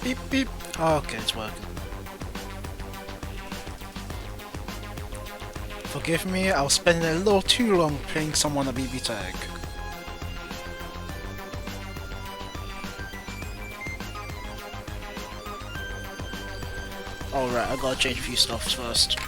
Beep beep. Oh, okay, it's working. Forgive me, I was spending a little too long playing someone a BB tag. Alright, I gotta change a few stuffs first.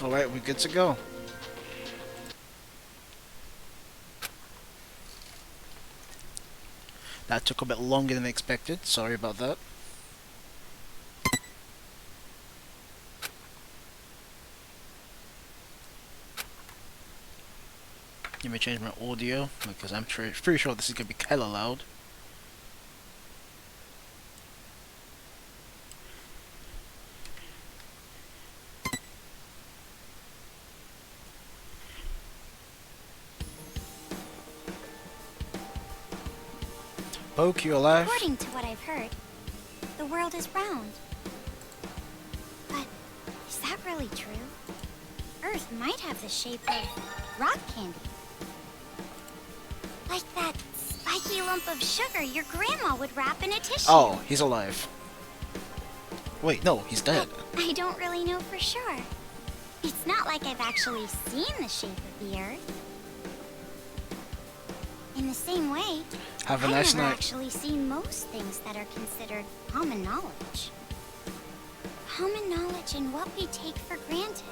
Alright, we're good to go. That took a bit longer than expected. Sorry about that. Let me change my audio because I'm pretty sure this is gonna be hella loud. Poke, you alive? According to what I've heard, the world is round. But is that really true? Earth might have the shape of rock candy. Like that spiky lump of sugar your grandma would wrap in a tissue. Oh, he's alive. Wait, no, he's dead. But I don't really know for sure. It's not like I've actually seen the shape of the Earth. In the same way, Have a I've nice never night. actually seen most things that are considered common knowledge. Common knowledge and what we take for granted.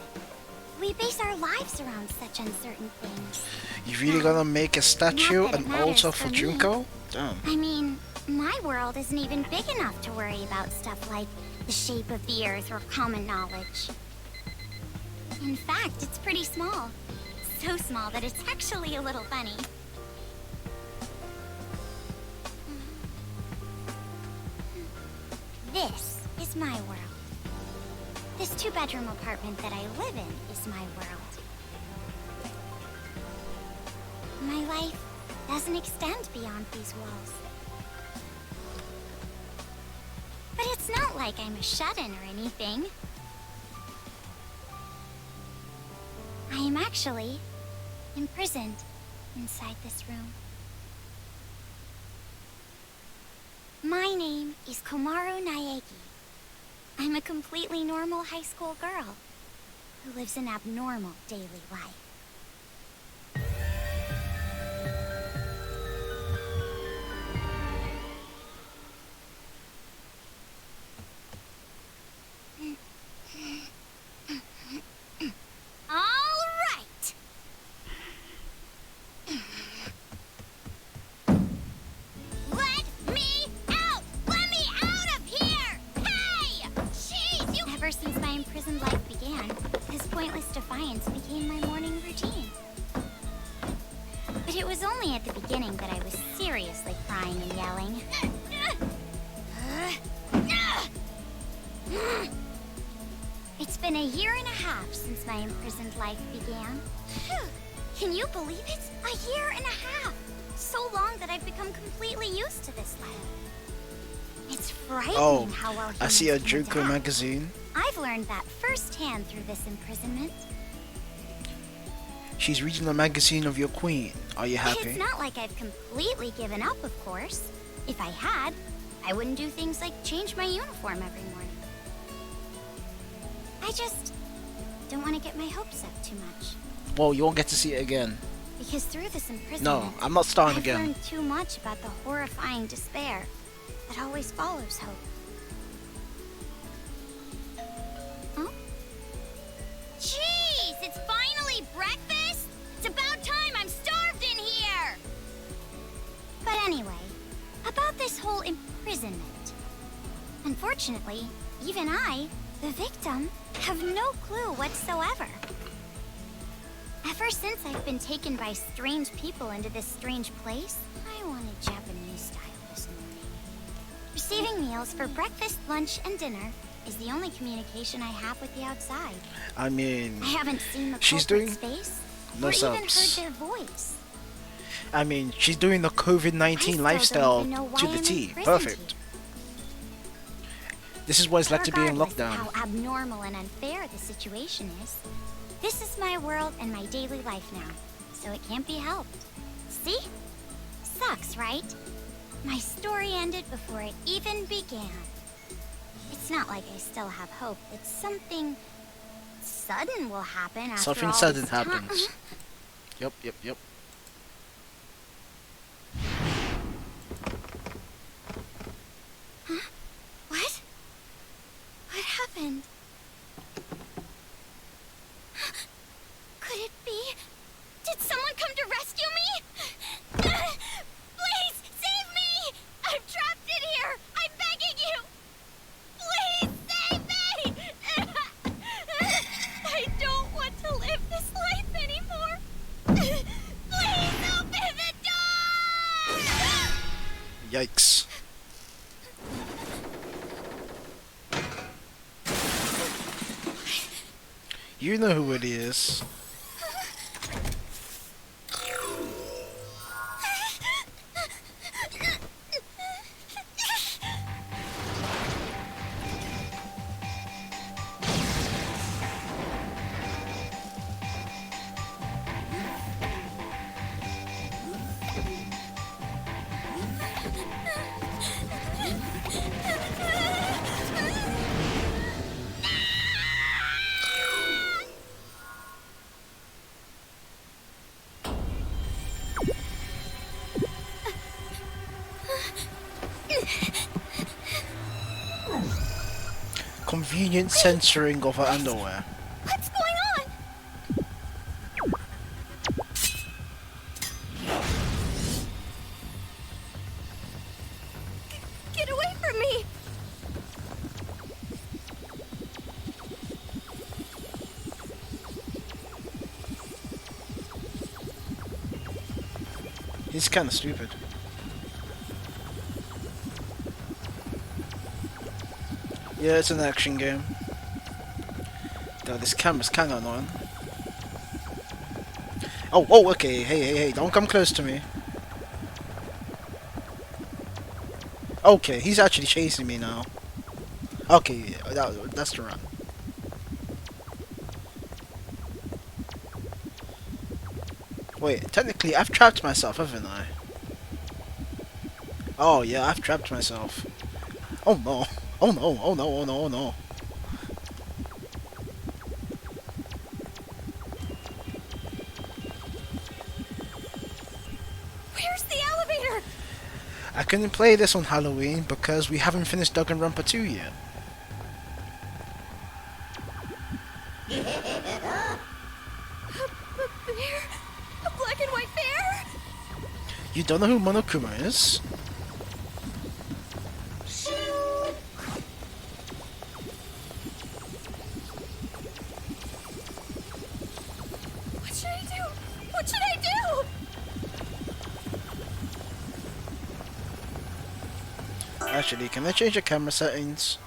We base our lives around such uncertain things. You really gonna make a statue, Not that it an matters altar for for me. Junko? Damn. I mean, my world isn't even big enough to worry about stuff like the shape of the Earth or common knowledge. In fact, it's pretty small. So small that it's actually a little funny. This is my world. This two-bedroom apartment that I live in is my world. My life doesn't extend beyond these walls. But it's not like I'm a shut-in or anything. I am actually imprisoned inside this room. My name is Komaru Naegi. I'm a completely normal high school girl who lives an abnormal daily life. All right. Let me out! Let me out of here! Hey! Jeez, you... Ever since my imprisoned life began, this pointless defiance became my morning routine. But it was only at the beginning that I was seriously crying and yelling. It's been a year and a half since my imprisoned life began. Can you believe it? A year and a half! So long that I've become completely used to this life. It's frightening how well I see a humans can Junko adapt. magazine. I've learned that firsthand through this imprisonment. She's reading the magazine of your queen. Are you happy? It's not like I've completely given up, of course. If I had, I wouldn't do things like change my uniform every morning. I just don't want to get my hopes up too much. Well, you won't get to see it again. Because through this imprisonment, No, I'm not starting I've again. learned too much about the horrifying despair that always follows hope. Huh? Jeez, it's finally breakfast? It's about time, I'm starved in here! But anyway, about this whole imprisonment. Unfortunately, even I, the victim, have no clue whatsoever. Ever since I've been taken by strange people into this strange place, I wanted Japanese style this morning. Receiving meals for breakfast, lunch, and dinner is the only communication I have with the outside. I mean, I haven't seen the she's culprit's doing face no or even subs. heard their voice. I mean, she's doing the I COVID-19 still lifestyle don't even know why to the I'm T. imprisoned Perfect. here. This is what it's like to be in Regardless of lockdown. how abnormal and unfair the situation is, this is my world and my daily life now, so it can't be helped. See? Sucks, right? My story ended before it even began. It's not like I still have hope that something sudden will happen after Something all sudden this time. happens. Yep. What? What happened? You know who it is. Convenient censoring of her underwear. What's going on? Get away from me! He's kind of stupid. Yeah, it's an action game. Though this camera's kind of annoying. Oh, okay. Hey, don't come close to me. Okay, he's actually chasing me now. Okay, that's the run. Wait, technically I've trapped myself, haven't I? Oh yeah, I've trapped myself. Oh no. Oh no, oh no, oh no, oh no. Where's the elevator? I couldn't play this on Halloween because we haven't finished Danganronpa 2 yet. A bear? A black and white bear? You don't know who Monokuma is? What should I do? What should I do? Actually, can I change the camera settings?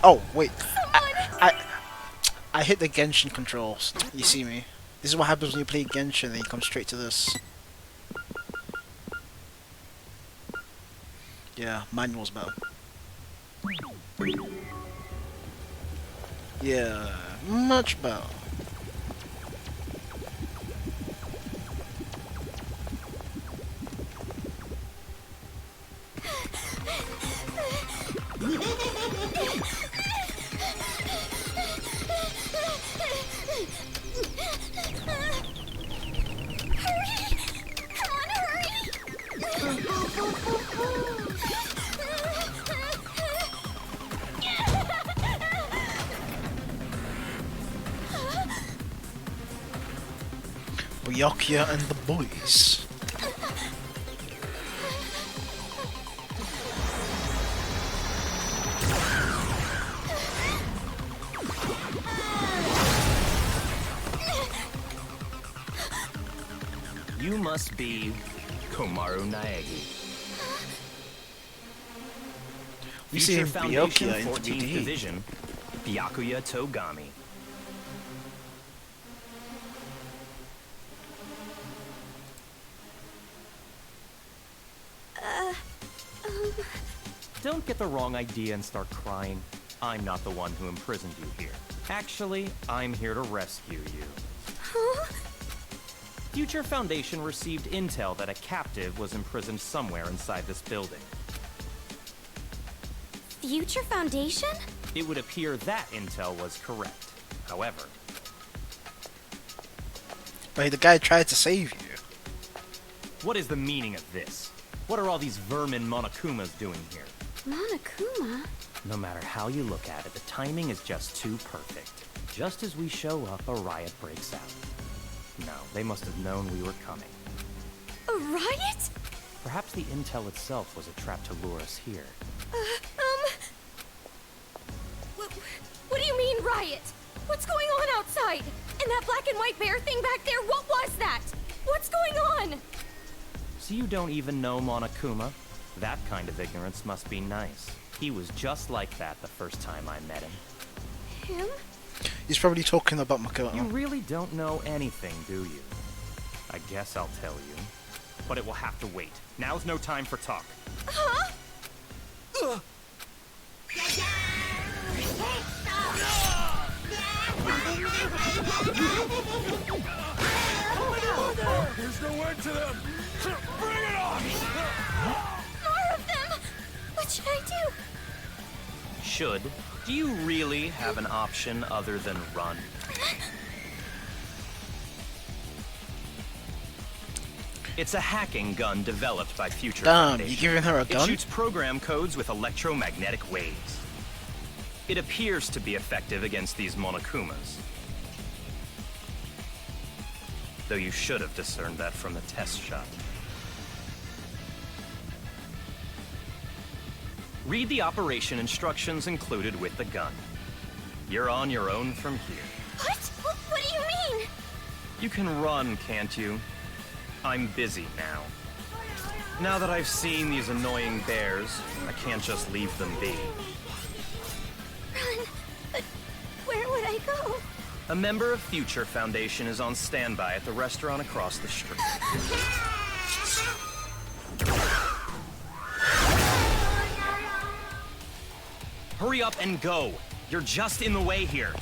Oh, wait. I hit the Genshin controls. You see me? This is what happens when you play Genshin and you come straight to this. Yeah, manual's better. Yeah, much better. Byakuya and the boys. You must be Komaru Naegi. We see Future Foundation Byakuya in 14th 3D. Division, Byakuya Togami. Don't get the wrong idea and start crying. I'm not the one who imprisoned you here. Actually, I'm here to rescue you. Huh? Future Foundation received intel that a captive was imprisoned somewhere inside this building. Future Foundation? It would appear that intel was correct. However, But the guy tried to save you. what is the meaning of this? What are all these vermin Monokumas doing here? Monokuma? No matter how you look at it, the timing is just too perfect. Just as we show up, a riot breaks out. No, they must have known we were coming. A riot? Perhaps the intel itself was a trap to lure us here. What do you mean, riot? What's going on outside? And that black and white bear thing back there, what was that? What's going on? So you don't even know Monokuma? That kind of ignorance must be nice. He was just like that the first time I met him. Him? He's probably talking about You Makoto. really don't know anything, do you? I guess I'll tell you. But it will have to wait. Now's no time for talk. Huh? There's no end to them! Bring it on! More of them! What should I do? Should? Do you really have an option other than run? It's a hacking gun developed by Future Damn, Foundation. you giving her a It gun? shoots program codes with electromagnetic waves. It appears to be effective against these Monokumas. Though you should have discerned that from the test shot. Read the operation instructions included with the gun. You're on your own from here. What? What do you mean? You can run, can't you? I'm busy now. Now that I've seen these annoying bears, I can't just leave them be. Run. But where would I go? A member of Future Foundation is on standby at the restaurant across the street. Hurry up and go! You're just in the way here.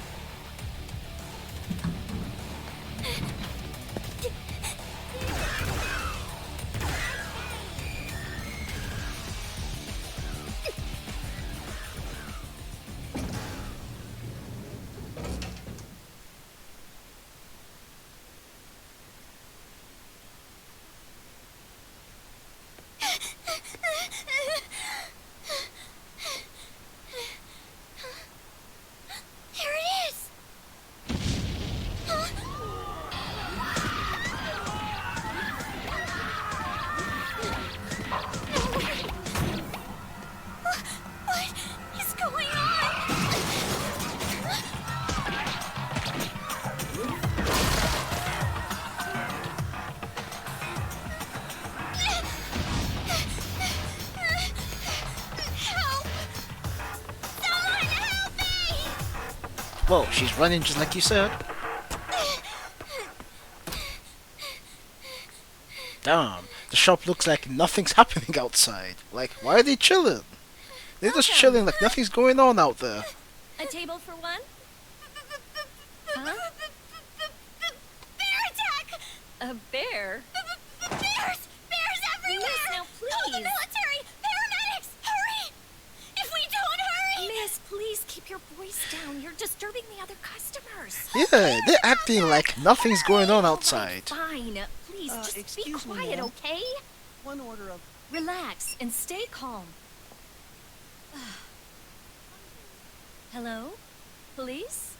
Here it is! What is going on? Help! Someone help me! Whoa, she's running just like you said. Damn, the shop looks like nothing's happening outside. Like, why are they chilling? They're just chilling like nothing's going on out there. A table for one? Huh? Bear attack! A bear? Bears! Bears everywhere! Miss, now Call the please. military! Paramedics! Hurry! If we don't hurry! Miss, please keep your voice down. You're disturbing the other customers. Yeah, they're acting like nothing's going on outside. Fine. Please, just be excuse me, quiet, ma'am. okay? One order of... Relax and stay calm. Hello? Police?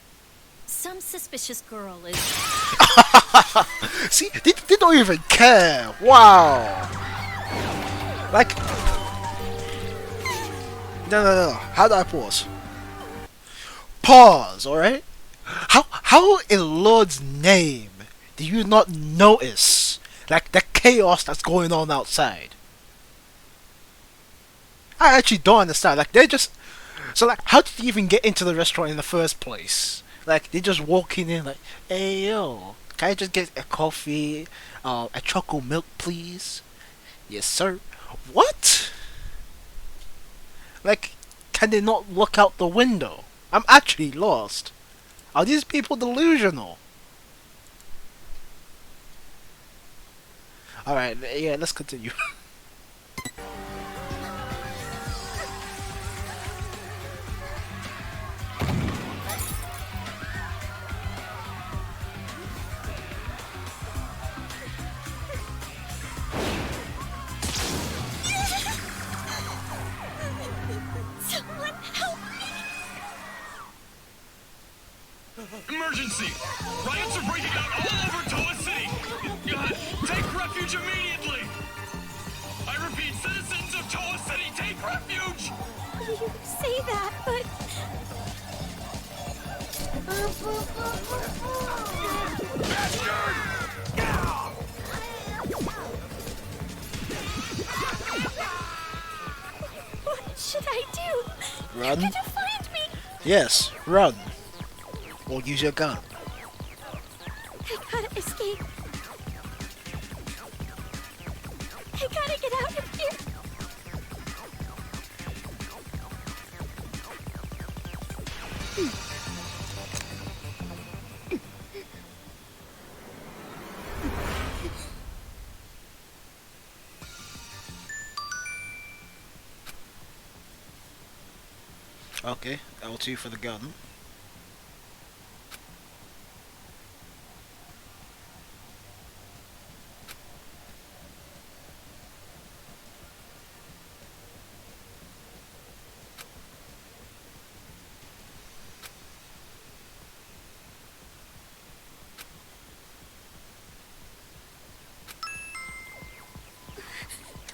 Some suspicious girl is... See, they don't even care. Wow. Like, no. How do I pause? Pause, alright? How in Lord's name do you not notice, like, the chaos that's going on outside? I actually don't understand. Like, they're just... So, like, how did you even get into the restaurant in the first place? Like, they're just walking in like, hey, yo, can I just get a coffee, a choco milk, please? Yes, sir. What? Like, can they not look out the window? I'm actually lost. Are these people delusional? Alright, yeah, let's continue. Someone help me! Emergency! Riots are breaking out all over Toa City! Take refuge immediately! I repeat, citizens of Toa City, take refuge! You say that, but... Run. You're gonna find me. Yes, run. Or use your gun. I gotta escape. I gotta get out of here. Okay, L2 for the gun.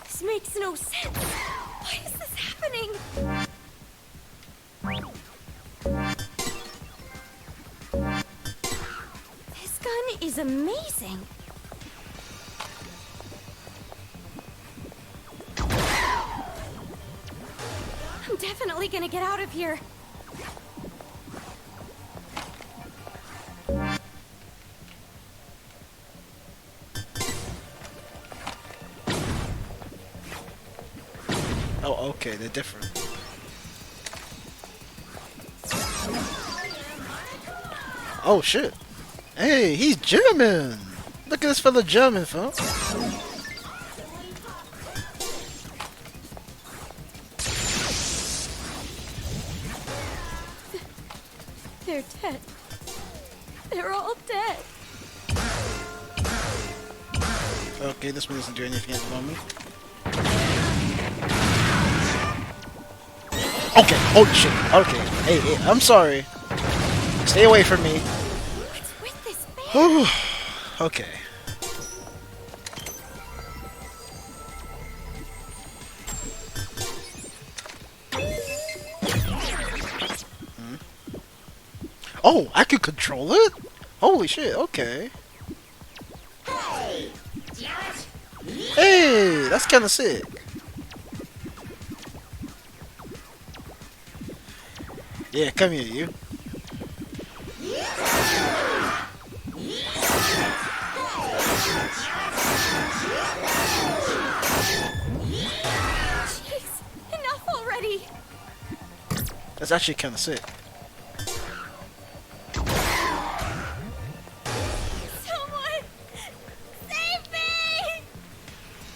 This makes no sense. Why is this happening? This gun is amazing. I'm definitely gonna get out of here. Oh, okay, they're different. Oh shit! Hey, he's German. Look at this fella German, folks. They're dead. They're all dead. Okay, this one doesn't do anything at the moment. Okay, holy shit. Okay, hey, I'm sorry. Stay away from me. What's with this man? Okay. Oh, I could control it? Holy shit, okay. Hey, that's kind of sick. Yeah, come here, you. Jeez, enough already. That's actually kind of sick. Someone save me!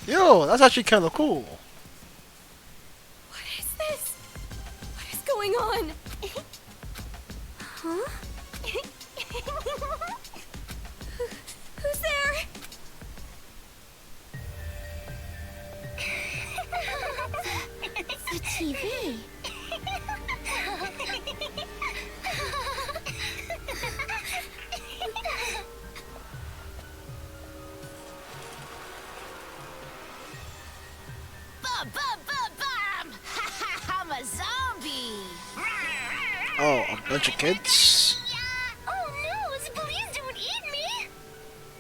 Yo, that's actually kind of cool. What is this? What is going on? Huh? Who's there? It's the TV. Bum, bum, bum, bum! I'm a zombie! Oh, a bunch of kids. Oh no, please don't eat me.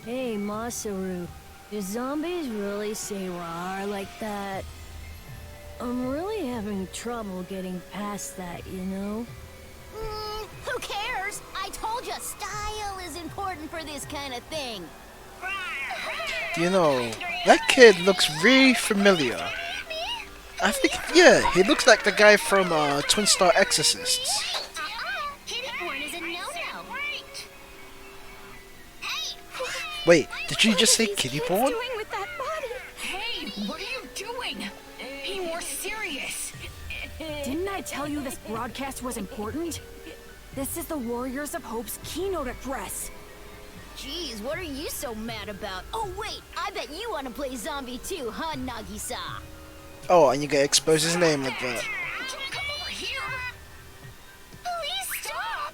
Hey, Masaru, do zombies really say rawr like that? I'm really having trouble getting past that, you know? Who cares? I told you, style is important for this kind of thing. You know, that kid looks really familiar. I think, yeah, he looks like the guy from Twin Star Exorcists. Kitty porn is a no-no. Wait, did you just say What are these kitty kids porn? doing with that body? Hey, what are you doing? Be more serious. Didn't I tell you this broadcast was important? This is the Warriors of Hope's keynote address. Jeez, what are you so mad about? Oh wait, I bet you want to play zombie too, huh, Nagisa? Oh, and you get expose his name like that. Come over here. Please stop.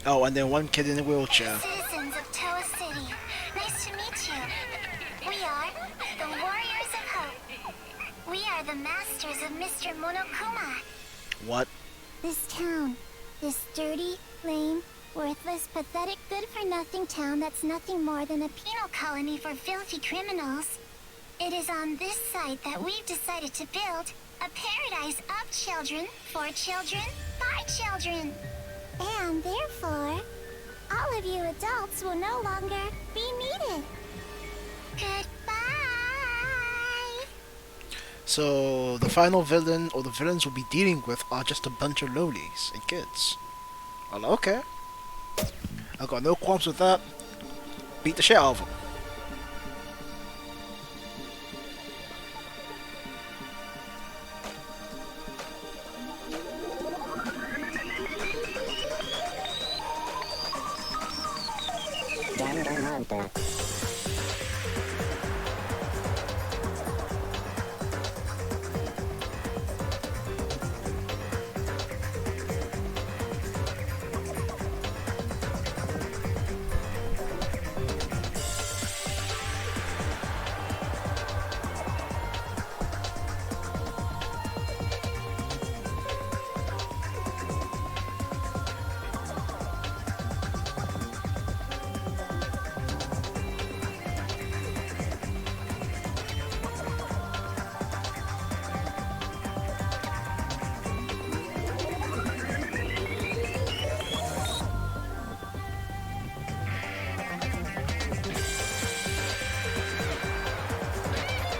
Oh, and then one kid in a wheelchair. Citizens of Toa City, nice to meet you. We are the Warriors of Hope. We are the masters of Mr. Monokuma. What? This town. This dirty, lame, worthless, pathetic, good-for-nothing town that's nothing more than a penal colony for filthy criminals. It is on this site that we've decided to build a paradise of children, for children, by children. And therefore, all of you adults will no longer be needed. Goodbye. So the final villain or the villains we'll be dealing with are just a bunch of lolis and kids. Well, okay. I got no qualms with that. Beat the shit out of them.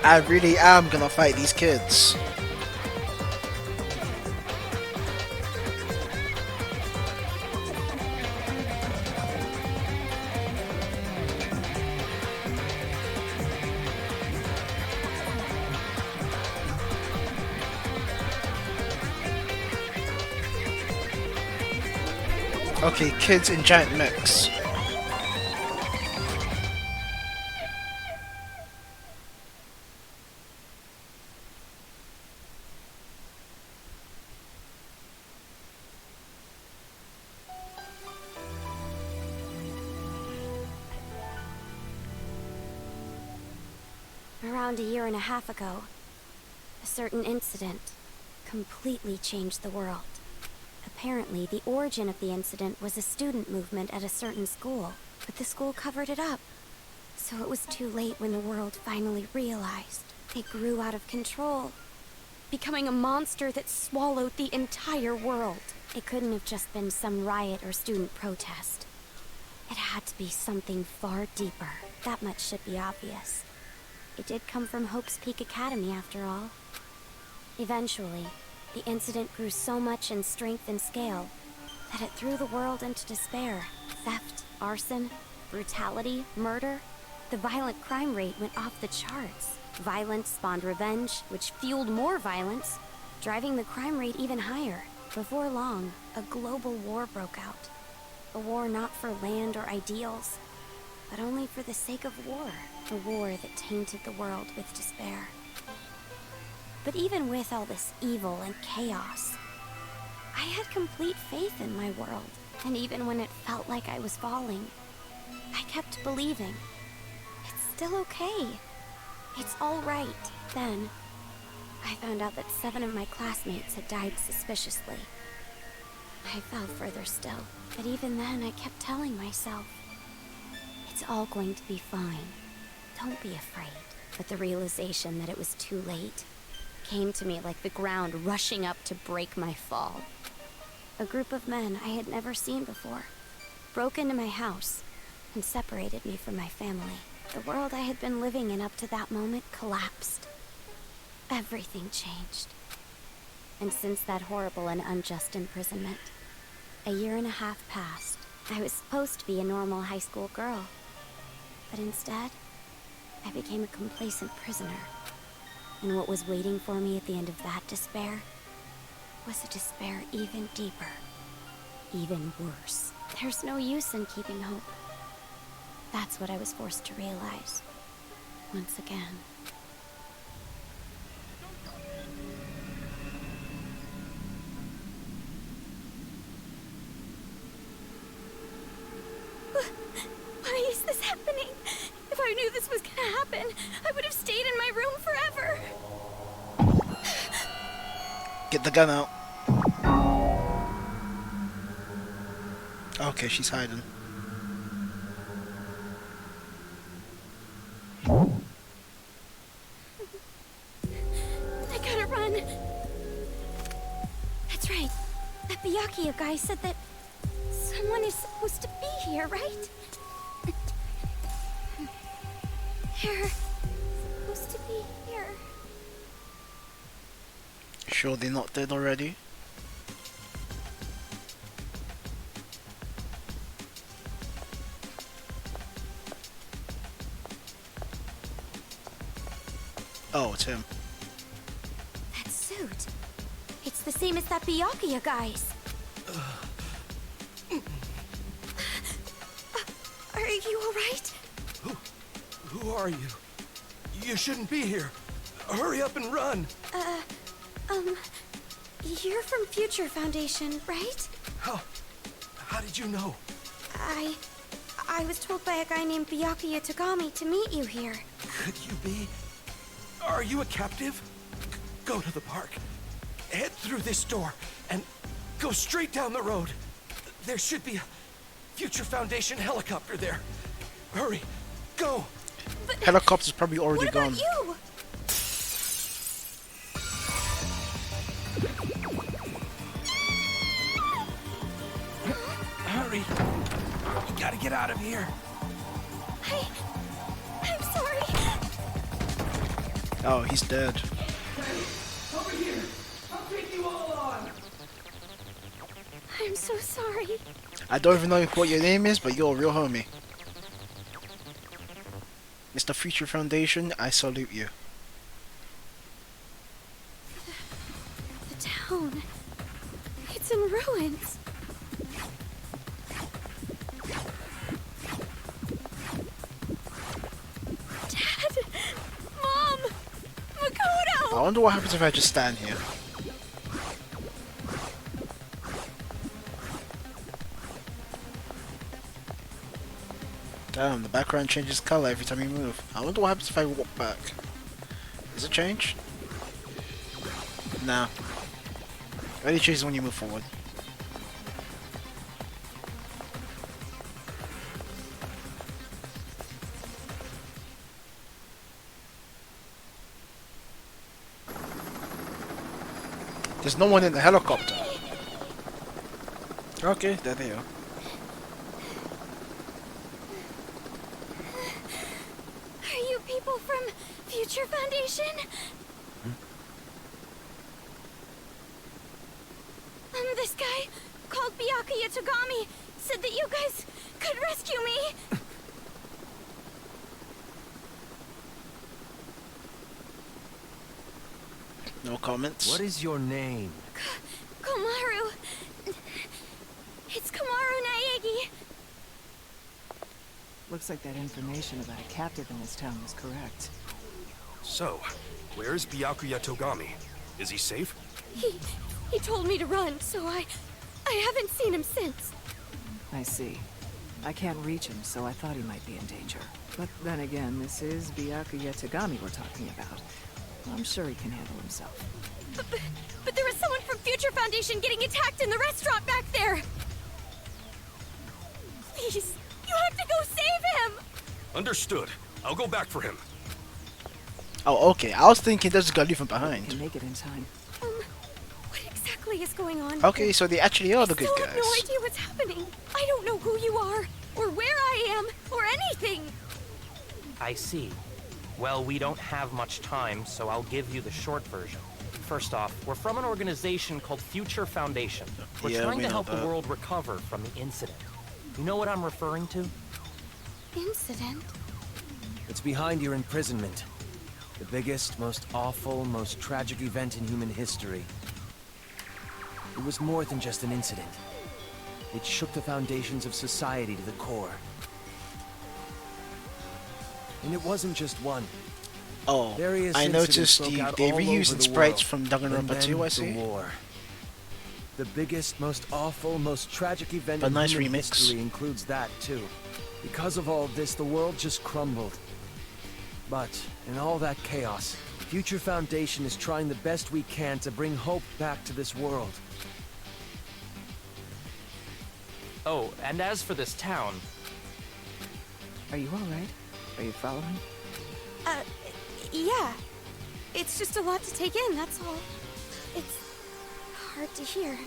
I really am gonna fight these kids. Okay, kids in giant mechs. Around a year and a half ago, a certain incident completely changed the world. Apparently, the origin of the incident was a student movement at a certain school, but the school covered it up. So it was too late when the world finally realized. It grew out of control, becoming a monster that swallowed the entire world. It couldn't have just been some riot or student protest. It had to be something far deeper. That much should be obvious. It did come from Hope's Peak Academy, after all. Eventually, the incident grew so much in strength and scale that it threw the world into despair. Theft, arson, brutality, murder. The violent crime rate went off the charts. Violence spawned revenge, which fueled more violence, driving the crime rate even higher. Before long, a global war broke out. A war not for land or ideals, but only for the sake of war. A war that tainted the world with despair. But even with all this evil and chaos, I had complete faith in my world. And even when it felt like I was falling, I kept believing. It's still okay. It's all right. Then, I found out that 7 of my classmates had died suspiciously. I fell further still. But even then, I kept telling myself, it's all going to be fine. Don't be afraid. But the realization that it was too late came to me like the ground rushing up to break my fall. A group of men I had never seen before broke into my house and separated me from my family. The world I had been living in up to that moment collapsed. Everything changed. And since that horrible and unjust imprisonment, a year and a half passed. I was supposed to be a normal high school girl, but instead, I became a complacent prisoner. And what was waiting for me at the end of that despair was a despair even deeper, even worse. There's no use in keeping hope. That's what I was forced to realize, once again. Why is this happening? If I knew this was gonna happen, I would have stayed in my room forever. Get the gun out. Okay, she's hiding. I gotta run. That's right. That Byakuya guy said that someone is supposed to be here, right? They're supposed to be here. Sure they're not dead already? Oh, it's him. That suit. It's the same as that Byakuya guy's. Are you alright? Who are you? You shouldn't be here. Hurry up and run. You're from Future Foundation, right? How did you know? I was told by a guy named Byakuya Tagami to meet you here. Could you be? Are you a captive? Go to the park. Head through this door and go straight down the road. There should be a Future Foundation helicopter there. Hurry, go. But Helicopter's probably already what gone. about you? Hurry. You gotta get out of here. I'm sorry. Oh, he's dead. Over here. I'll take you all on. I'm so sorry. I don't even know what your name is, but you're a real homie. Mr. Future Foundation, I salute you. The town. It's in ruins. Dad! Mom! Makoto! I wonder what happens if I just stand here. Damn, the background changes color every time you move. I wonder what happens if I walk back. Does it change? No. It only changes when you move forward. There's no one in the helicopter. Okay, there they are. Are you people from Future Foundation? This guy, called Byakuya Tagami, said that you guys could rescue me. No comments. What is your name? Komaru. It's Komaru Naegi. Looks like that information about a captive in this town was correct. So, where's Byakuya Togami? Is he safe? He told me to run, so I haven't seen him since. I see. I can't reach him, so I thought he might be in danger. But then again, this is Byakuya Tagami we're talking about. I'm sure he can handle himself. But there was someone from Future Foundation getting attacked in the restaurant back there! Please, you have to go save him! Understood. I'll go back for him. Oh, okay. I was thinking there's a guy leaving Can behind. make it in time. What exactly is going on? Okay, so they actually are the good I have no guys. idea what's happening. I don't know who you are, or where I am, or anything. I see. Well, we don't have much time, so I'll give you the short version. First off, we're from an organization called Future Foundation. We're Yeah, trying we to know help that. the world recover from the incident. You know what I'm referring to? Incident? It's behind your imprisonment. The biggest, most awful, most tragic event in human history. It was more than just an incident. It shook the foundations of society to the core. And it wasn't just one. Oh, Various I incidents noticed broke out they all reused over the the sprites world. from Danganronpa And then 2, I the see. war. The biggest, most awful, most tragic event But in nice human remix. history includes that too. Because of all this, the world just crumbled. But in all that chaos, Future Foundation is trying the best we can to bring hope back to this world. Oh, and as for this town... Are you alright? Are you following? Yeah. It's just a lot to take in, that's all. It's hard to hear.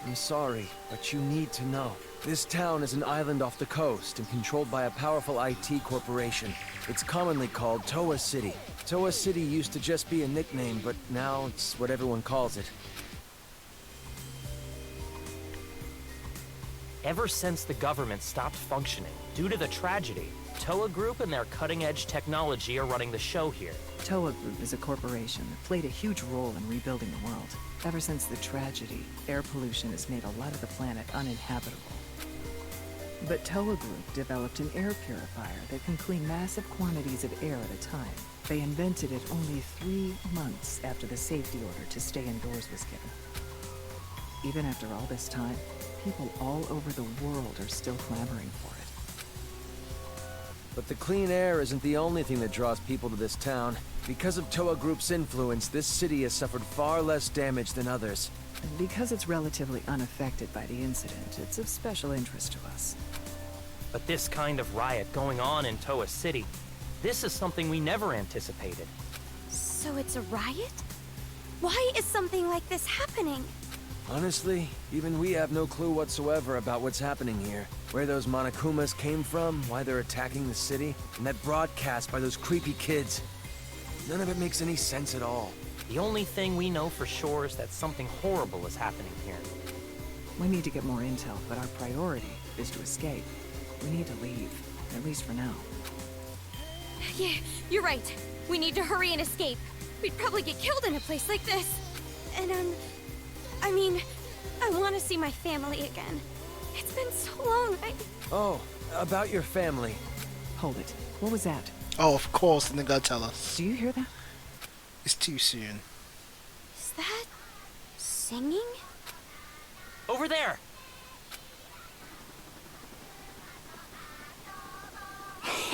I'm sorry, but you need to know. This town is an island off the coast and controlled by a powerful IT corporation. It's commonly called Toa City. Toa City used to just be a nickname, but now it's what everyone calls it. Ever since the government stopped functioning due to the tragedy, Toa Group and their cutting-edge technology are running the show here. Toa Group is a corporation that played a huge role in rebuilding the world. Ever since the tragedy, air pollution has made a lot of the planet uninhabitable. But Toa Group developed an air purifier that can clean massive quantities of air at a time. They invented it only 3 months after the safety order to stay indoors was given. Even after all this time, people all over the world are still clamoring for it. But the clean air isn't the only thing that draws people to this town. Because of Toa Group's influence, this city has suffered far less damage than others. And because it's relatively unaffected by the incident, it's of special interest to us. But this kind of riot going on in Toa City, this is something we never anticipated. So it's a riot? Why is something like this happening? Honestly, even we have no clue whatsoever about what's happening here. Where those Monokumas came from, why they're attacking the city, and that broadcast by those creepy kids. None of it makes any sense at all. The only thing we know for sure is that something horrible is happening here. We need to get more intel, but our priority is to escape. We need to leave, at least for now. Yeah, you're right. We need to hurry and escape. We'd probably get killed in a place like this. And, I mean, I want to see my family again. It's been so long, Oh, about your family. Hold it. What was that? Oh, of course, and they gotta tell us. Do you hear that? It's too soon. Is that... singing? Over there! A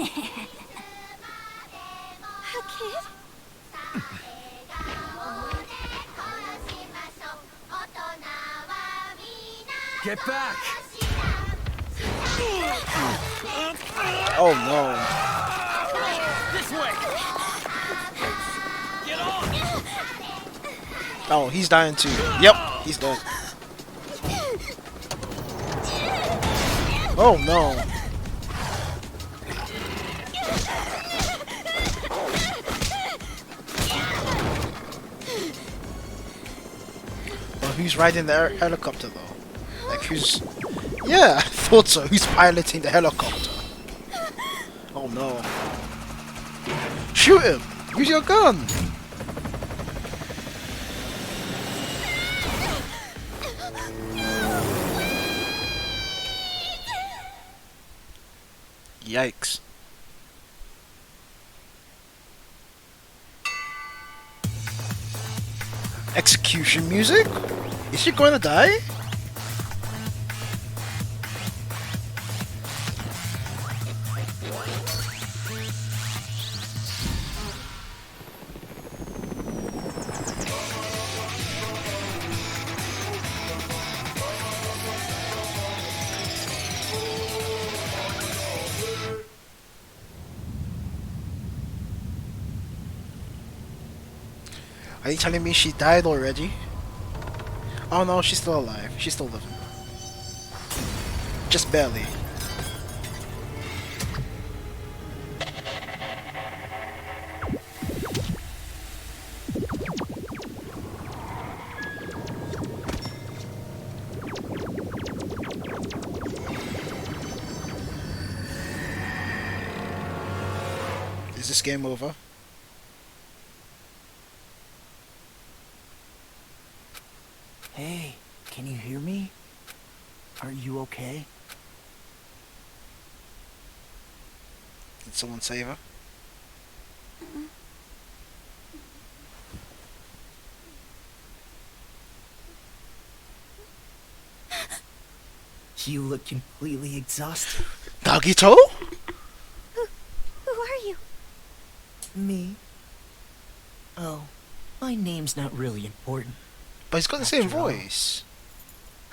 kid? Get back! Oh no. This way! Get on! Oh, he's dying too. Yep, he's dead. Oh no. Well, who's riding the helicopter though? Like who's... Yeah, I thought so. Who's piloting the helicopter? Oh no. Shoot him! Use your gun! Yikes. Execution music? Is she going to die? Are you telling me she died already? Oh no, she's still alive. She's still living. Just barely. Is this game over? Hey, can you hear me? Are you okay? Did someone save her? You look completely exhausted. Nagito? Who are you? Me? Oh, my name's not really important. But he's got the same After all, voice.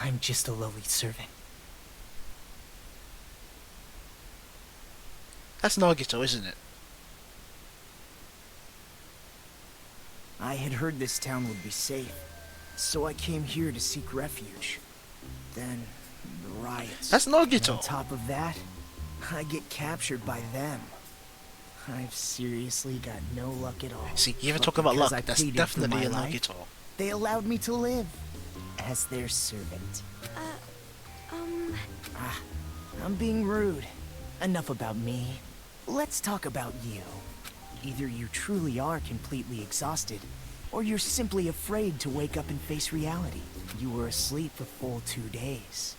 I'm just a lowly servant. That's Nagito, isn't it? I had heard this town would be safe, so I came here to seek refuge. Then, the riots. That's Nagito. And on top of that, I get captured by them. I've seriously got no luck at all. See, you even But talk about because luck, I that's pleaded for definitely a my life, Nagito. they allowed me to live as their servant. I'm being rude. Enough about me. Let's talk about you. Either you truly are completely exhausted, or you're simply afraid to wake up and face reality. You were asleep for full 2 days.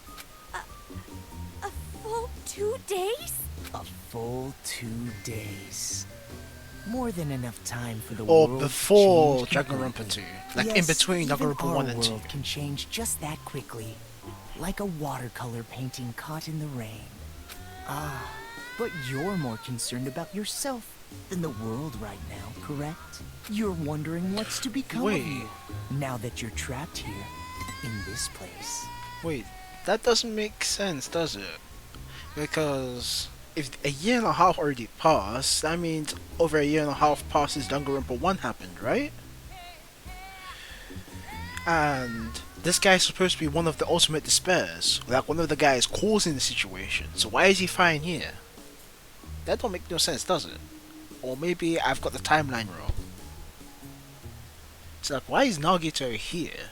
A full 2 days? A full 2 days. More than enough time for the Or world before to change Danganronpa completely. 2. Like in Yes, between even Danganronpa our 1 and 2. world can change just that quickly. Like a watercolor painting caught in the rain. Ah, but you're more concerned about yourself than the world right now, correct? You're wondering what's to become of you now that you're trapped here in this place. Wait, that doesn't make sense, does it? Because if a year and a half already passed, that means over a year and a half past since Danganronpa 1 happened, right? And this guy's supposed to be one of the ultimate despairs, like one of the guys causing the situation, so why is he fine here? That don't make no sense, does it? Or maybe I've got the timeline wrong. It's like, why is Nagito here?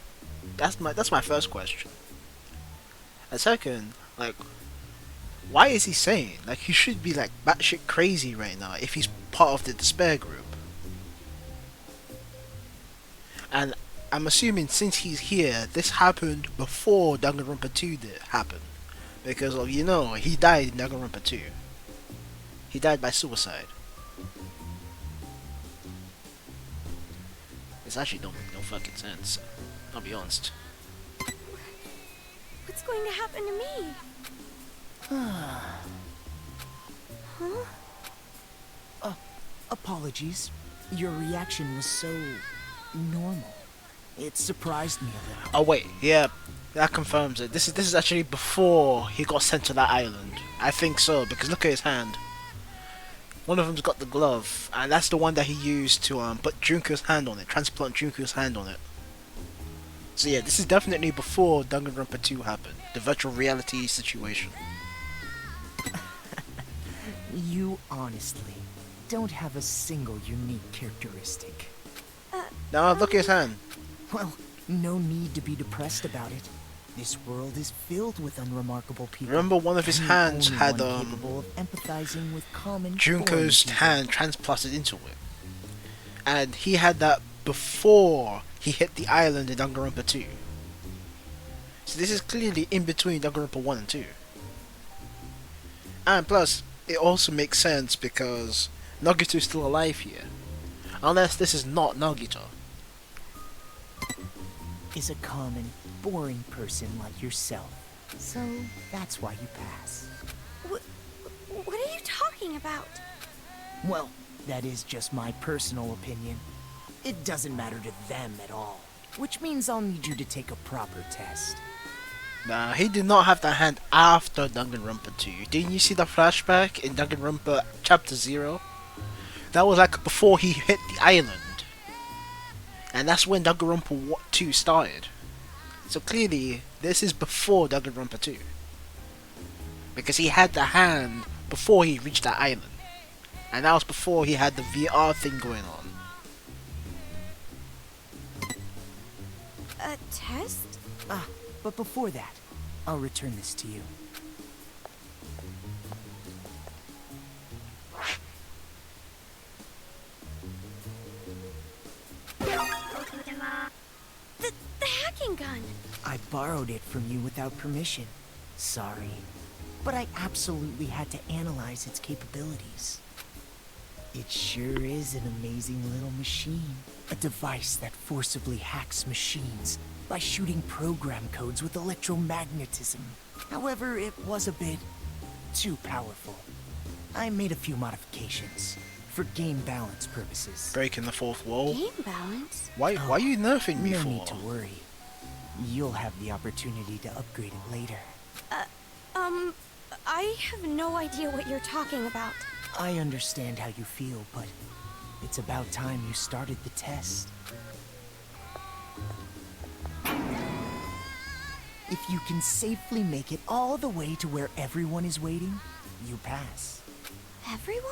That's my first question. And second, like, why is he sane? Like, he should be like batshit crazy right now if he's part of the despair group. And I'm assuming since he's here, this happened before Danganronpa 2 did happen. Because of, you know, he died in Danganronpa 2. He died by suicide. This actually don't make no fucking sense. I'll be honest. What's going to happen to me? Huh? Apologies. Your reaction was so normal. It surprised me a little. Oh wait, yeah, that confirms it. This is actually before he got sent to that island. I think so, because look at his hand. One of them's got the glove, and that's the one that he used to put Junko's hand on it, transplant Junko's hand on it. So yeah, this is definitely before Danganronpa 2 happened, the virtual reality situation. You honestly don't have a single unique characteristic. Now look at his hand. Well, no need to be depressed about it. This world is filled with unremarkable people. Remember, one of his and hands only had one capable of empathizing with common Junko's foreign hand transplanted into it, and he had that before he hit the island in Danganronpa 2. So this is clearly in between Danganronpa 1 and 2. And plus, it also makes sense because Nagito's still alive here, unless this is not Nagito. is a common, boring person like yourself. So that's why you pass. What are you talking about? Well, that is just my personal opinion. It doesn't matter to them at all. Which means I'll need you to take a proper test. Nah, he did not have that hand after Danganronpa 2. Didn't you see the flashback in Danganronpa Chapter 0? That was like before he hit the island. And that's when Danganronpa 2 started. So clearly, this is before Danganronpa 2. Because he had the hand before he reached that island. And that was before he had the VR thing going on. A test? Ah, but before that, I'll return this to you. The hacking gun! I borrowed it from you without permission. Sorry. But I absolutely had to analyze its capabilities. It sure is an amazing little machine. A device that forcibly hacks machines by shooting program codes with electromagnetism. However, it was a bit too powerful. I made a few modifications. For game balance purposes. Breaking the fourth wall. Game balance? Why are you nerfing me No for? need to worry. You'll have the opportunity to upgrade it later. I have no idea what you're talking about. I understand how you feel, but it's about time you started the test. If you can safely make it all the way to where everyone is waiting, you pass. Everyone?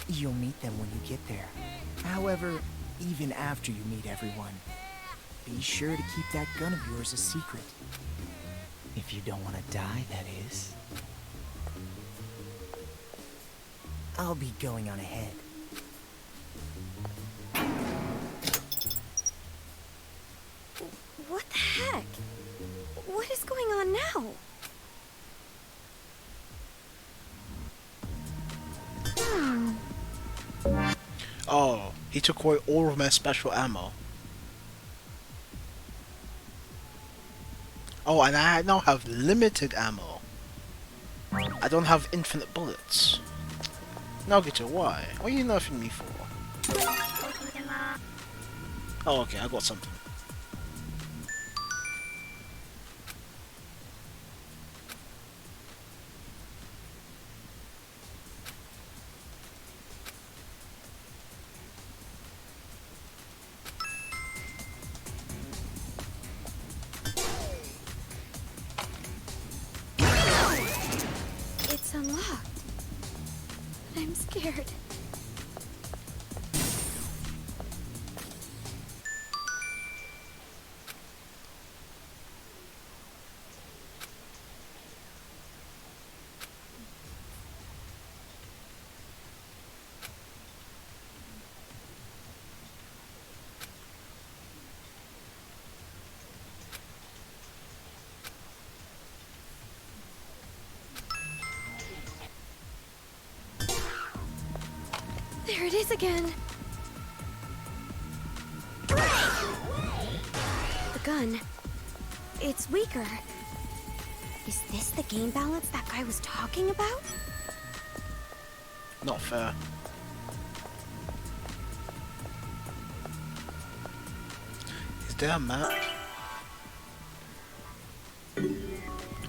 You'll meet them when you get there. However, even after you meet everyone, be sure to keep that gun of yours a secret. If you don't want to die, that is. I'll be going on ahead. What the heck? What is going on now? Oh, he took away all of my special ammo. Oh, and I now have limited ammo. I don't have infinite bullets. Now get to why? What are you nerfing me for? Oh, okay, I got something. It's unlocked. But I'm scared. There it is again. The gun. It's weaker. Is this the game balance that guy was talking about? Not fair. Is there a map?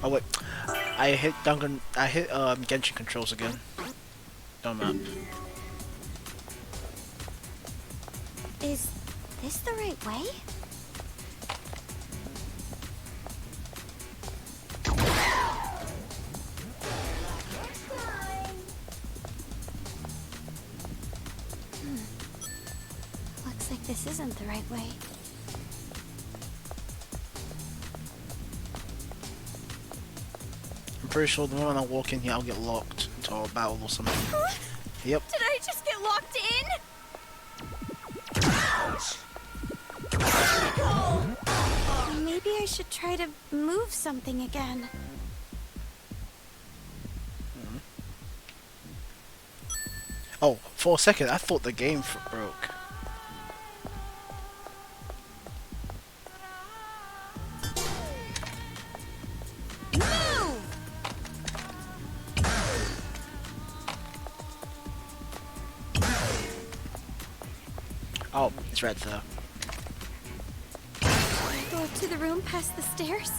Oh wait, I hit Genshin controls again. No map. Is this the right way? Looks like this isn't the right way. I'm pretty sure the moment I walk in here I'll get locked into a battle or something. Yep. Did I just get locked in? Maybe I should try to move something again. Oh, for a second I thought the game broke. Oh, it's right there. Go up to the room past the stairs.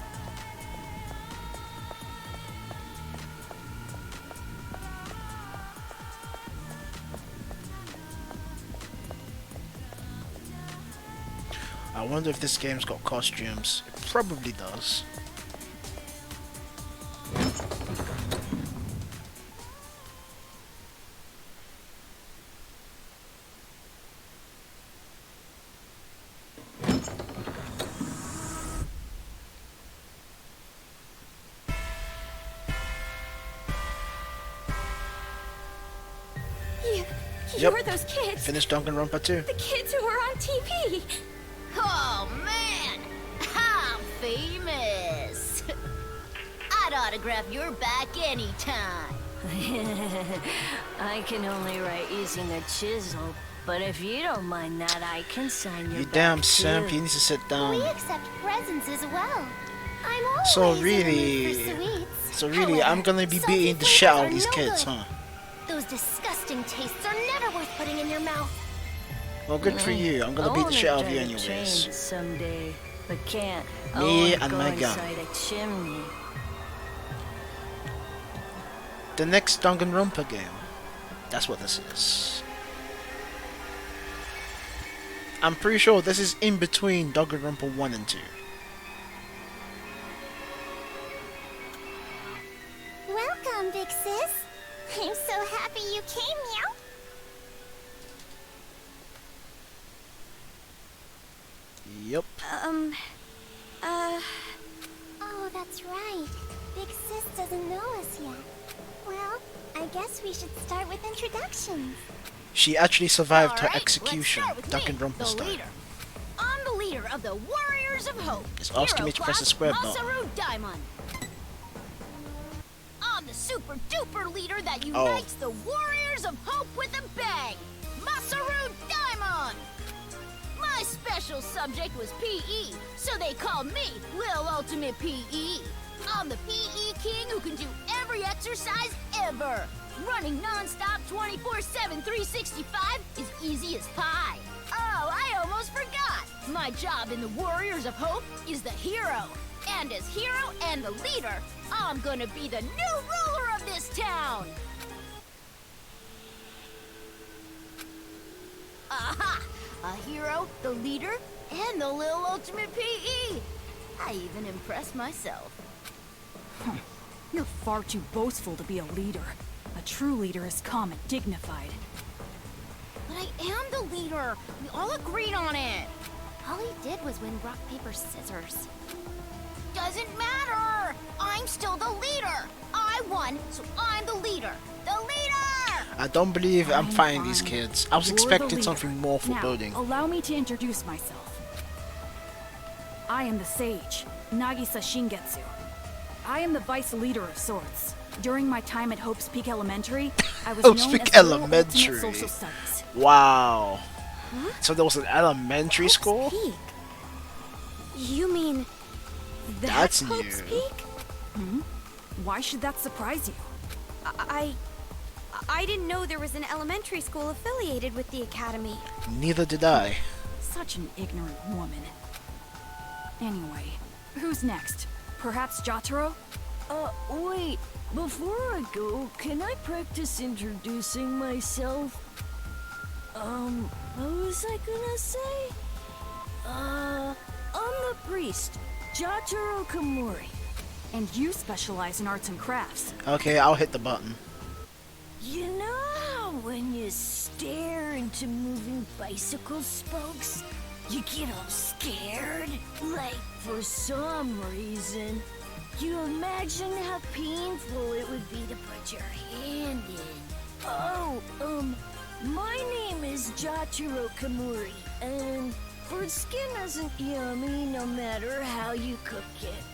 I wonder if this game's got costumes. It probably does. You're those kids. Finished Danganronpa 2. The kids who were on TV. Oh man, I'm famous. I'd autograph your back anytime. I can only write using a chisel, but if you don't mind that, I can sign your You back damn too. simp, you need to sit down. We accept presents as well. I'm always So in the really, mood for sweets. I'm gonna be beating the shit out of these kids, huh? Those disgusting tastes are never worth worth putting in your mouth. Well, good for you. I'm gonna beat the shit out of you anyways. Someday, but can't. Me I and go my gun. inside a chimney. The next Danganronpa game. That's what this is. I'm pretty sure this is in between Danganronpa 1 and 2. Welcome, big sis. I'm so happy you came, Meow. Yep. Oh, that's right. Big sis doesn't know us yet. Well, I guess we should start with introductions. She actually survived her Alright, execution, let's start with me, Danganronpa the style. leader. I'm the leader of the Warriors of Hope. It's asking Hero me to press the class, square button. Masaru Daimon. I'm the super duper leader that Oh. unites the Warriors of Hope with a bang. Masaru Daimon. My special subject was PE, so they called me Lil Ultimate PE. I'm the PE king who can do every exercise ever. Running non-stop 24/7 365 is easy as pie. Oh, I almost forgot. My job in the Warriors of Hope is the hero. And as hero and the leader, I'm gonna be the new ruler of this town. Aha! A hero, the leader, and the Lil Ultimate PE. I even impressed myself. You're far too boastful to be a leader. A true leader is calm and dignified. But I am the leader. We all agreed on it. All he did was win rock, paper, scissors. Doesn't matter. I'm still the leader. I won, so I'm the leader. The leader! I don't believe I'm fighting these fine. kids. I was You're the expecting leader. something more foreboding. Now, allow me to introduce myself. I am the sage, Nagisa Shingetsu. I am the vice leader of sorts. During my time at Hope's Peak Elementary, I was Hope's known Peak as the Little Elementary. Ultimate Social Studies. Wow. So there was an elementary school? Peak. You mean That's Hope's new. Peak? Hmm? Why should that surprise you? I didn't know there was an elementary school affiliated with the academy. Neither did I. Such an ignorant woman. Anyway, who's next? Perhaps Jotaro? Wait. Before I go, can I practice introducing myself? What was I gonna say? I'm the priest, Jotaro Kamori. And you specialize in arts and crafts. Okay, I'll hit the button. You know how when you stare into moving bicycle spokes, you get all scared? Like, for some reason, you imagine how painful it would be to put your hand in. Oh, my name is Jotaro Kamori, and bird skin isn't yummy no matter how you cook it.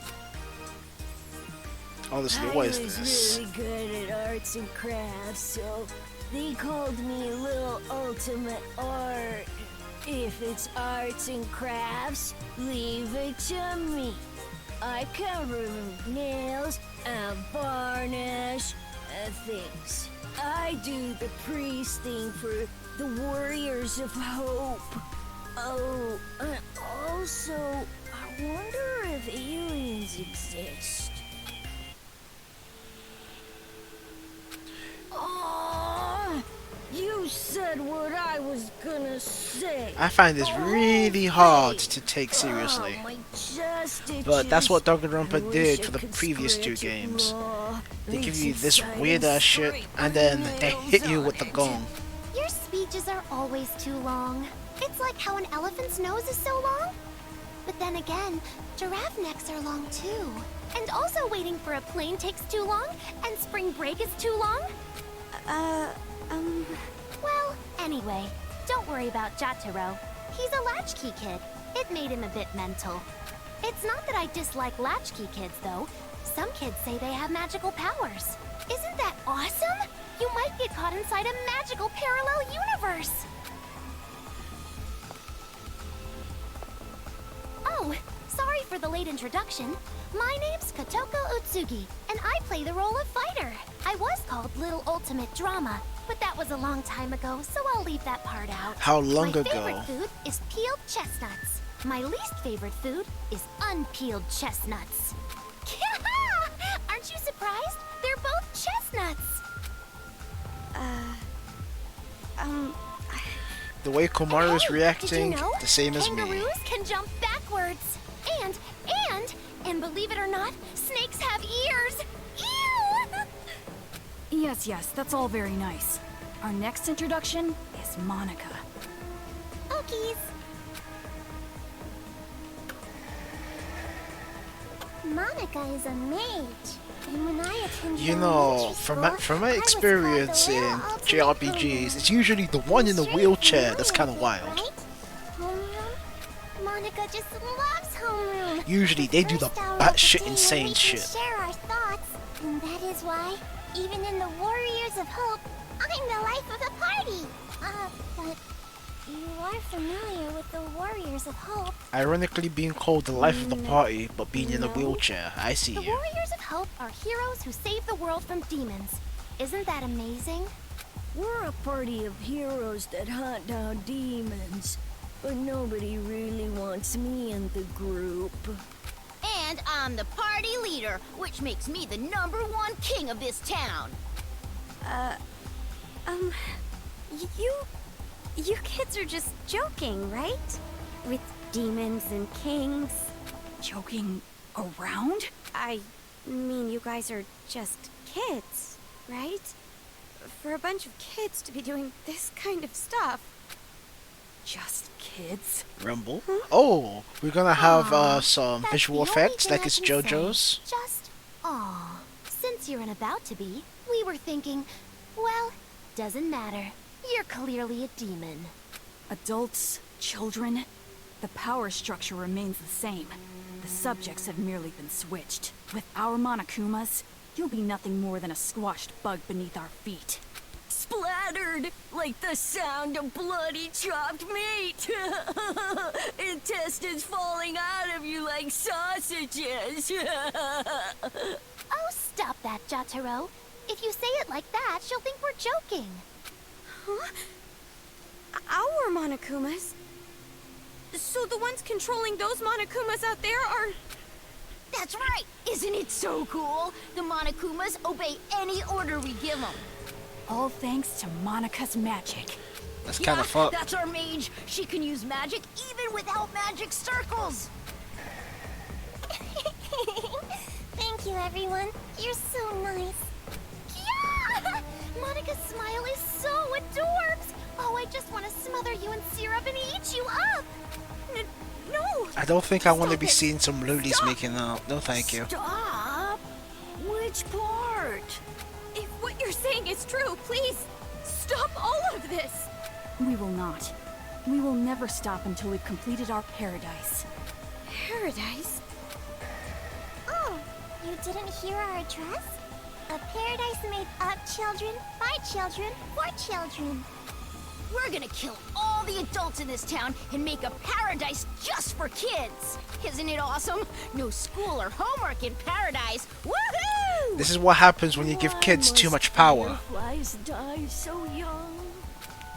Honestly, I what is was this? really good at arts and crafts, so they called me Lil Ultimate Art. If it's arts and crafts, leave it to me. I can remove nails and varnish things. I do the priest thing for the Warriors of Hope. Oh, and also, I wonder if aliens exist. Oh, you said what I was gonna say. I find this really hard to take seriously. Oh, my chest But that's what itches. Danganronpa I did wish for I the could previous two scratch it games. raw. They give Reach you this inside weird and ass shit, scrape and my then they nails hit you on with the it. gong. Your speeches are always too long. It's like how an elephant's nose is so long. But then again, giraffe necks are long too. And also waiting for a plane takes too long, and spring break is too long. Well, anyway, don't worry about Jotaro. He's a latchkey kid. It made him a bit mental. It's not that I dislike latchkey kids, though. Some kids say they have magical powers. Isn't that awesome? You might get caught inside a magical parallel universe. Oh, sorry for the late introduction. My name's Kotoko Utsugi, and I play the role of fighter. I was called Little Ultimate Drama, But that was a long time ago, so I'll leave that part out. How long My ago? favorite food is peeled chestnuts. My least favorite food is unpeeled chestnuts. Aren't you surprised? They're both chestnuts. The way Komaru is Hey, reacting, did you know the same as me. kangaroos can jump backwards. And believe it or not, snakes have ears. Ew! Yes, that's all very nice. Our next introduction is Monica. Okies. Monica is a mage. And when I attended You know, elementary from school, my I was experience called the in little ultimate JRPGs, it's usually the one in the wheelchair that's kind of wild. Right? Homeroom? Monica just loves homeroom. Usually they do the First hour of the batshit day when insane we can shit. share our thoughts, and that is why, even in the Warriors of Hope, I'm the life of the party. But you are familiar with the Warriors of Hope. Ironically being called the life of the party, but being in a No. wheelchair. I see The you. Warriors of Hope are heroes who save the world from demons. Isn't that amazing? We're a party of heroes that hunt down demons, but nobody really wants me in the group. And I'm the party leader, which makes me the #1 king of this town. You kids are just joking, right? With demons and kings. Joking around? I mean, you guys are just kids, right? For a bunch of kids to be doing this kind of stuff. Just kids? Rumble? Oh, we're gonna have some That's visual the only effects thing like I it's can say. JoJo's. Just, aw. Since you're an about to be, we were thinking, well, doesn't matter. You're clearly a demon. Adults, children, the power structure remains the same. The subjects have merely been switched. With our Monokumas, you'll be nothing more than a squashed bug beneath our feet. Splattered like the sound of bloody chopped meat. Intestines falling out of you like sausages. Oh, stop that, Jotaro. If you say it like that, she'll think we're joking. Huh? Our Monokumas? So the ones controlling those Monokumas out there are... That's right! Isn't it so cool? The Monokumas obey any order we give them. All thanks to Monica's magic. That's kind of fun. That's our mage. She can use magic even without magic circles. Thank you, everyone. You're so nice. Yeah! Monica's smile is so adorbs. Oh, I just want to smother you in syrup and eat you up. No! I don't think I want to Stop be it. seeing some loonies Stop. making out. No, thank you. Stop? Which part? If what you're saying is true, please, stop all of this! We will not. We will never stop until we've completed our paradise. Paradise? Oh, you didn't hear our address? A paradise made of children, by children, for children. We're gonna kill all the adults in this town and make a paradise just for kids. Isn't it awesome? No school or homework in paradise. Woohoo! This is what happens when you give kids too much power. Fireflies die so young.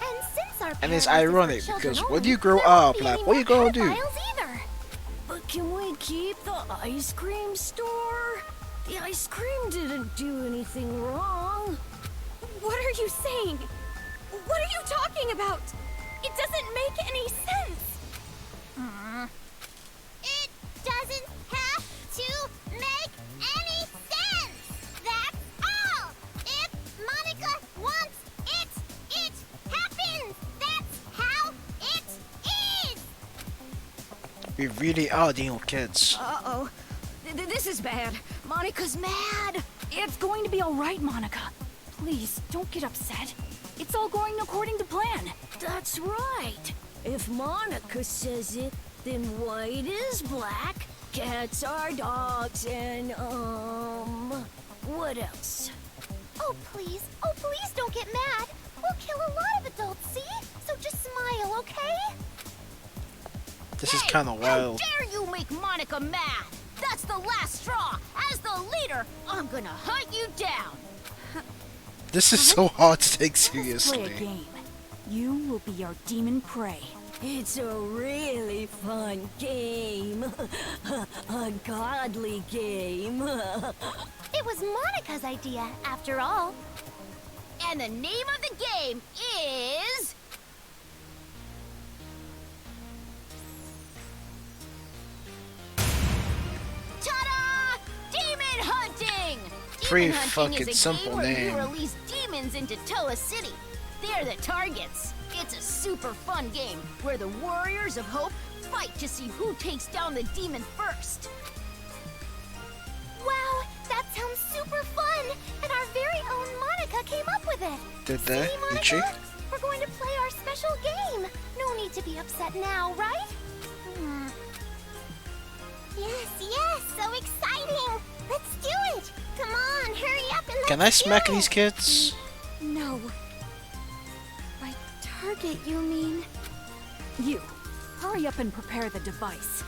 And since our And it's paradise is for ironic children because only, when you grow there won't up, be like, any what are you more gonna do? pedophiles either. But can we keep the ice cream store? The ice cream didn't do anything wrong. What are you saying? What are you talking about? It doesn't make any sense. It doesn't have to make any sense. That's all. If Monica wants it, it happens. That's how it is. We really are dealing with kids. Uh-oh. This is bad. Monica's mad. It's going to be all right, Monica. Please, don't get upset. It's all going according to plan. That's right. If Monica says it, then white is black, cats are dogs, and, what else? Oh, please don't get mad. We'll kill a lot of adults, see? So just smile, okay? This is kind of wild. How dare you make Monica mad? That's the last straw. As the leader, I'm gonna hunt you down. This is so hard to take Let us play a seriously. game. You will be our demon prey. It's a really fun game. A godly game. It was Monica's idea, after all. And the name of the game is... Ta-da! Demon Hunting! Pretty Demon Hunting fucking is a simple game where name. you release demons into Toa City. They're the targets. It's a super fun game where the Warriors of Hope fight to see who takes down the demon first. Wow, that sounds super fun! And our very own Monica came up with it! Did they? See, Did she? Monica? We're going to play our special game! No need to be upset now, right? Yes, yes, so exciting! Let's do it! Come on, hurry up and let's Can I smack do it. these kids? No. By target, you mean? You, hurry up and prepare the device.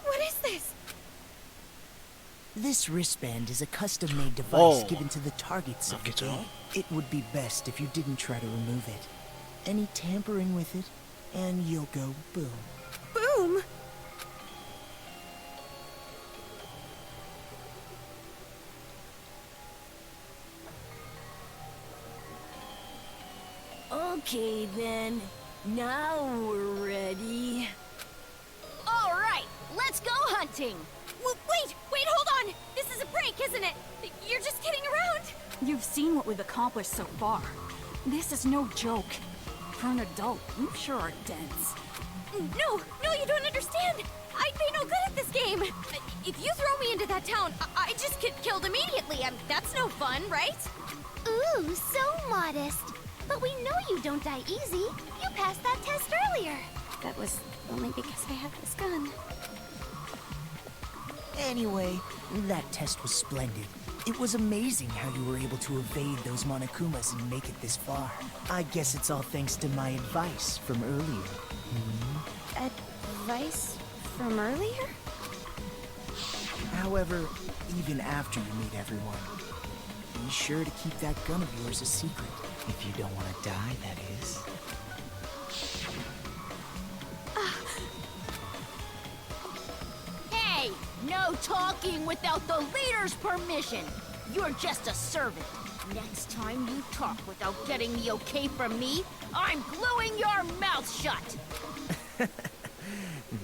What is this? This wristband is a custom-made device Whoa. given to the targets of the Okay, game. It would be best if you didn't try to remove it. Any tampering with it, and you'll go boom. Boom! Okay then. Now we're ready. All right, let's go hunting. Wait, hold on! This is a prank, isn't it? You're just kidding around? You've seen what we've accomplished so far. This is no joke. For an adult, you sure are dense. No, you don't understand! I'd be no good at this game! If you throw me into that town, I just get killed immediately. That's no fun, right? Ooh, so modest. But we know you don't die easy. You passed that test earlier. That was only because I have this gun. Anyway, that test was splendid. It was amazing how you were able to evade those Monokumas and make it this far. I guess it's all thanks to my advice from earlier. Advice from earlier? However, even after you meet everyone, be sure to keep that gun of yours a secret. If you don't want to die, that is. Hey, no talking without the leader's permission. You're just a servant. Next time you talk without getting the okay from me, I'm gluing your mouth shut.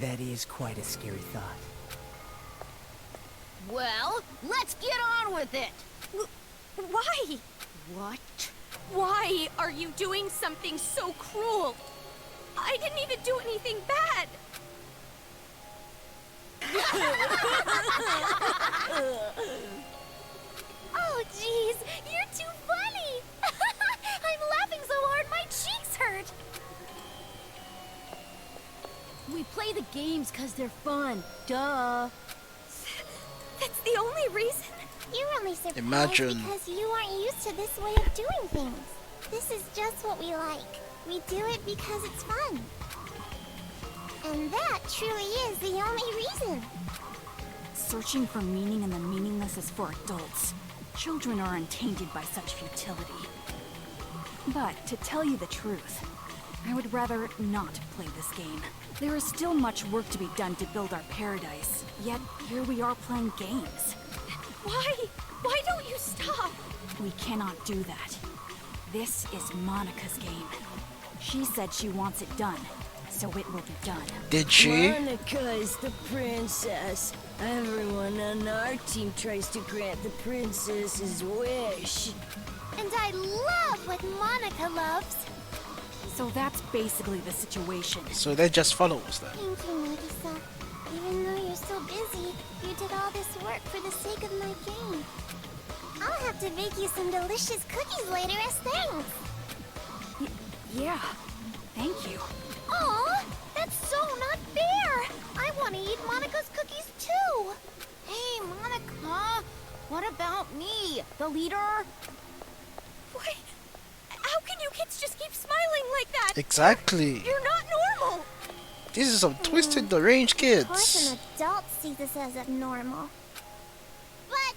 That is quite a scary thought. Well, let's get on with it. Why? What? Why are you doing something so cruel? I didn't even do anything bad. Oh, jeez, you're too funny. I'm laughing so hard my cheeks hurt. We play the games because they're fun. Duh. That's the only reason. You're only surprised Imagine. because you aren't used to this way of doing things. This is just what we like. We do it because it's fun. And that truly is the only reason. Searching for meaning in the meaningless is for adults. Children are untainted by such futility. But to tell you the truth, I would rather not play this game. There is still much work to be done to build our paradise. Yet here we are playing games. Why? Why don't you stop? We cannot do that. This is Monica's game. She said she wants it done, so it will be done. Did she? Monica is the princess. Everyone on our team tries to grant the princess's wish. And I love what Monica loves. So that's basically the situation. So they're just followers then. Thank you, Nagisa. Even though you're so busy, you did all this work for the sake of my game. I'll have to bake you some delicious cookies later as thanks. Yeah, thank you. Aw, that's so not fair. I want to eat Monica's cookies too. Hey, Monica. What about me, the leader? Why? How can you kids just keep smiling like that? Exactly. You're not normal. These are some twisted, deranged Of course kids. an adult sees this as abnormal. But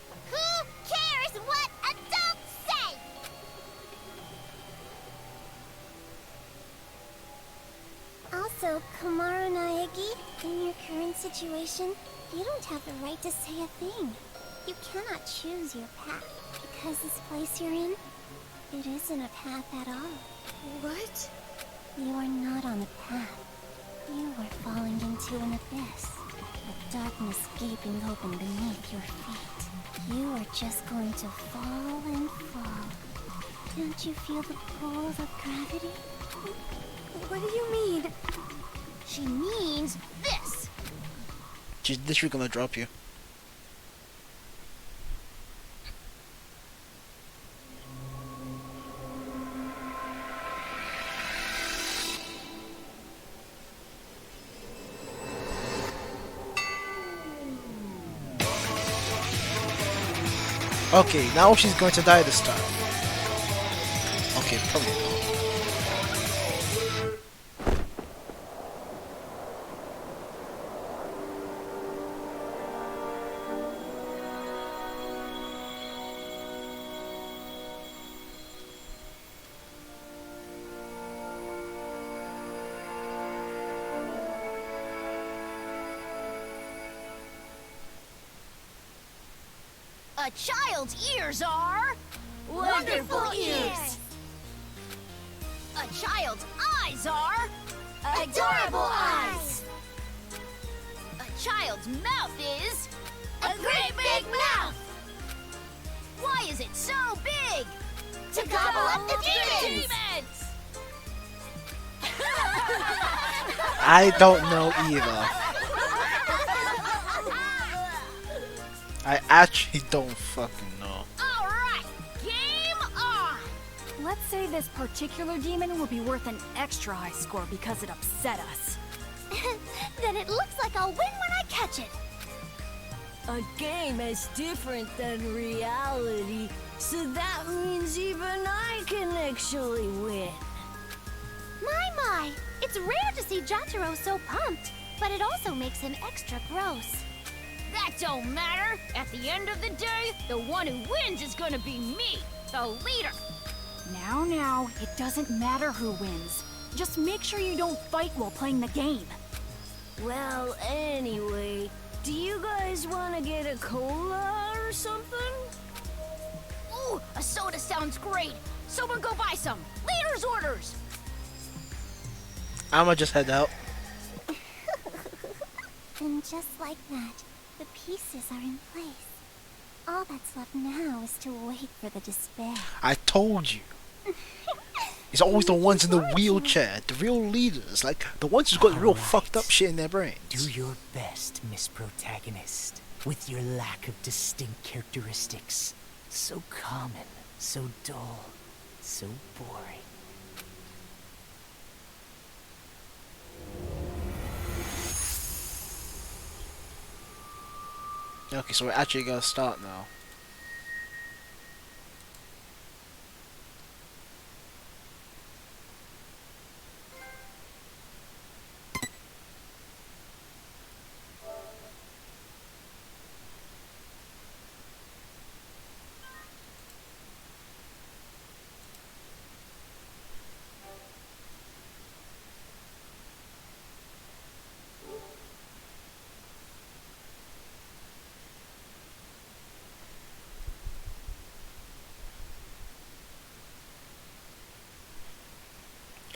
So, Kamaru Naegi, in your current situation, you don't have the right to say a thing. You cannot choose your path, because this place you're in, it isn't a path at all. What? You are not on a path. You are falling into an abyss, with darkness gaping open beneath your feet. You are just going to fall and fall. Don't you feel the pull of gravity? What do you mean? She means this. She's literally gonna drop you. Okay, now she's going to die this time. Okay, probably. A child's ears are wonderful ears. A child's eyes are adorable eyes. A child's mouth is a great big mouth. Why is it so big? To gobble up the demons. I don't know either. I actually don't fucking know. Alright, game on! Let's say this particular demon will be worth an extra high score because it upset us. Then it looks like I'll win when I catch it. A game is different than reality, so that means even I can actually win. My, it's rare to see Jotaro so pumped, but it also makes him extra gross. That don't matter. At the end of the day, the one who wins is gonna be me, the leader. Now, it doesn't matter who wins. Just make sure you don't fight while playing the game. Well, anyway, do you guys want to get a cola or something? Ooh, a soda sounds great. Someone go buy some. Leader's orders. I'ma just head out. And just like that, the pieces are in place. All that's left now is to wait for the despair. I told you. It's always the ones in the wheelchair, the real leaders, like the ones who's got real fucked up shit in their brains. Do your best, Miss Protagonist, with your lack of distinct characteristics. So common, so dull, so boring. Okay, so we're actually gonna start now.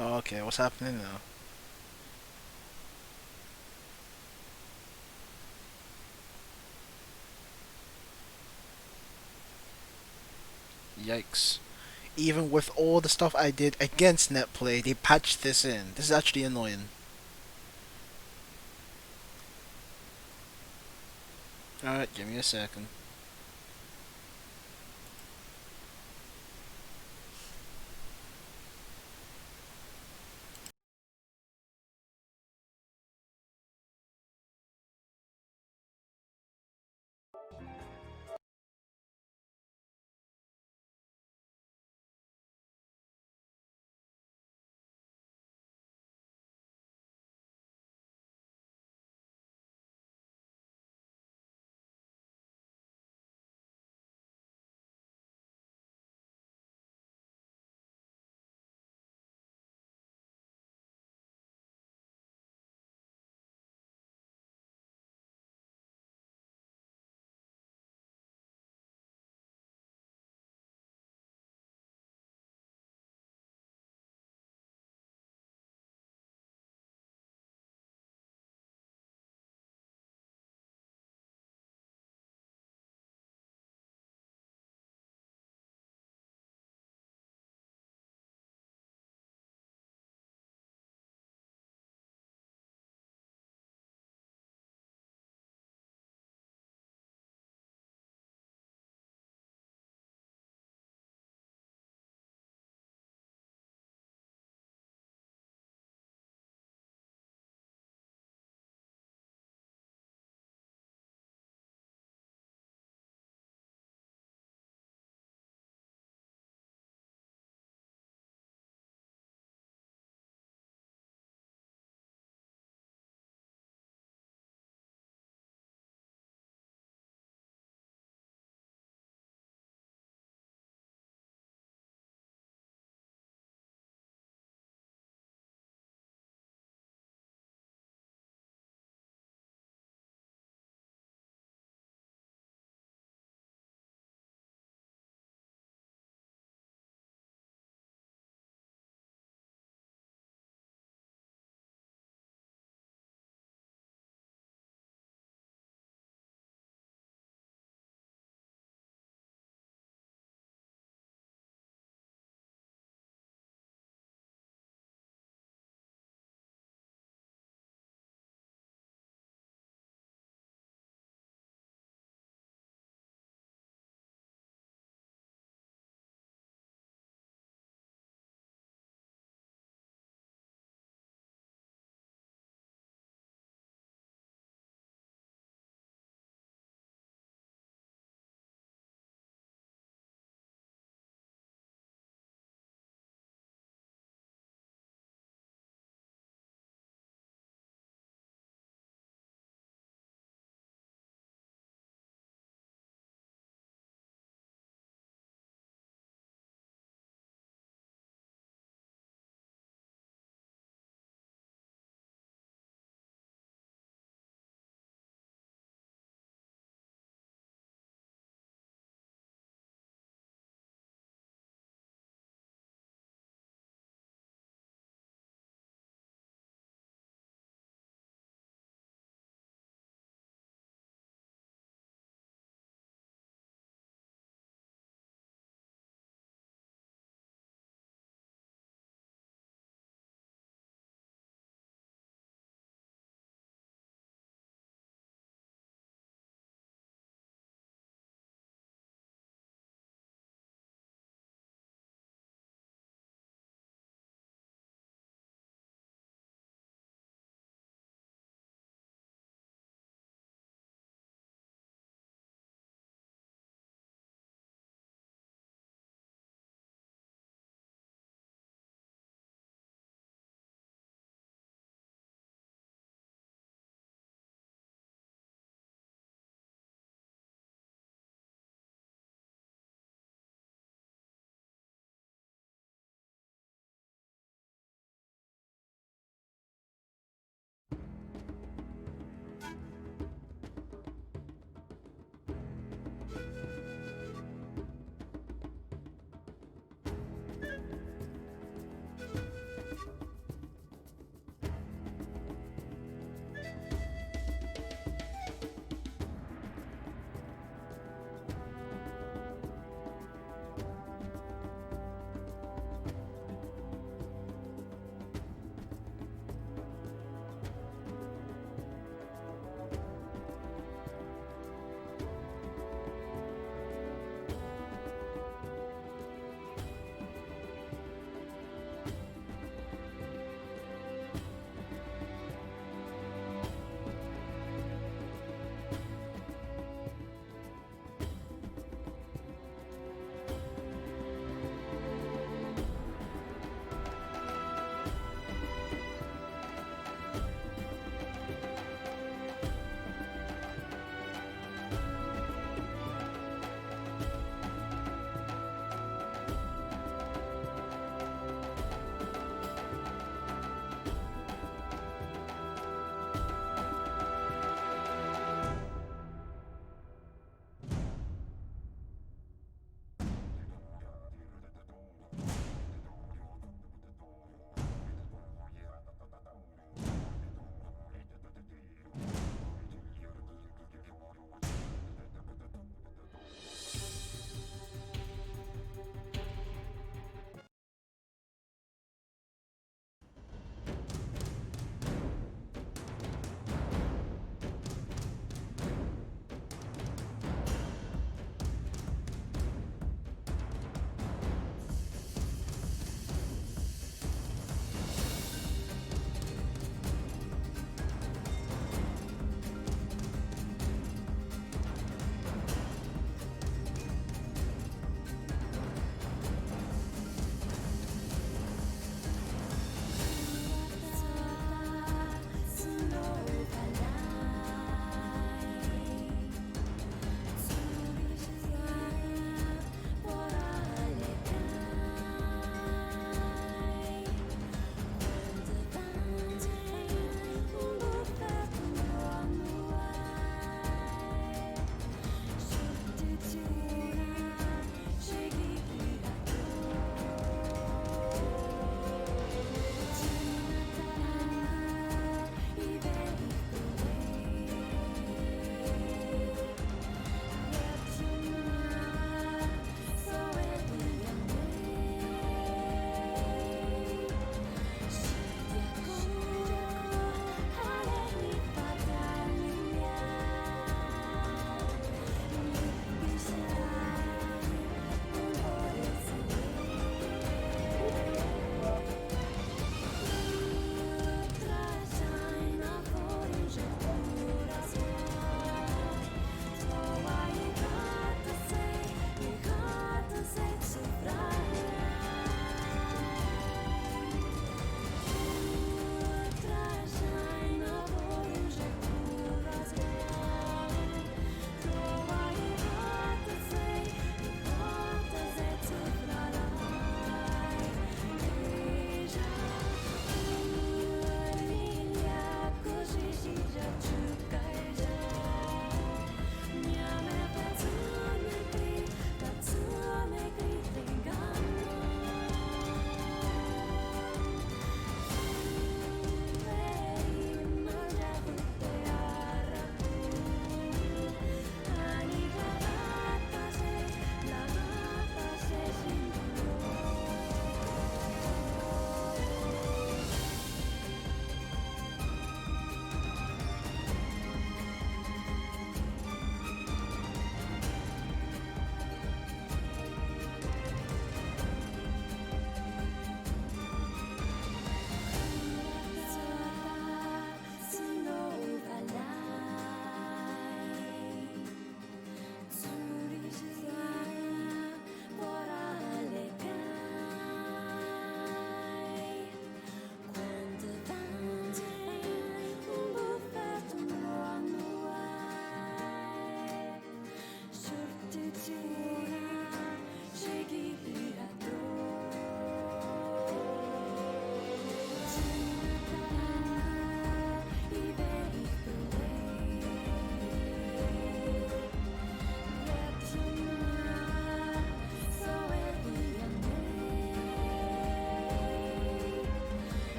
Oh, okay, what's happening now? Yikes. Even with all the stuff I did against netplay, they patched this in. This is actually annoying. Alright, give me a second.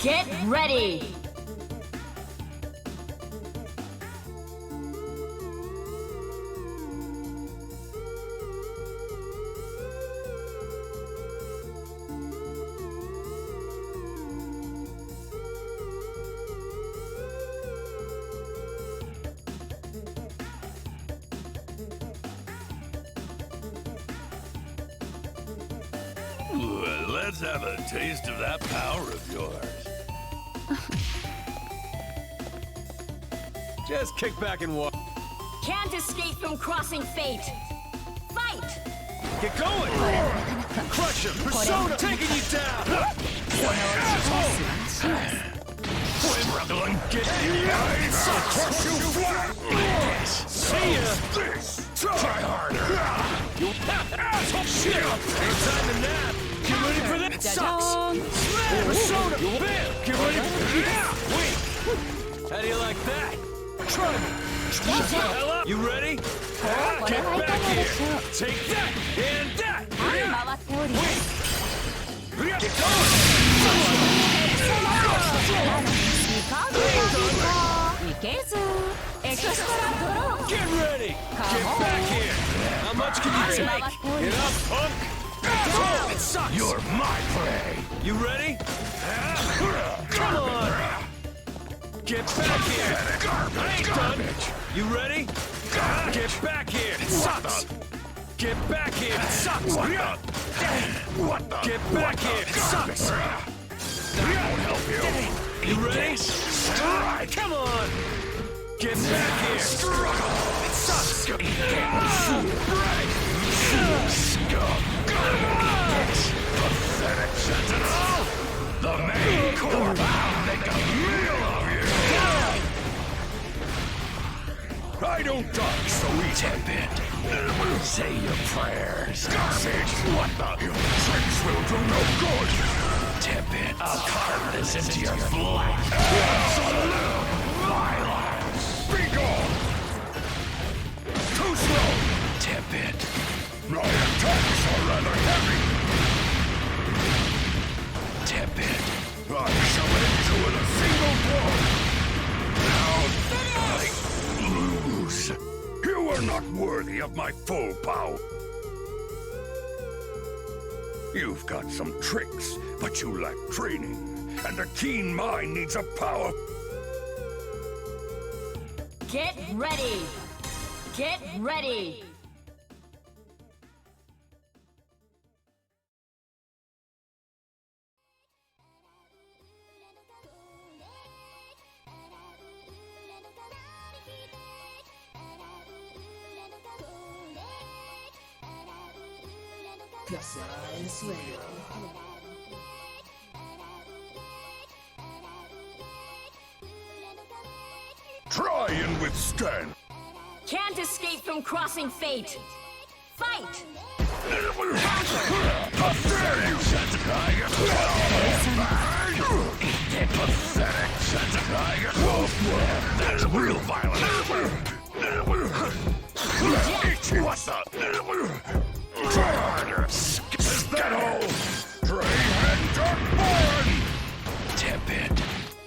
Get ready! Let's have a taste of that power of yours. Just kick back and walk. Can't escape from crossing fate. Fight! Get going! Crush him! Persona taking you down! Struggle and get Crush you flat! See ya! Try harder! Shit! Ain't time to nap! Get ready for that! It sucks! Persona! Bam! Get ready for that! Wait! How do you like that? Try me! Hell up! You ready? Get back here! Take that! And that! Wait! Get going! Get ready! Get back here! How much can you take? Get up, punk! It sucks! You're my prey! You ready? Come on! Get back here! I ain't done! You ready? Get back here! It sucks! Get back here! It sucks! What the? Get back here! It sucks! That won't help you. You ready? Strike! Come on! Get back here! Struggle! It sucks! Break! Scum! Pathetic sentinel! The main core will make a meal of you! I don't die so easy. Tepid. Say your prayers. Garbage! What the? Your tricks will do no good! Tepid. I'll carve this into your flesh. Absolute violence! Be gone! Too slow! Tepid. My attacks are rather heavy. Tepid. I shall hit you with a single blow. Now lose. You are not worthy of my full power. You've got some tricks, but you lack training. And a keen mind needs a power. Get ready! Get ready! Try and withstand. Can't escape from crossing fate. Fight! How dare you, Sentai! Pathetic Sentai! That's real violence! What the? Try harder! Is that all? Drain and Darkborn! Tepid.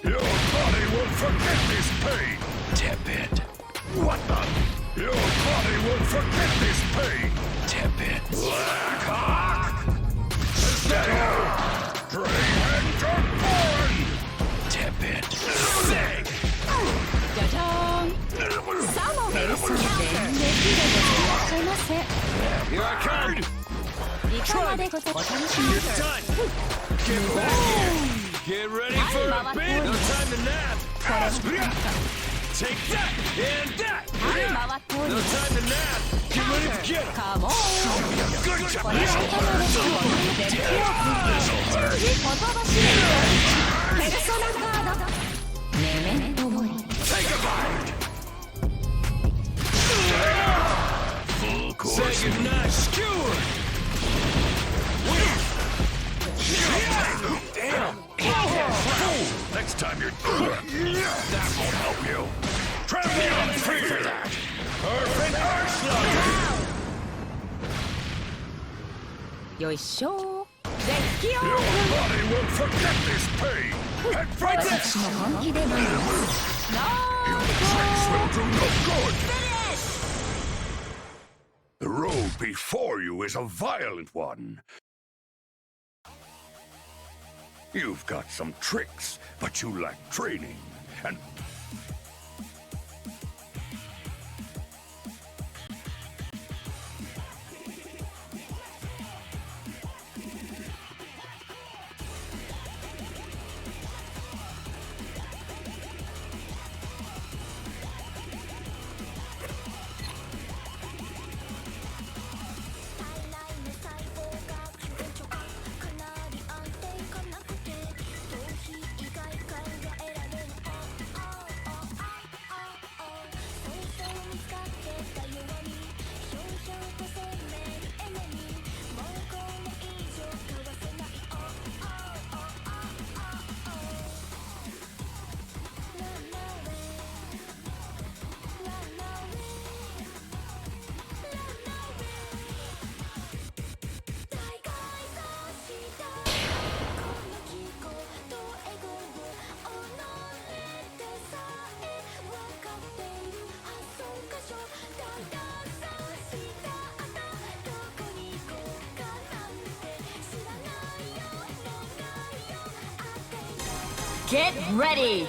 Your body will forget this pain! Tepid. What the? Your body will forget this pain! Tepid. Blackhawk! Is that all? Drain and Darkborn! Tepid. Sig! Here I come! Try me! You're done! Get back here! Get ready for a bit! No time to nap! Take that! And that! No time to nap! Get ready to get him! Good job! This'll hurt! Take a bite! Full course. Say goodnight, skewer! Damn! Next time you're... That won't help you. Trample free for that! Perfect arsenal! Yoisho! Your body will forget this pain! Head right there! Your tricks will do no good! The road before you is a violent one. You've got some tricks, but you lack training. And Get ready!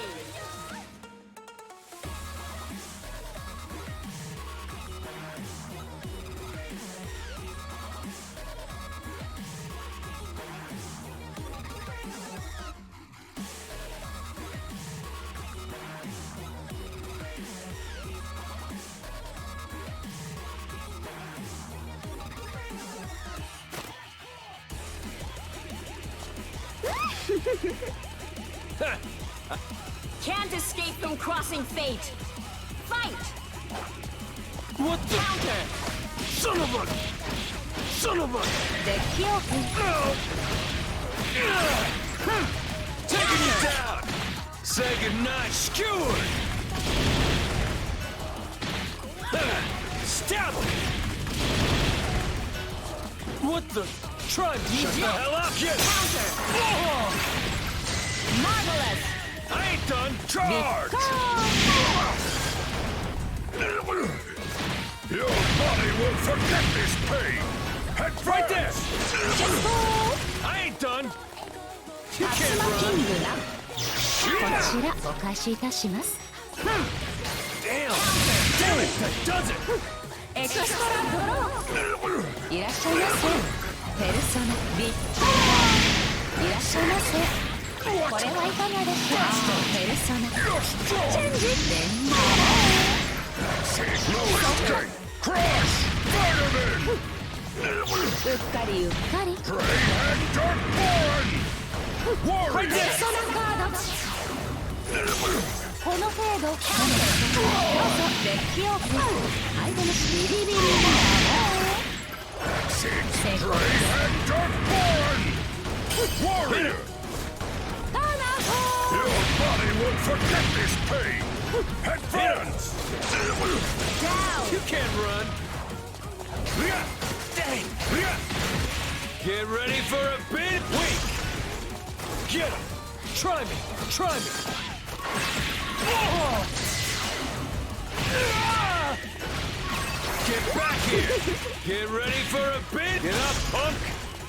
Can't escape from crossing fate. Fight! What the? Counter! Son of a... Son of a... The kill. Taking you down! Say goodnight, skewered! Stab him! What the... Try and shut the hell up, you... Counter! Marvelous! I ain't done! Charge! your body will forget this pain. Head Right there! Just go! I ain't done! You can't run! Damn! Damn it! That does it! エクストラドローいらっしゃいませペルソナビッいらっしゃいませこれはいかがでしょうペルソナチェンジうっかりうっかりペルソナカードこの程度どうぞデッキオープン相手のビリビリになろう Warrior! Your body will forget this pain! Advance! Down! You can't run! Dang! Get ready for a bit weak! Get him! Try me! Try me! Oh! Get back here! Get ready for a bit! Get up, punk!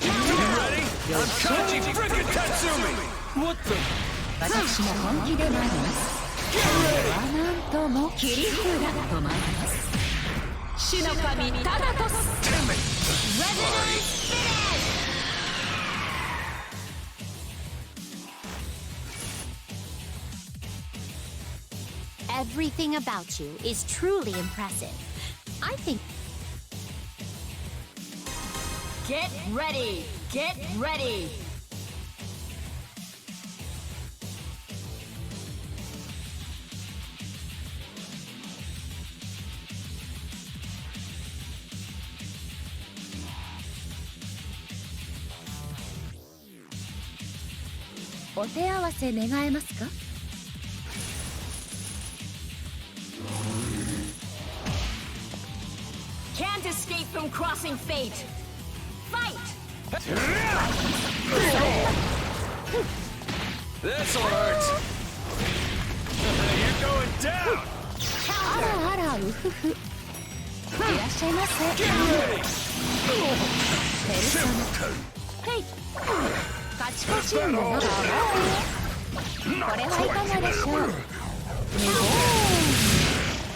You ready? I'm Kachi frickin' Tatsumi! What the? 私も本気で参りますはなんとも切り札と参ります死の神タナトス Resonance Finish! Everything about you is truly impressive. I think... Get ready! Get ready! Can't escape from crossing fate! Fight! This'll hurt. You're going down. あらあらうふふ。いらっしゃいませ。 Get ready. ペルソナ。へい。カチコチンの中これはいかがでしょう。無言。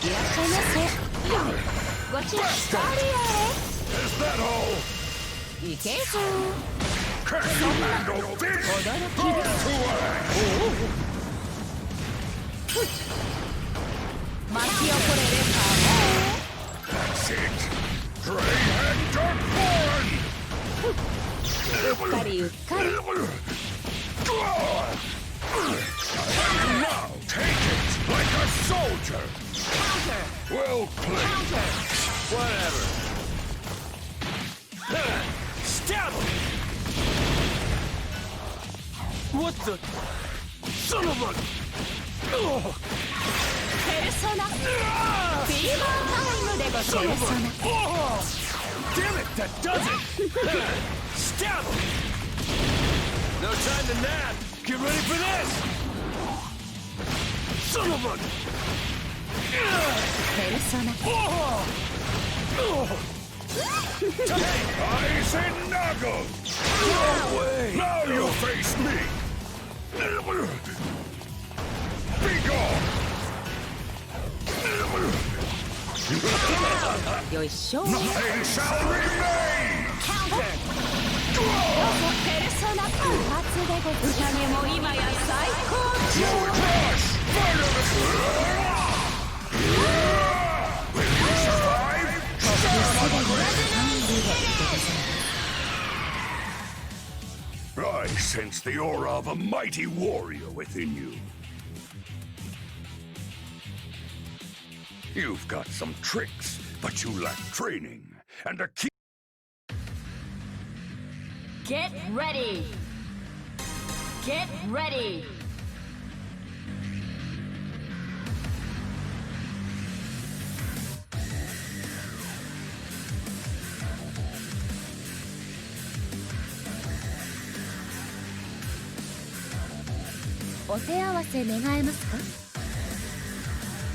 いらっしゃいませ。ごちそうあれ。 Is that all? いけず。 Can you handle this? Go to it! 巻き起これるか That's it! Drain and Darkborn! も。うっかりうっかり。 Now take it like a soldier! Well played! Whatever. Stab him! What the? Son of a... Oh. ペルソナ。フィーバータイムでございます。 Oh. Damn it, that does it! Stab him! No time to nap! Get ready for this! Son of a... ペルソナ。 Oh. Oh. Ice and knuckles! No way! Now you face me! Be gone! よいしょ。 Nothing shall remain! ペルソナ復活でございます。も今や最高 No rush! Will you survive? I sense the aura of a mighty warrior within you. You've got some tricks, but you lack training. And a key. Get ready! Get ready!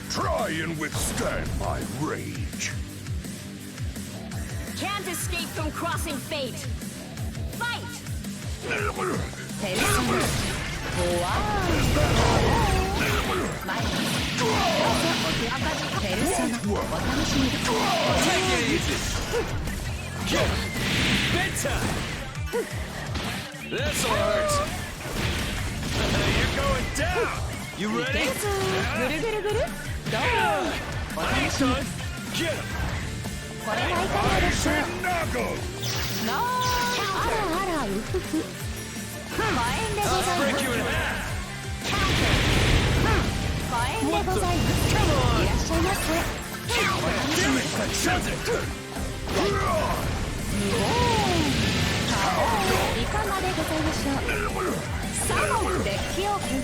Try and withstand my rage. Can't escape from crossing fate! Fight! ペルソナ。わー。前に。どうぞお手赤字。ペルソナ。お楽しみです。 Take it easy! Get him! Bedtime! This'll hurt! You're going down! You い ready? けず。ぐるぐるぐる。どうぞ。お楽 I ain't しみ。 done! Get him! これはいかがでしょう。 Knuckles! のあらあらうふふ。火炎でご I'll ざい break ます。 you in half! 火炎でございます。 Come い on! らっしゃいませ。 Damn it! That does it! いかがでございましょう。サモンデッキオープン。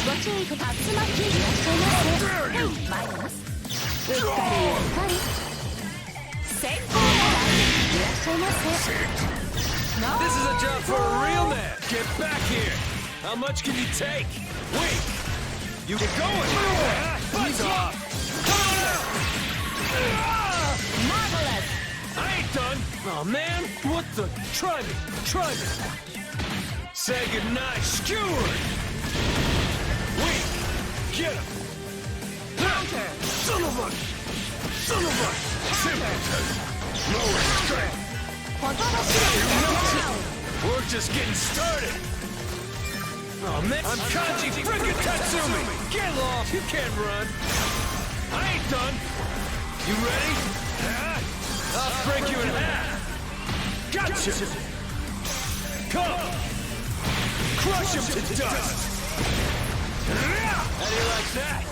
ご注意ください。竜巻いらっしゃいませ。はい、参ります。うっかりうっかり。先行狙い。いらっしゃいませ。 This is a job for a real man! Get back here! How much can you take? Wait! You get going! Buzz off! Marvelous! I ain't done! Oh man! What the? Try me! Try me! Say goodnight, skewer! Wait! Get him! Counter! Son of a... Son of a... Simpleton! No restraint! 言葉知れ。 We're just getting started! Oh man! I'm Kanji frickin' Tatsumi! Get lost! You can't run! I ain't done! You ready? I'll break you in half! Gotcha! Come! Crush him to dust! How do you like that?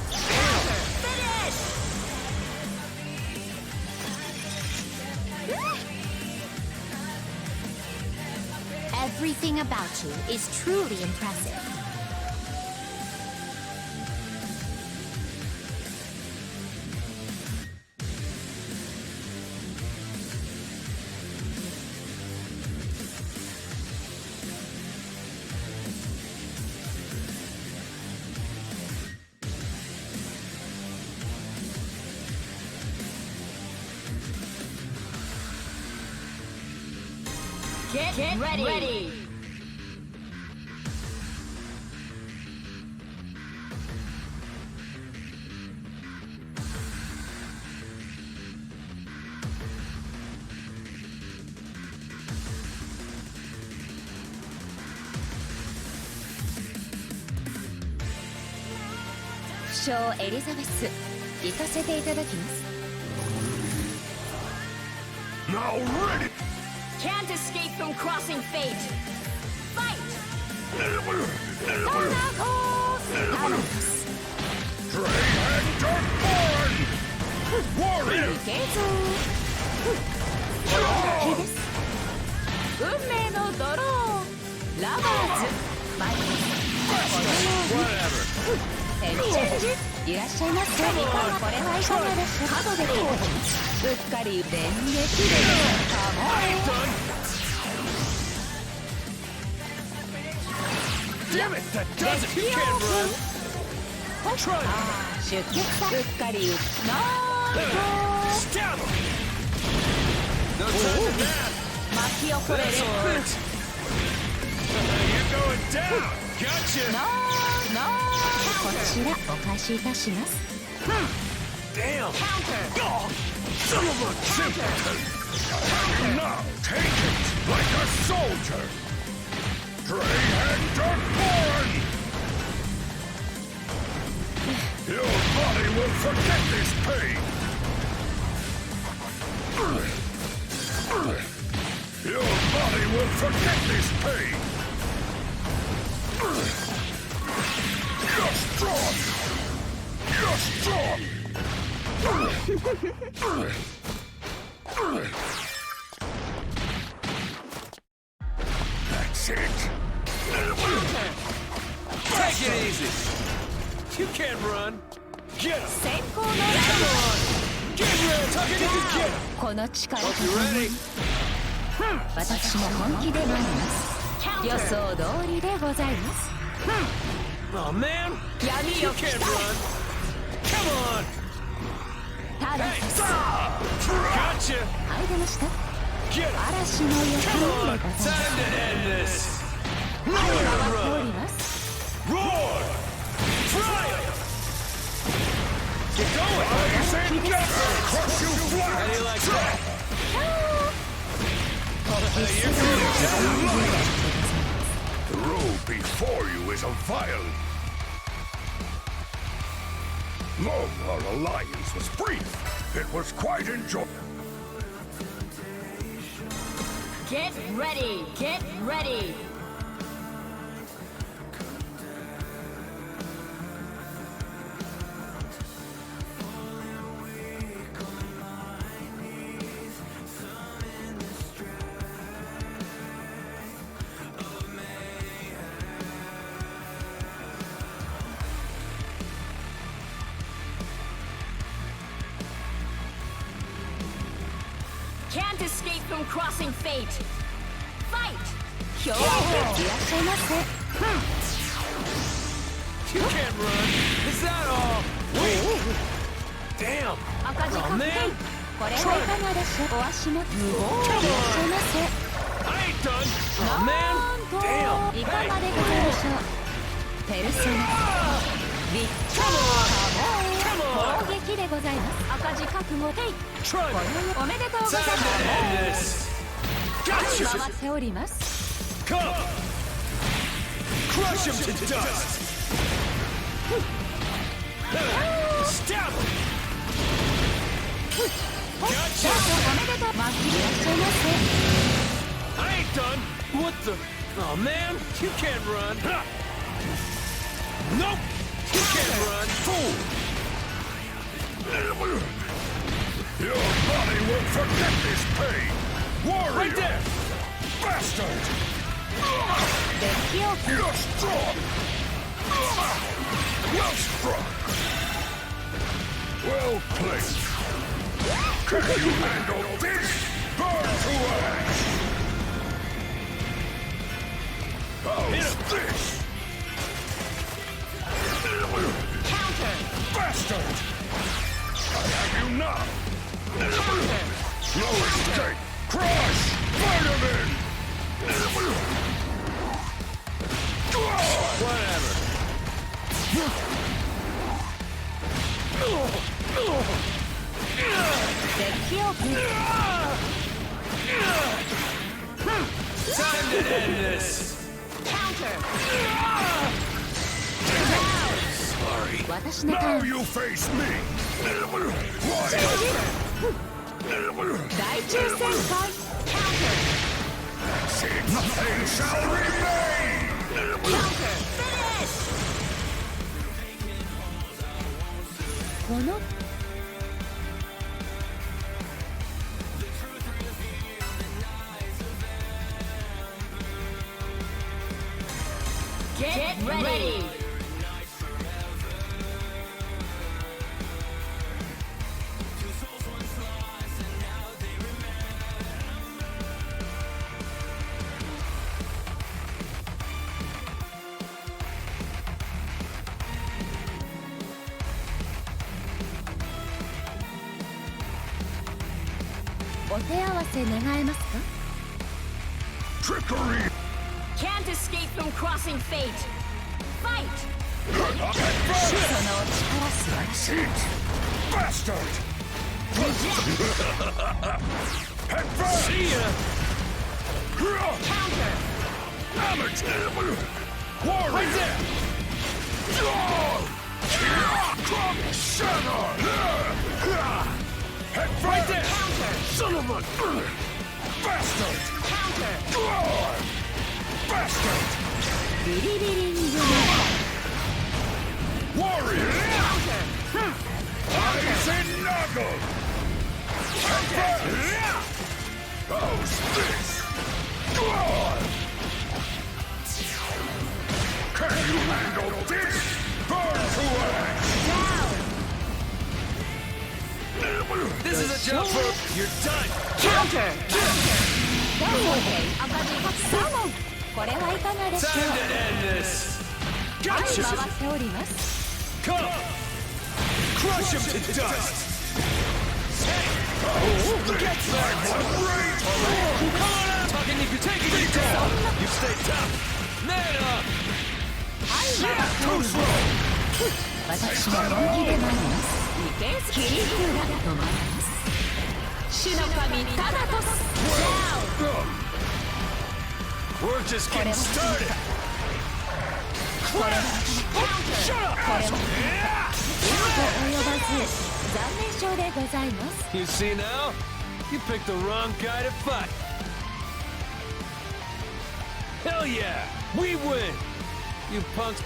Everything about you is truly impressive. Get ready. Now ready! Can't escape from crossing fate. Fight! Dragonborn! Warrior! 運命のドローラバーズマイクエクチェンジいらっしゃいませ。これはいかがでしょう。角でこううっかり電撃でカモン Damn it! That does it! You can't run! Try it! 出血さうっかりなんと Stab him! No time to nap! 巻き起これる You're going down! Gotcha! こちらお貸しいたします Damn! Oh, son of a simpleton! Now take it like a soldier! Dragonborn! Your body will forget this pain! Your body will forget this pain! You're strong! You're strong! That's it! Take it easy! You can't run! Get him! 先行の Come on! Get ready! Tuck it in! Get him! この力 Hope you're ready! 私も本気で参ります予想通りでございます Oh man! 闇 You を can't run! Come on! ただ Hey! です Gotcha! はい出ました Get him! 嵐の予 Come 感 on! でござい Time ます to end this! 回ってお Nowhere り to ます run! Roar! Triumph! Get going! Eyes and gather! Crush you flat! How do you like that? You're down light! The road before you is a violent. Long our alliance was brief. It was quite enjoyable. Get ready. Get ready. Can't escape from crossing fate. Fight! 今日もいらっしゃいませ You can't run! Is that all? Wait! Damn! 赤字 Oh 確 man! 定これはいかがでしょうお足元いらっしゃいませ I ain't done! Oh なん man! と Damn! いかがでございましょうペルソナビッチ Come on! 攻撃でございます赤字覚悟で Try こ it! れおめでとうござい Time ま to end this! す Gotcha! 回っております Come! Crush him to dust! Stab him! おめ Gotcha! でとう巻きいらっしゃいませ I ain't done! What the? Oh man! You can't run! Ha! Nope! You can't run! Fool! Your body will forget this pain! Warrior! Right there! Bastard! デッキオープン You're strong! Well struck! Well played! Can you handle this? Burn to ash! How's this? Counter! Bastard! I have you now! No escape! Crush! Vitamin! Time to end this! Counter! Sorry. Now you face me! Nothing shall remain! Counter! Finish! この Get ready! Trickery! Can't escape from crossing fate! Fight! That's it! Bastard! Head first! See ya! Counter! Amateur! Warrior! Right there! Crumb Shadow! Head first! Right there! Counter! Son of a... Bastard! Counter! Bastard! Warrior! Counter! Eyes and knuckle! How's this? Can you handle this? Burn to ash! This is a job for... You're done! Counter! Time to end this! Gotcha! Come! Crush him to dust! Get that great! Come on out! Talking if you take it, you down! You stay tough! Man up! Too slow! 私の本気で参ります切り札が止まります主の神タナトス We're just getting started! これは Shut up! これは及ばず残念症でございます You see now? You picked the wrong guy to fight! Hell yeah! We win! You punks...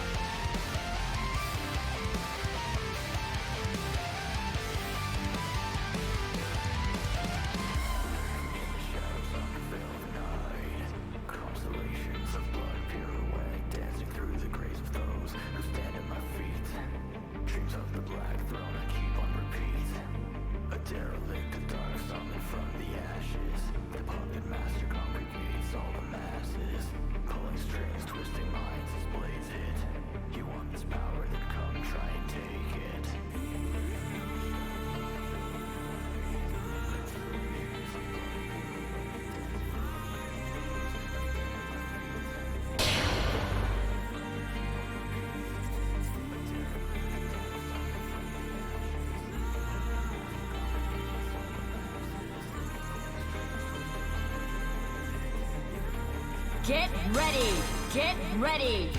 Get ready! Get ready!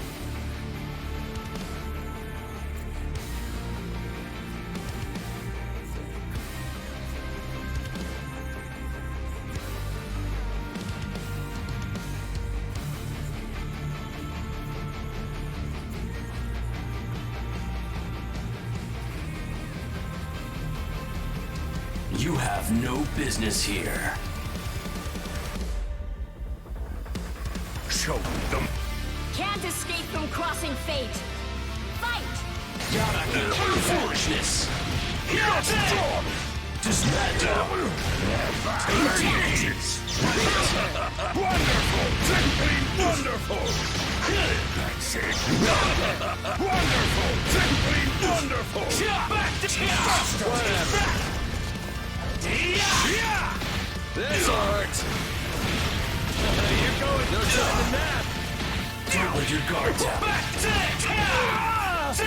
You have no business here. Show them. Can't escape from crossing fate! Fight! Foolishness. Strong. Dismantle. Wonderful. Simply wonderful. That's it. Wonderful. Simply wonderful. Back to This'll hurt! You're going... No time to nap! Deal with your guard down. Back to Get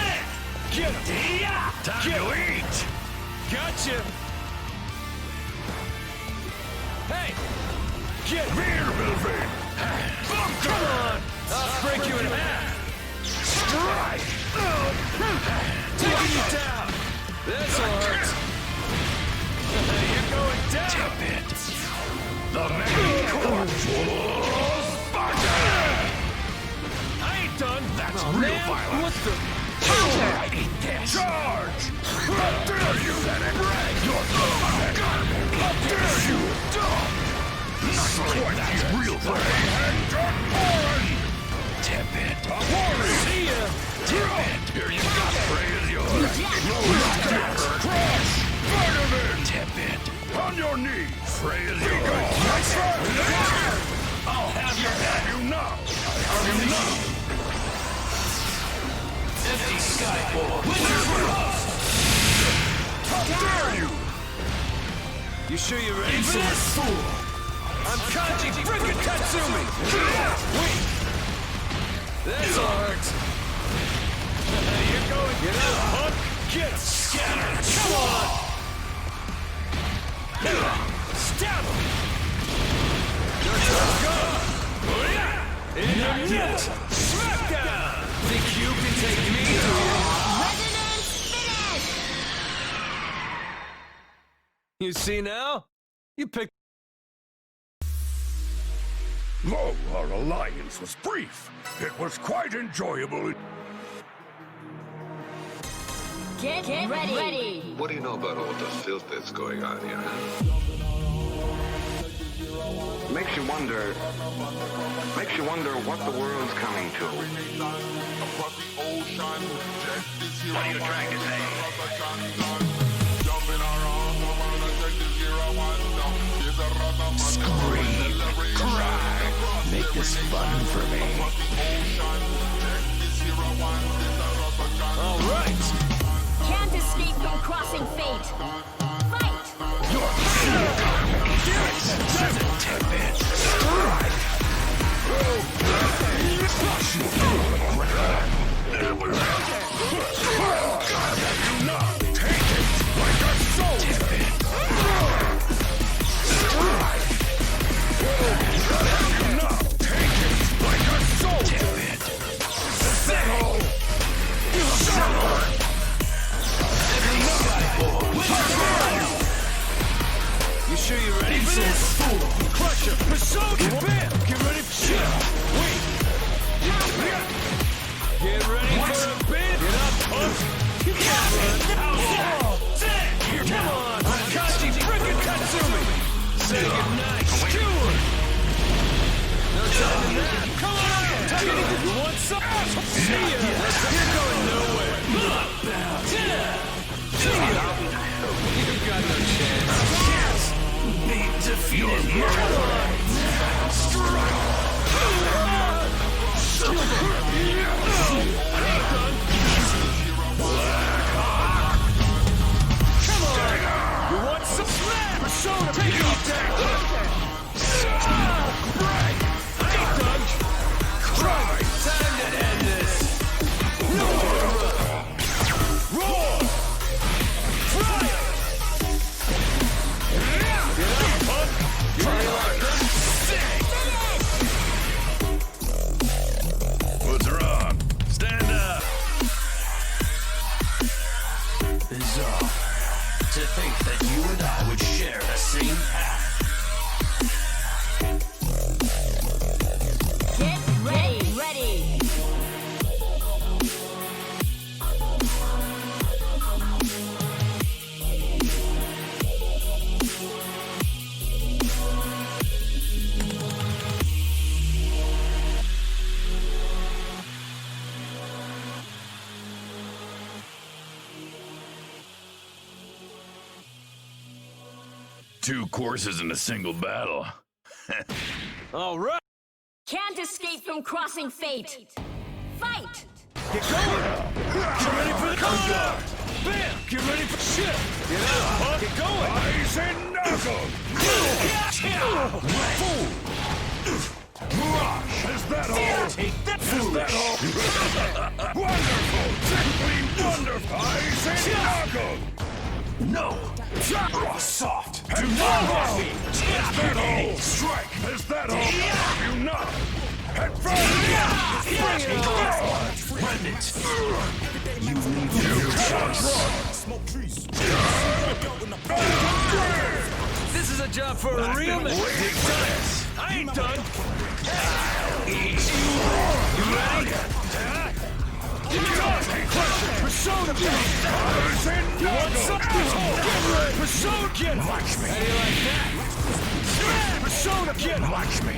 him! Time to eat! Gotcha! Hey! Get here, Milford! Come on! I'll break you in half! Strike! Taking you down! This'll hurt! You're going down! Tip it! The main corpse will Sparta! I ain't done! That's oh, real man. violence! What the? I eat this! Charge! How dare you let it brag your garbage! How dare you! Not quite that's real violence! Tip it! A warning! See ya! Tip it! Here you go! Prey is yours! Crush! Vitamin! Tip it! On your knees! Prey is yours! I'll have your head! You now! Have you now! Empty skyboard! Wizard for host! How dare you! You sure you're ready for this? Fool! I'm Kanji frickin' Tatsumi! Wait! This'll hurt! You're going... Get out, punk! Get him! Scatter! Come on! Stab him! Your turn's gone! In your net! Smackdown! Think you can take me to... Resonance finish! You see now? You picked... Though our alliance was brief, it was quite enjoyable. Get ready! What do you know about all the filth that's going on here? Makes you wonder what the world's coming to. What are you trying to say? Scream, cry, make this fun for me. All right! Can't escape from crossing fate. Fight! You're doesn't tip it. Strike! Flush you through the ground. You know, take it like a soul. Tip it. Strike! You know, take it like a soul. Tip it. Settle! Settle! You sure you're ready for this? Crusher, Persona, bam! Get ready for shit! Wait! Get ready for a bit! Get up, punk! You can't run! Come on! I'm Kanji frickin' Tatsumi! Say goodnight! Skewer! No time to nap! Come on! Take it! You want some? See ya! You're going nowhere! You've got no chance! Need to feel it. Come on! You want some slam? Persona, take it down! Break! I ain't done! Cry! Time to end this! Roar! Fire! Get up, punk! You like them? What's wrong? Stand up. Bizarre. To think that you and I would share the same path. Get ready! Two courses in a single battle. All right! Can't escape from crossing fate. Fight! Get going! Get ready for the counter! Bam! Get ready for shit! Get out, punk! Get going! Eyes and knuckles! Fool! Is that all? Take that, foolish! Wonderful! Simply wonderful! I say knuckle! No! Soft! Do not harm me! Is that all? Strike! Is that all? You not! Head first! Bring it on! Remnant! You leave your choice! Smoke trees! This is a job for a real man. I ain't done. You ready? Persona! You want something? Persona! Get watch me! How do you like that? Persona! Get watch me!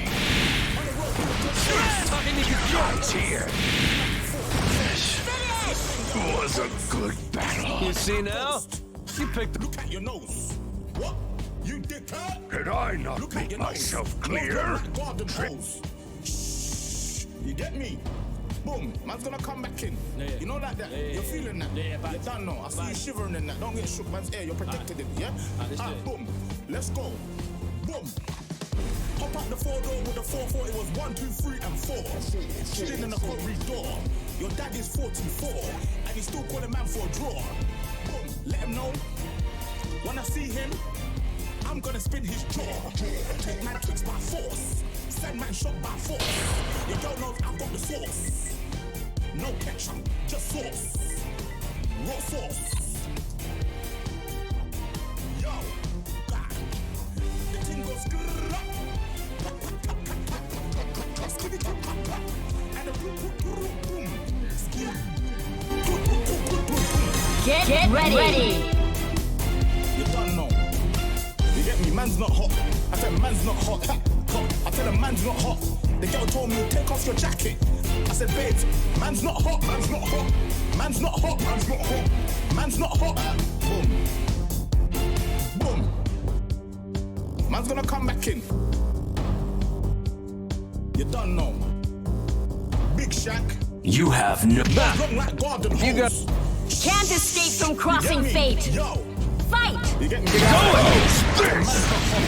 Talking to you. God's here. This was a good battle. You see now? You picked the... Look at your nose. What? You dickhead? Did I not make myself clear? Shh. You get me? Boom. Man's gonna come back in. You know like that? You're feeling that? You don't know. I see you shivering in that. Don't get shook. Man's air. You're protected in. Yeah? Boom. Let's go. Boom. Hop out the 4-door with the 4-4. It was 1, 2, 3, and 4. Chilling in the corridor. Your dad is 44, and he's still calling man for a draw. Boom. Let him know. When I see him, I'm gonna spin his jaw. Take man tricks by force. Send man shot by force. Your girl knows I've got the sauce. No ketchup, just sauce. Raw sauce. Yo. The thing goes grrrr. And the boom, boom, boom, boom. Get ready. You don't know. You get me? Man's not hot. I said man's not hot. I tell him man's not hot. The girl told me take off your jacket. I said babes, man's not hot. Man's not hot. Man's not hot. Man's not hot. Man's not hot. Boom. Boom. Man's gonna come back in. You don't know. Big Shack. You have no. Like garden hose. Can't escape from crossing fate. Yo. Fight! You get me? Get going!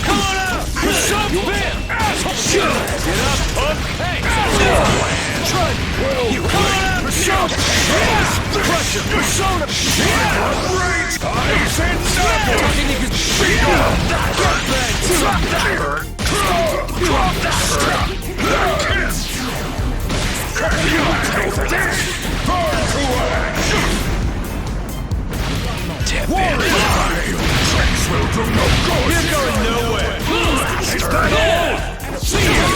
Come on out! Persona! Get up, punk! Hey! Try! You come on out! Persona! Crush him! Persona! Eyes and knuckles! Tricks will do no good! You're going nowhere! See ya!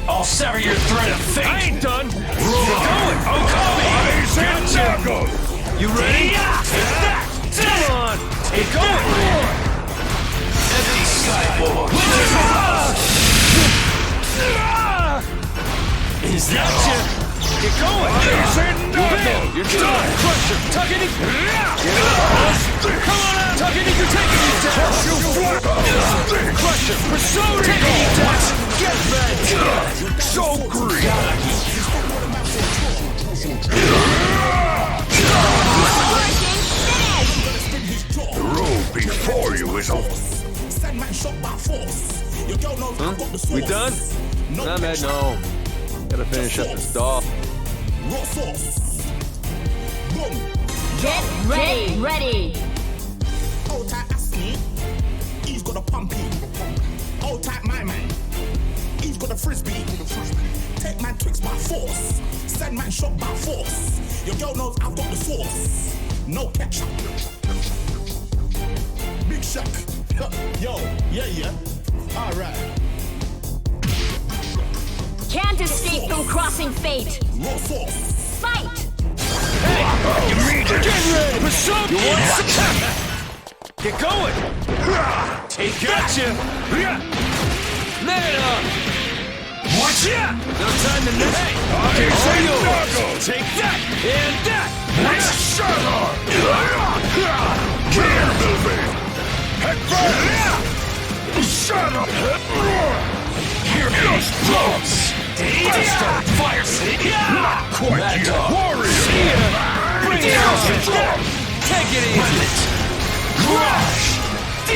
I'll sever your thread of fate! I ain't done! You're going! Eyes and knuckles! You ready? Come on! Take going! Empty skyboard! Is that you? Get going! Eyes and knuckles! You're done! Crush him! Tugging it! Get up! Come on out! Tugging it! You're taking it down! Crush him! Persona! Taking it down! Get back! So green! The road before you is over. Send man shot by force. Your girl knows I've got the sauce. We done? Nah, man, no. Gotta finish up this doll. Raw sauce. Boom. Get ready. Old tight Asky, he's got a pumpy. Old tight my man, he's got a frisbee. Take man tricks by force. Send man shot by force. Your girl knows I've got the sauce. No ketchup. Big Shack. Yo, yeah. Alright. Can't escape from crossing fate. Raw sauce. Fight! Hey! You mean it? Get ready! Persona! You want some? Get going! Gotcha! Lay it up! Watch it! No time to miss. Hey! All yours! Take that! And that! Shut up! Here, Bilby! Head first! Shut up! Here goes drops! Buster! Fire stick! Not quite yet! Warrior! Bring it on! Take it easy! Crush!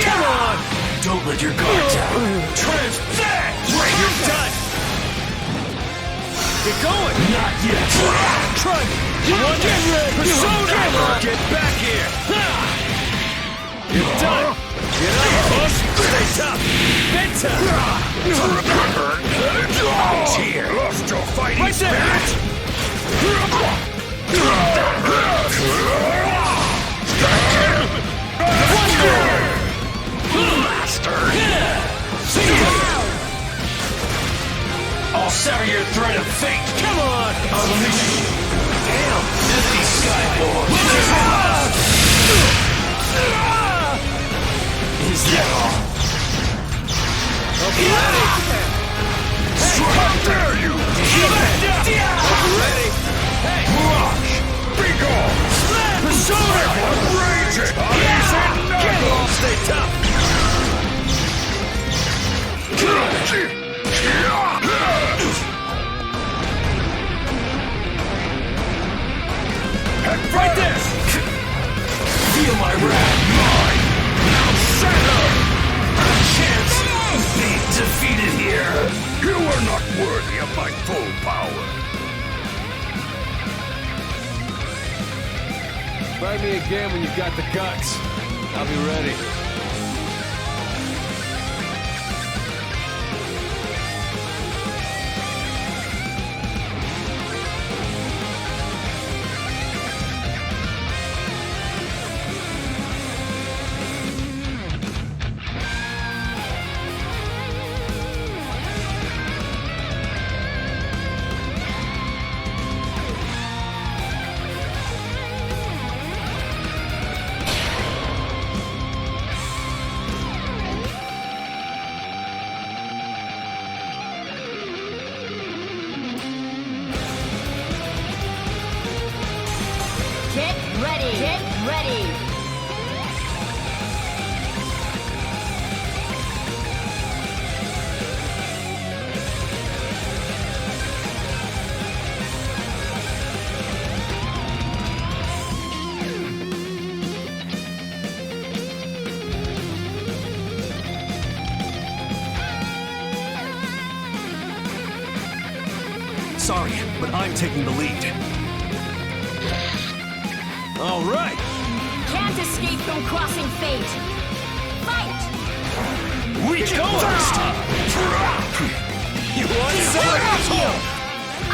Come on! Don't let your guard down. Transcend! Right, you're done! Get going! Not yet! Try me! You want Get it? ready! Persona! Get back here! You're done! Get up, boss! Stay tough! Bedtime! Here! Lost your fighting Right there! I'll sever your thread of fate! Come on! Unleash! Damn! Empty skyboard! Is that all? I'll be ready! How dare you! Ready? Hey! Rush! Be gone! Persona! Raging! Get off! Stay tough! Right there! Feel my wrath, mine! Now shatter! A chance of being defeated here! You are not worthy of my full power! Fight me again when you've got the guts. I'll be ready. Get ready! Get ready! Sorry, but I'm taking the lead. All right! Can't escape from crossing fate! Fight! We go first! You want it?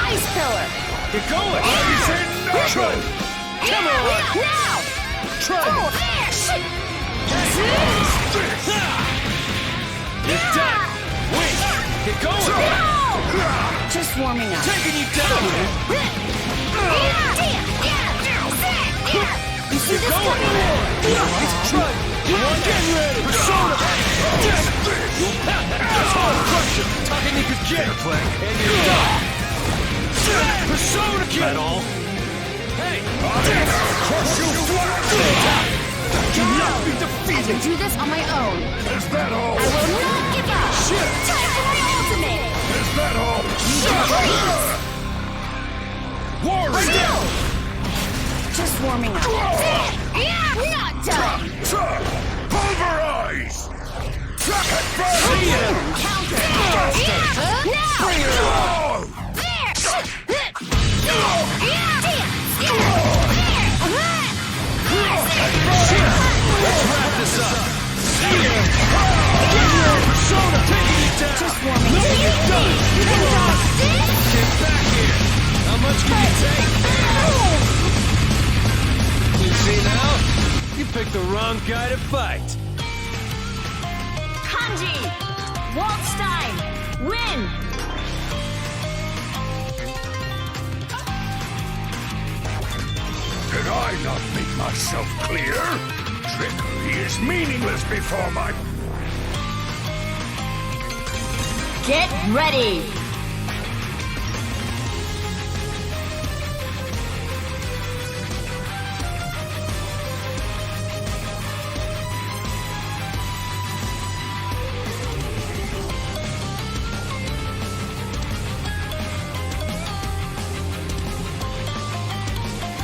Ice pillar! Get going! Try. Come on! Now! Try me! You're done! Wait! Get going! Just warming up. Taking you down! You see this going! coming? Try! You want get ready! Persona! That's all crush you! Talking you could get! And you're done! Persona kill! That all? Hey! Crush you flat! Cannot be I defeated! can do this on my own. Is that all? I will not give up! Shit! Time for my ultimate! Is that all? War right there! Just warming up. Not done! Pulverize! See ya! Counter! Now! Bring her on! Let's wrap this up! See ya! Get ready! Persona taking you down! Just warming up. You're done! Get back here! How much can you take? You see now? You picked the wrong guy to fight! Kanji! Waldstein! Win! Did I not make myself clear? Trickery is meaningless before my... Get ready!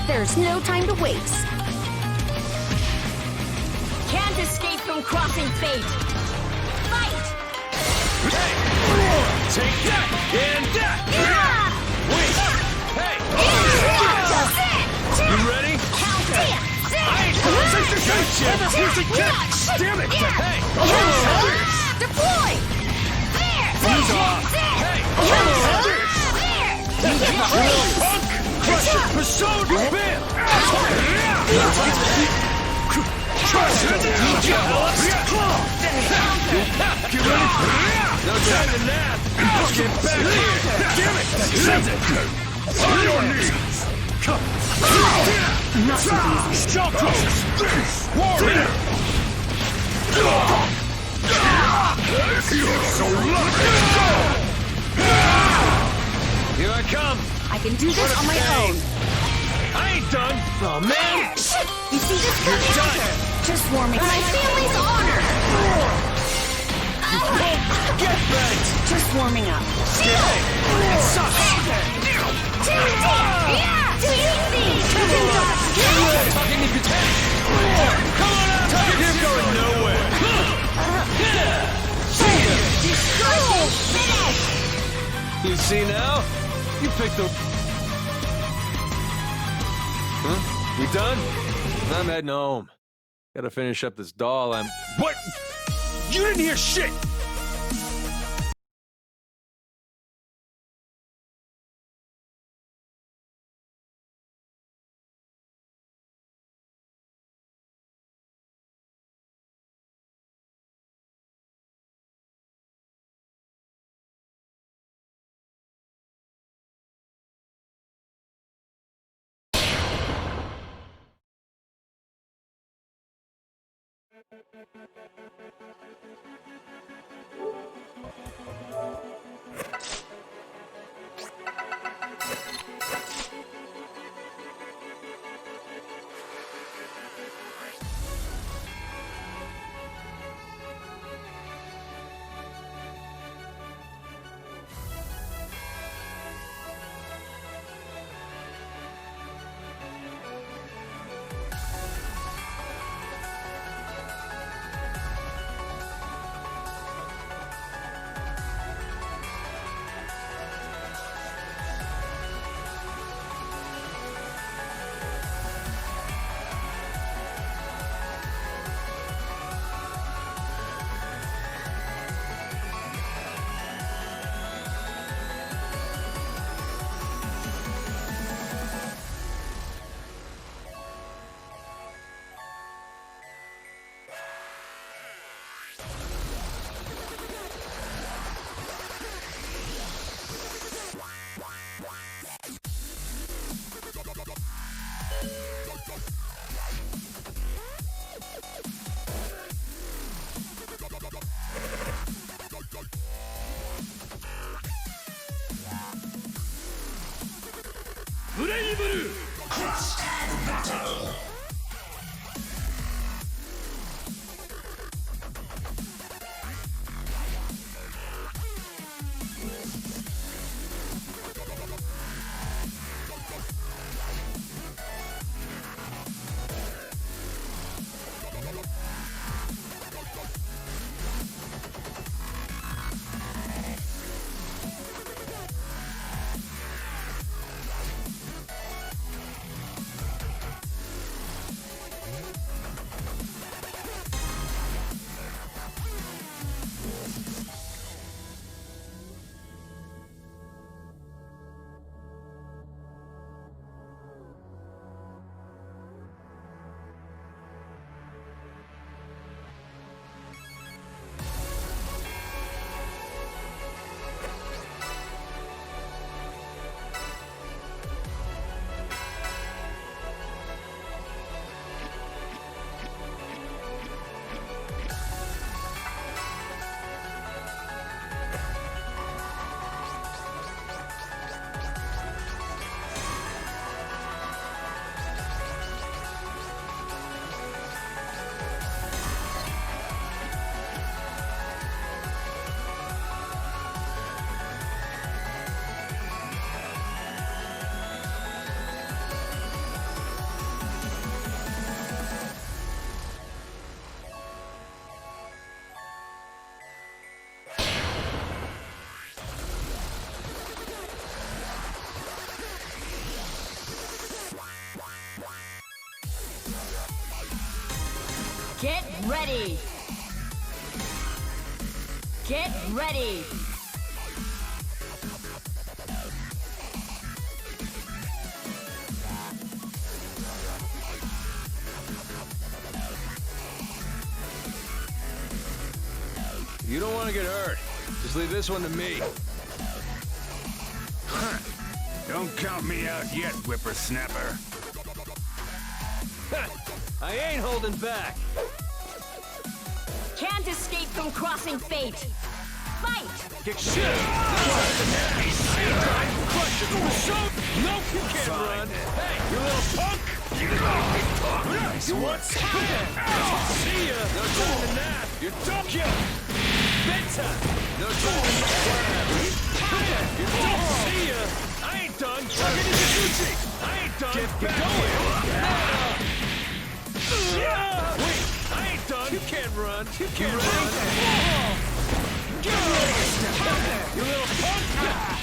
There's no time to waste. Can't escape from crossing fate. Take that! And that! Wait! Hey! You ready? Gotcha! Damn it! Hey! Deploy! Use off! Hey! Punk! Crush it! Pursued! Bam! Get ready! No time to nap! Let's get back here! Damn it! Send it! On your knees! Not so easy! Jump! Warrior! You're so lucky! Here I come! I can do this on my own. I ain't done! Oh, man! You see this? You're done! Just warming my family's honor. Get banked! Just warming up. It sucks! Yeah! Too easy! Talking to protect! Come on out! You're going nowhere! Destruction finished! You see now? You picked the... Huh? We done? I'm heading home. Gotta finish up this doll. What? You didn't hear shit! Get ready! Get ready! You don't want to get hurt. Just leave this one to me. Don't count me out yet, whippersnapper. I ain't holding back. Can't escape from crossing fate. Fight! Get shit! No, you can't run! Hey, you little punk! You want some? See ya! No time to nap! You're done! Bedtime! No time to nap! You're done! See ya! I ain't done! Talking to Yakuchi! I ain't done! Get going! Wait! I ain't done! You can't run! You can't run! Get ready! You little punk!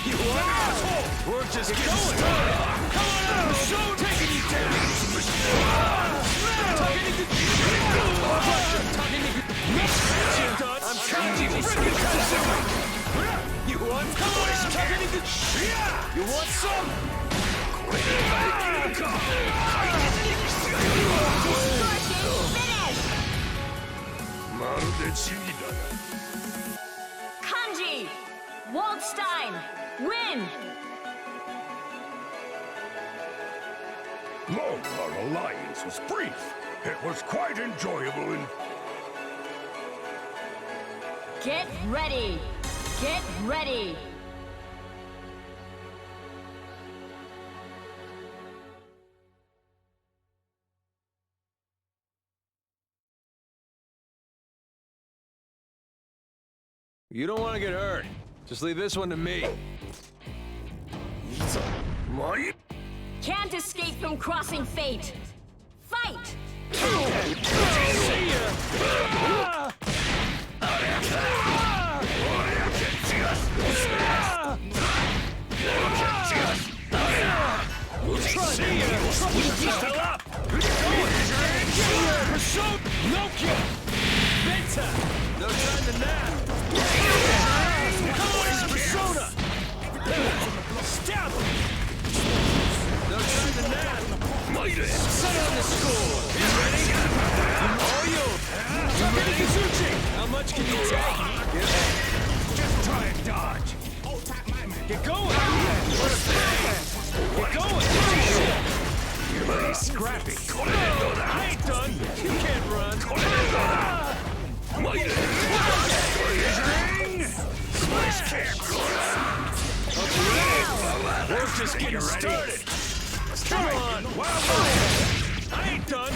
You asshole! We're just getting started! Come on out! Show taking you down! I'm trying to you want some? You want some? Kanji! Waldstein! Win! Long our alliance was brief. It was quite enjoyable and... Get ready! Get ready! You don't want to get hurt. Just leave this one to me. Can't escape from crossing fate. Fight! See ya! No time to nap! Come on, Persona! Stab him! No time to nap! Set on the score! You ready? All you! Takeda Kazuchi! How much can you take? Just try and dodge. Get going! Get going! You're pretty scrappy. I ain't done! You can't run! Slice can't We're just getting started! Come on! I ain't done!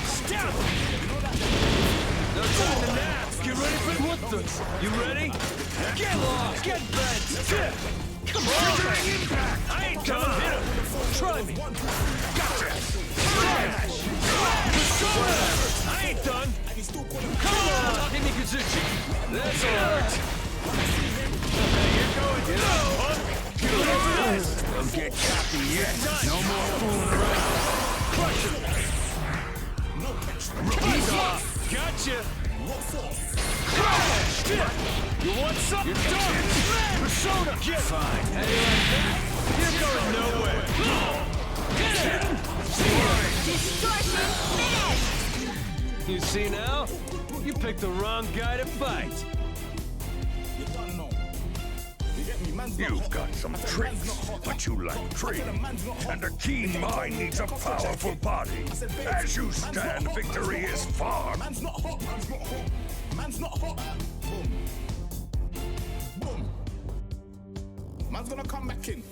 Stop! No time to nap! Get ready for what the? You ready? Get lost! Get bent! Come on! I ain't done! Hit him! Try me! Gotcha! Smash! Whatever! I ain't done! Come on! Takeda Kazuchi! That's alright! You're going down, punk! Don't get cocky yet. No more fooling around. Crush him! He's off! Gotcha! Crash! You want some? You're done! Persona! Get fine! How do you like that? You're going nowhere! Get him! Distortion finish! You see now? You picked the wrong guy to fight! You've got some tricks, but you lack training. And a keen mind needs a powerful body. As you stand, victory is far. Man's not hot, man's not hot. Man's not hot. Boom. Boom. Man's gonna come back in.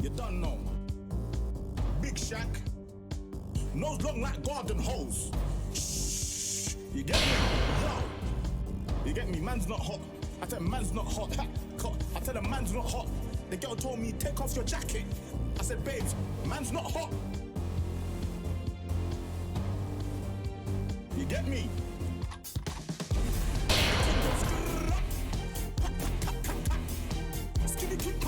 You don't know. Big Shack. Nose long like garden hose. Shh. You get me? Yo. You get me? Man's not hot. I tell him man's not hot. I tell him man's not hot. The girl told me, take off your jacket. I said, babes, man's not hot. You get me? Skinny keep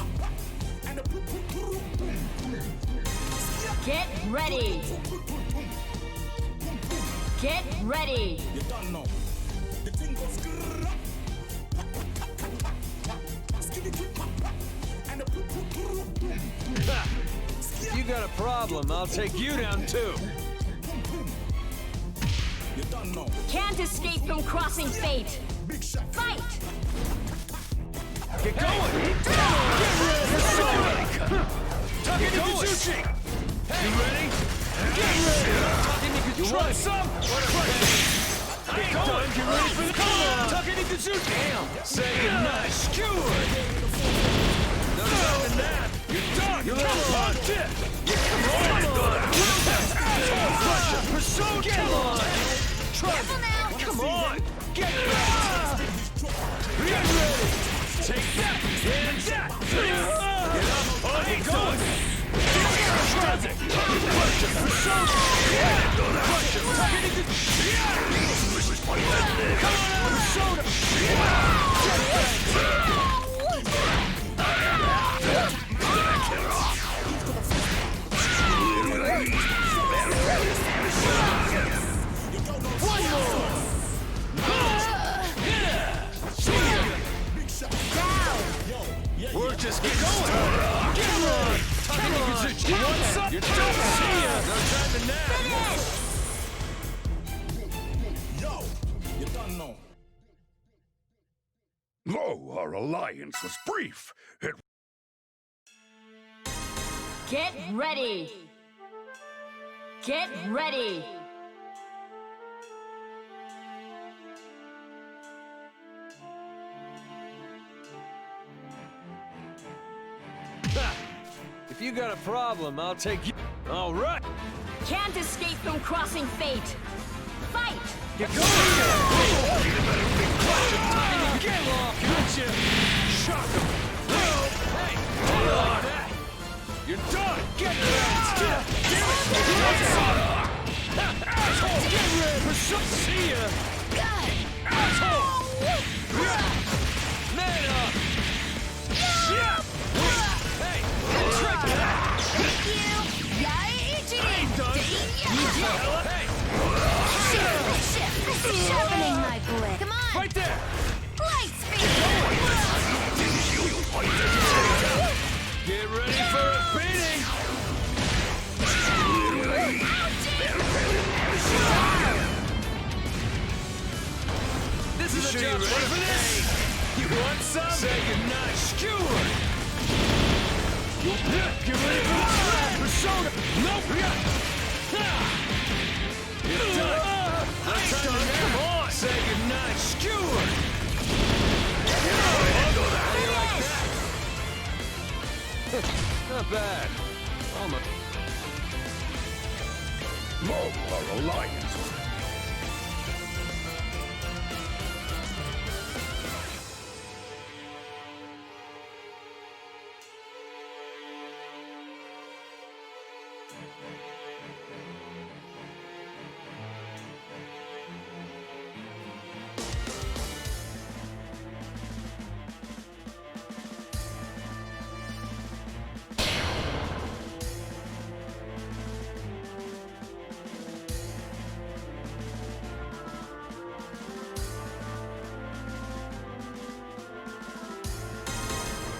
ready. Get ready. You don't know. The thing goes grrrr. Skitty clip, pop, pop. And the poop, poop, poop, poop. You got a problem, I'll take you down too. You don't know. Can't escape from crossing fate. Big shot. Fight! Get going! Get ready! Takenizuchi! You ready? Get ready! You want some? Get going! Get ready for the Takenizuchi! Damn! Say goodnight, skewered! No time in that! You're done! You're on tip! Come on! Come on! Careful now! Come on! Get back! Get ready! Take that! And that! Get up! On it goes! Crush it! Crush it! Crush it! Come on, Persona! Get back! One more! We're just getting started! Get on! Takenizuchi! You want some? You're done! See ya! No time to nap! Yo, you don't know. Though our alliance was brief, it Get ready! Get ready! If you got a problem, I'll take you. All right. Can't escape from crossing fate. Fight! Get going! Get off! Gotcha! Shock him! Hey! Hold on! That. You're done! Get back! Asshole! Get ready for some... See ya! Asshole! Man up! Shit! Hey! Trick that! I ain't done! Hey! Sharpening my blade. Come on! Right there! Light speed! Get ready for a beating! This is a job ready for this! You want some? Say goodnight, skewer! Get ready for the slap! Persona! Nope! You're done! Let's done! Come on! Say goodnight, skewer! How do you like that? Not bad. Almost. though our alliance was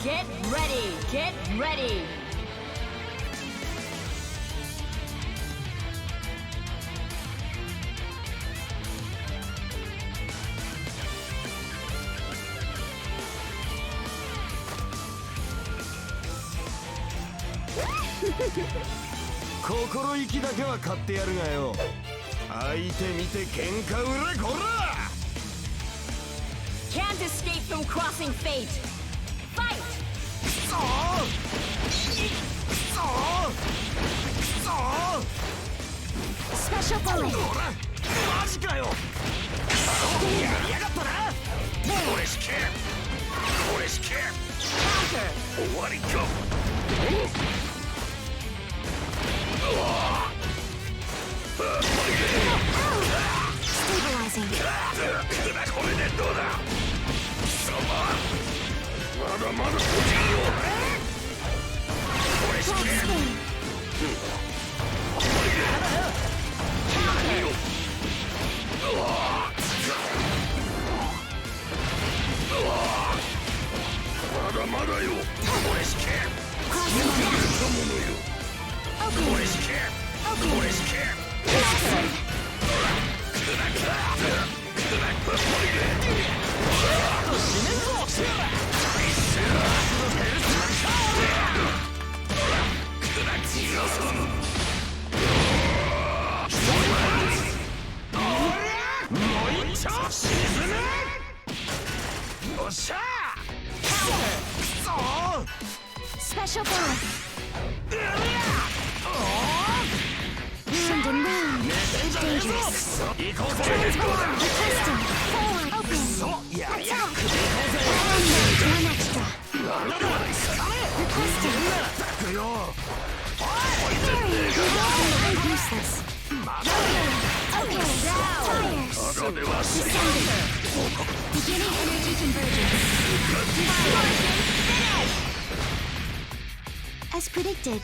Get ready! Get ready!心意気だけは買ってやるがよ。相手見て喧嘩売れこら。 Can't escape from crossing fate! Fight! くそー！くそー！くそー！ Special bullet! こら！マジかよ！やりやがったな！これしけ！これしけ！ Counter! 終わりか！Stabilizing. これでどうだ！貴様！まだまだ個人よ！これしけ！まだよ。これしけ。やったものよ。これしけ。これしけ。Special bomb. Wind and rain. Dangerous. Transform. Requesting. Forward. Open. Attack. One extra. Requesting. Carrying. Revolving. Useless. Okay. Tires. Descending. Beginning energy convergence. As predicted,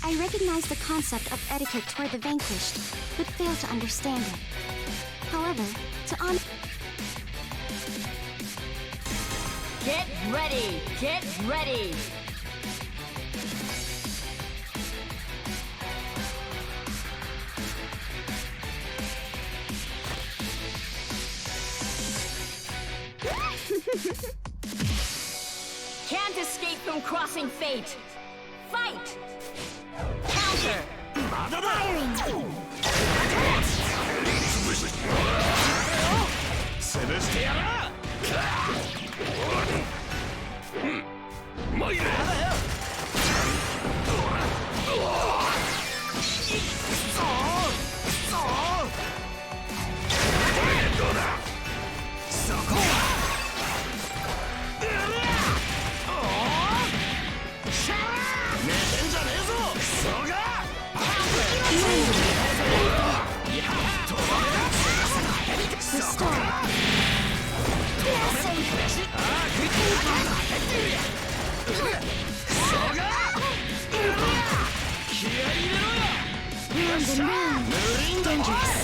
I recognize the concept of etiquette toward the vanquished, but fail to understand it. However, to honor... Get ready! Get ready! Can't escape from crossing fate! Fight! Counter! Firing! 潰してやら参れこれでどうだそこ寝てんじゃねえぞクソがRestore. Round and round. Dangerous.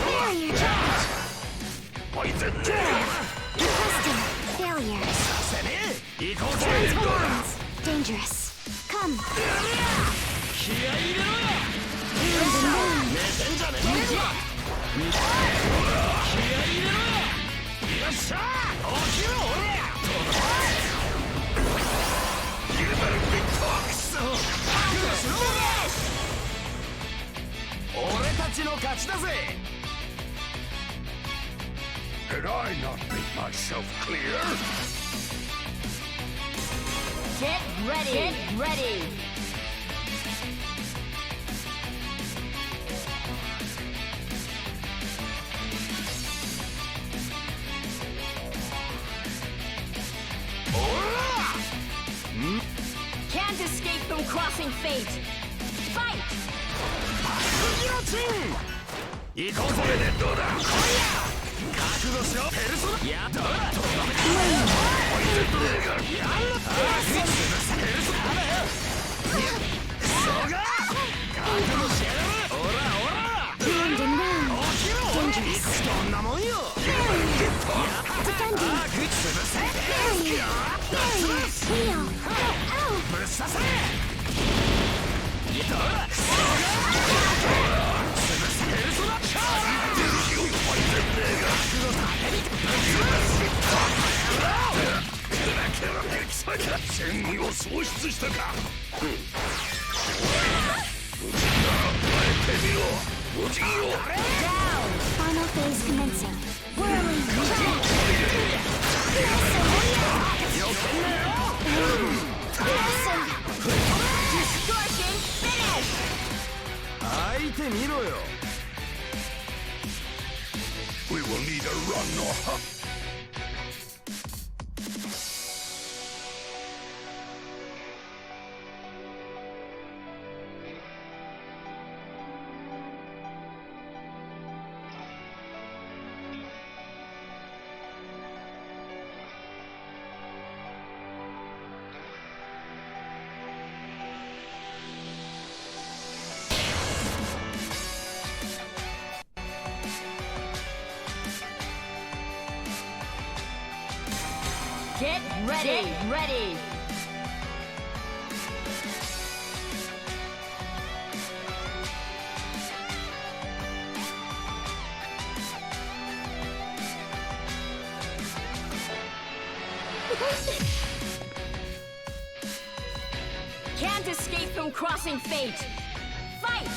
Barrier charge. Drill. Requesting. Failure. Transforms. Dangerous. Come. Round and round. Did I not make myself clear? Get ready! Get ready! Can't escape from crossing fate! Fight! 行こうぜどうだ覚悟しろペルソナやどうだどんなもんよ ぶっ刺せ 戦意を喪失したか。Final phase commencing. Whirling charge. Distortion finish! 相手見ろよ。We will need a run or hop. Get ready! Get ready! Can't escape from crossing fate! Fight!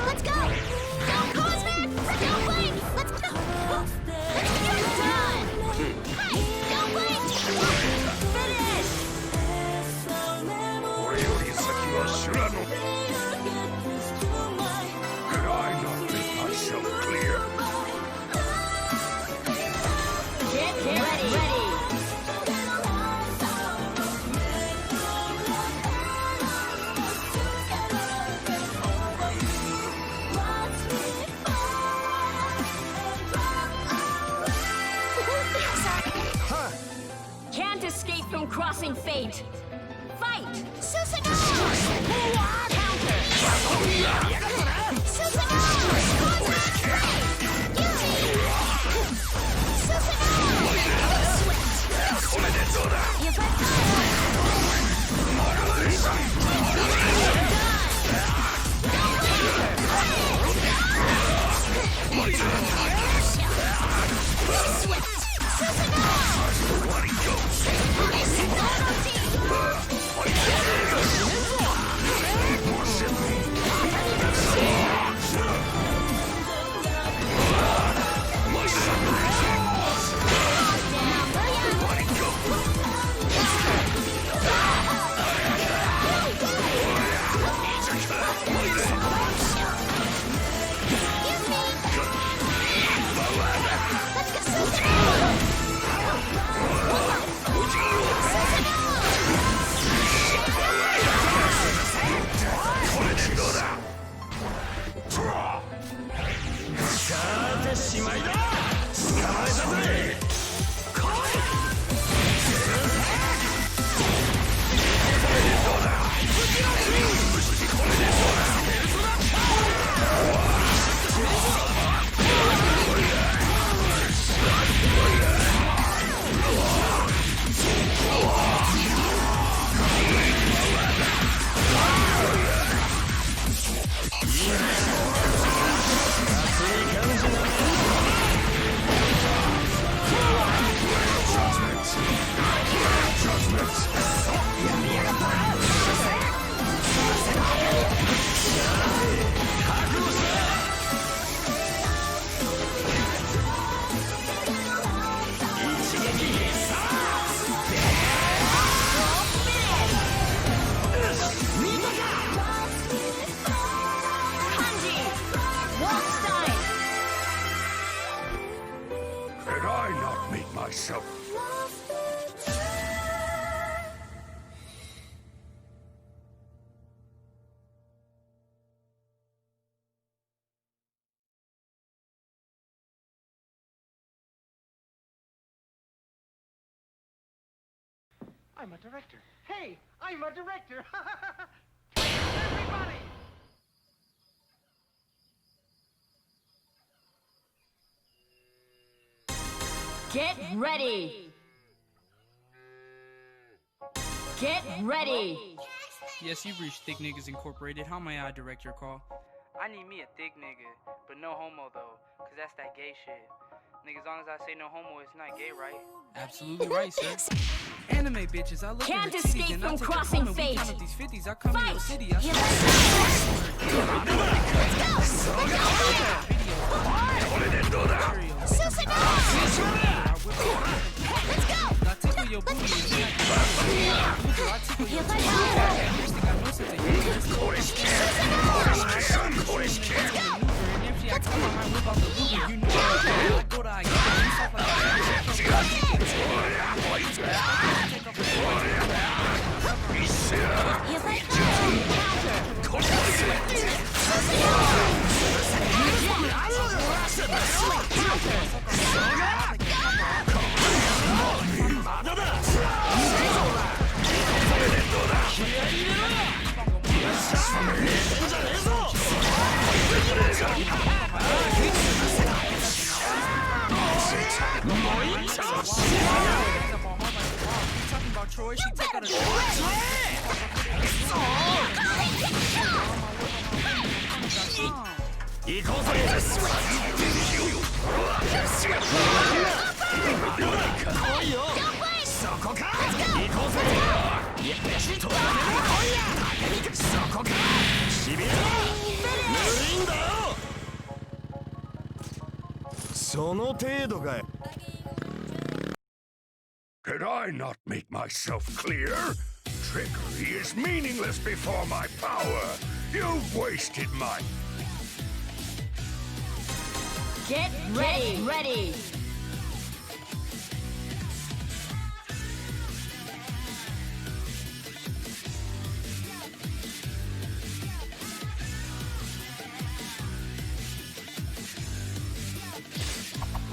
Let's go! Go, Cosmic! Go, Blink! Let's go! Let's get it done! Hey, go, Blink! Finish! 俺より先は修羅の Could I not make myself clear? Get ready! Can't escape from crossing fate. Fight! Susanoo! Counter! Susanoo! myself. I'm a director. Hey, I'm a director. Everybody. Get ready! Get ready! Yes, you've reached Thick Niggas Incorporated. How may I direct your call? I need me a thick nigga, but no homo though, cause that's that gay shit. Nigga, as long as I say no homo, it's not gay, right? Absolutely right, sir. Anime bitches, I look Can't at her escape titties and I from take crossing her home and we fate. count up these 50s. I come to your city. I Troy, she take out a Did I not make myself clear? Trickery is meaningless before my power. You've wasted my... Get ready! Ready!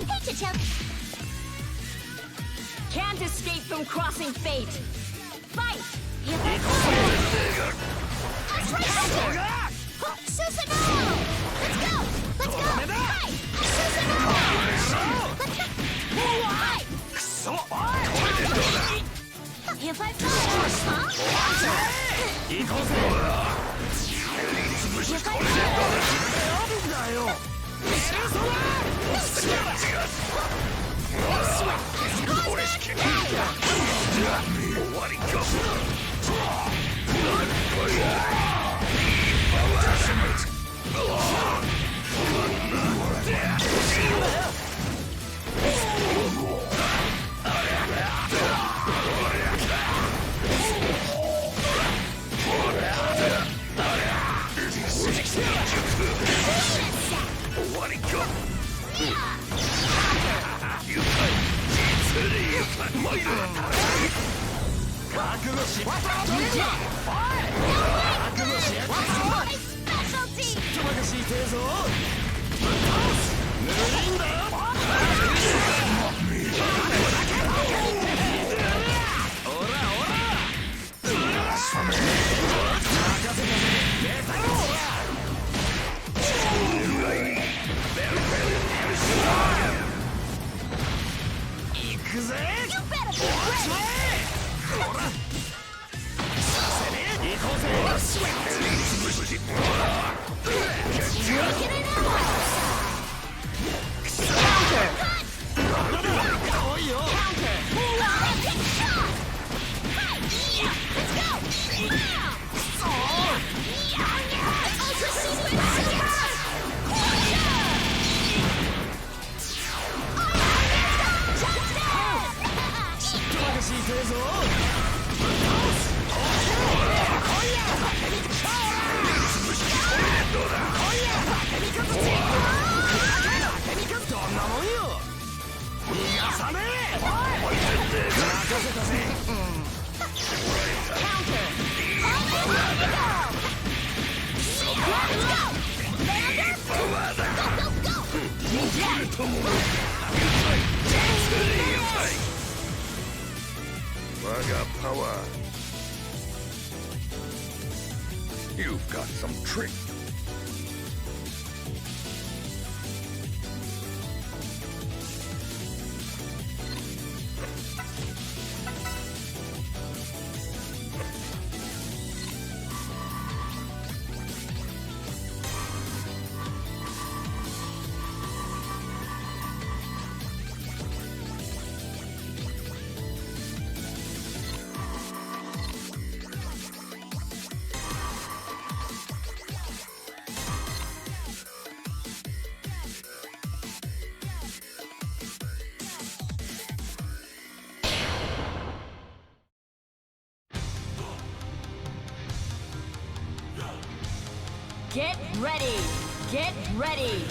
Hate to tell. Can't escape from crossing fate. Fight! Let's go! Let's go! Fight! If I power. You've got some trick. Get ready! Get ready!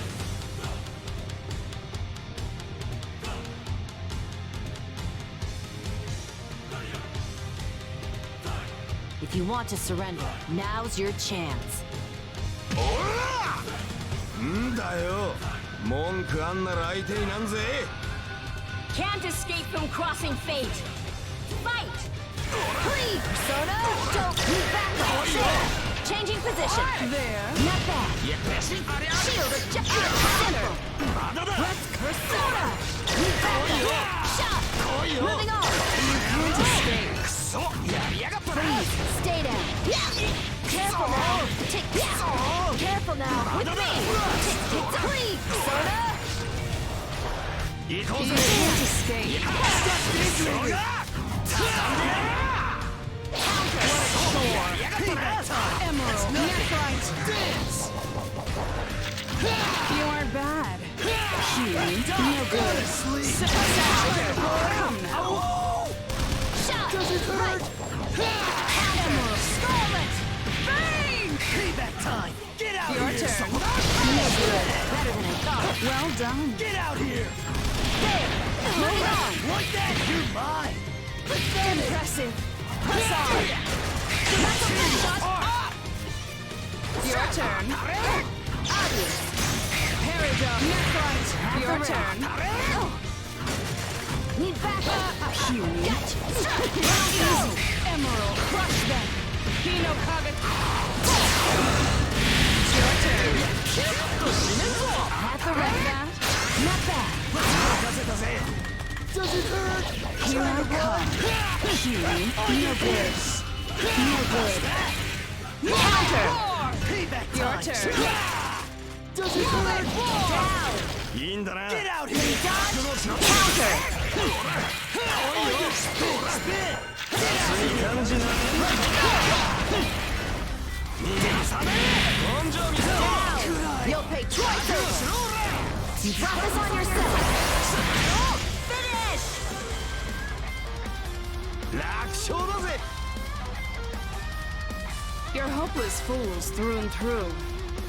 If you want to surrender, now's your chance. んだよ。文句あんなら相手になんぜ。Can't escape from crossing fate. Fight! Please, Persona! Don't move back on it! Changing position. There. Not bad. Shield adjusted. Center. Let's Persona! Move back on it! Shot! Moving on. You can't escape. Please, stay down. Careful now. Tick. Careful now. With me. Tick. Please, Persona! You can't escape. Emerald, Nephrite, dance! You aren't bad. Huey, no good. Come now. Shot! Does it hurt? Emerald, Scarlet! Bang! Payback time! Get out Your here! turn. No good. Better than I thought. Well done. Get out here! There! Moving on! Like that, you're mine! Impressive. Press on. That's a good shot! Your turn. Obvious! Peridot, Nephrite, your turn. Need backup! Huey. Gotcha! Easy. Emerald, crush them. Hino Kaget. Your turn. At the right. Not bad. Does it hurt? Here I come. Huey, no good. No good. Counter! Payback Your time! turn. Does it hurt? Down! いいんだな。 Get out here! Counter! Spin! いい感じだね。根性見せろ。 You'll pay twice over! You brought this on yourself! Finish! 楽勝だぜ。 You're hopeless fools through and through.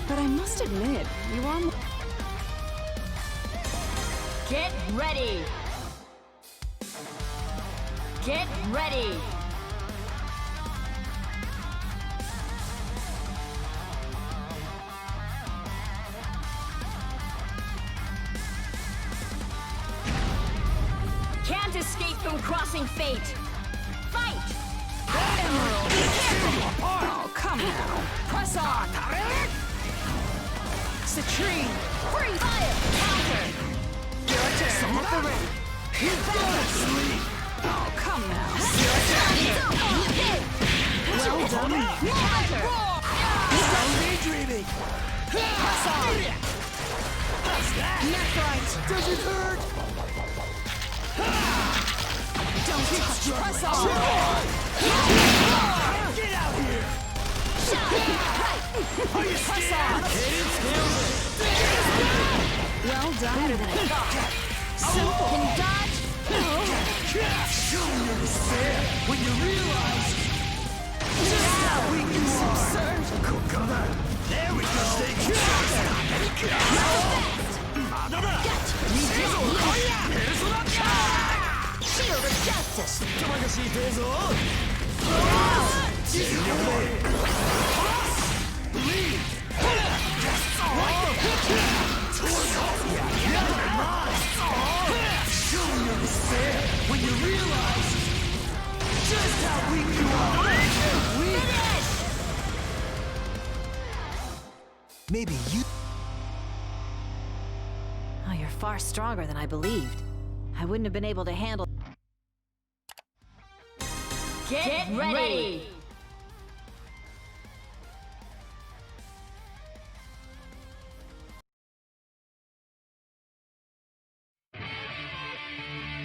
But I must admit, you are more... Get ready! Get ready! Can't escape from crossing fate! Fight! Emerald, be careful! Oh, come now. Press on! Citrine! Free fire! Counter! Your turn. At the ring! You better! Oh, come now. Your turn! Well done. Counter! Stop daydreaming! Press on! Nephrite! Does it hurt? Don't touch! Press on! Get out here! Are you Press on! Well done. Better than I thought. Simple. Can you dodge? Show me your despair when you realize just how weak you are! There we go! Stay Shield of justice! Show me your despair when you realize just how weak you are! Maybe you... Oh, you're far stronger than I believed. I wouldn't have been able to handle... Get ready!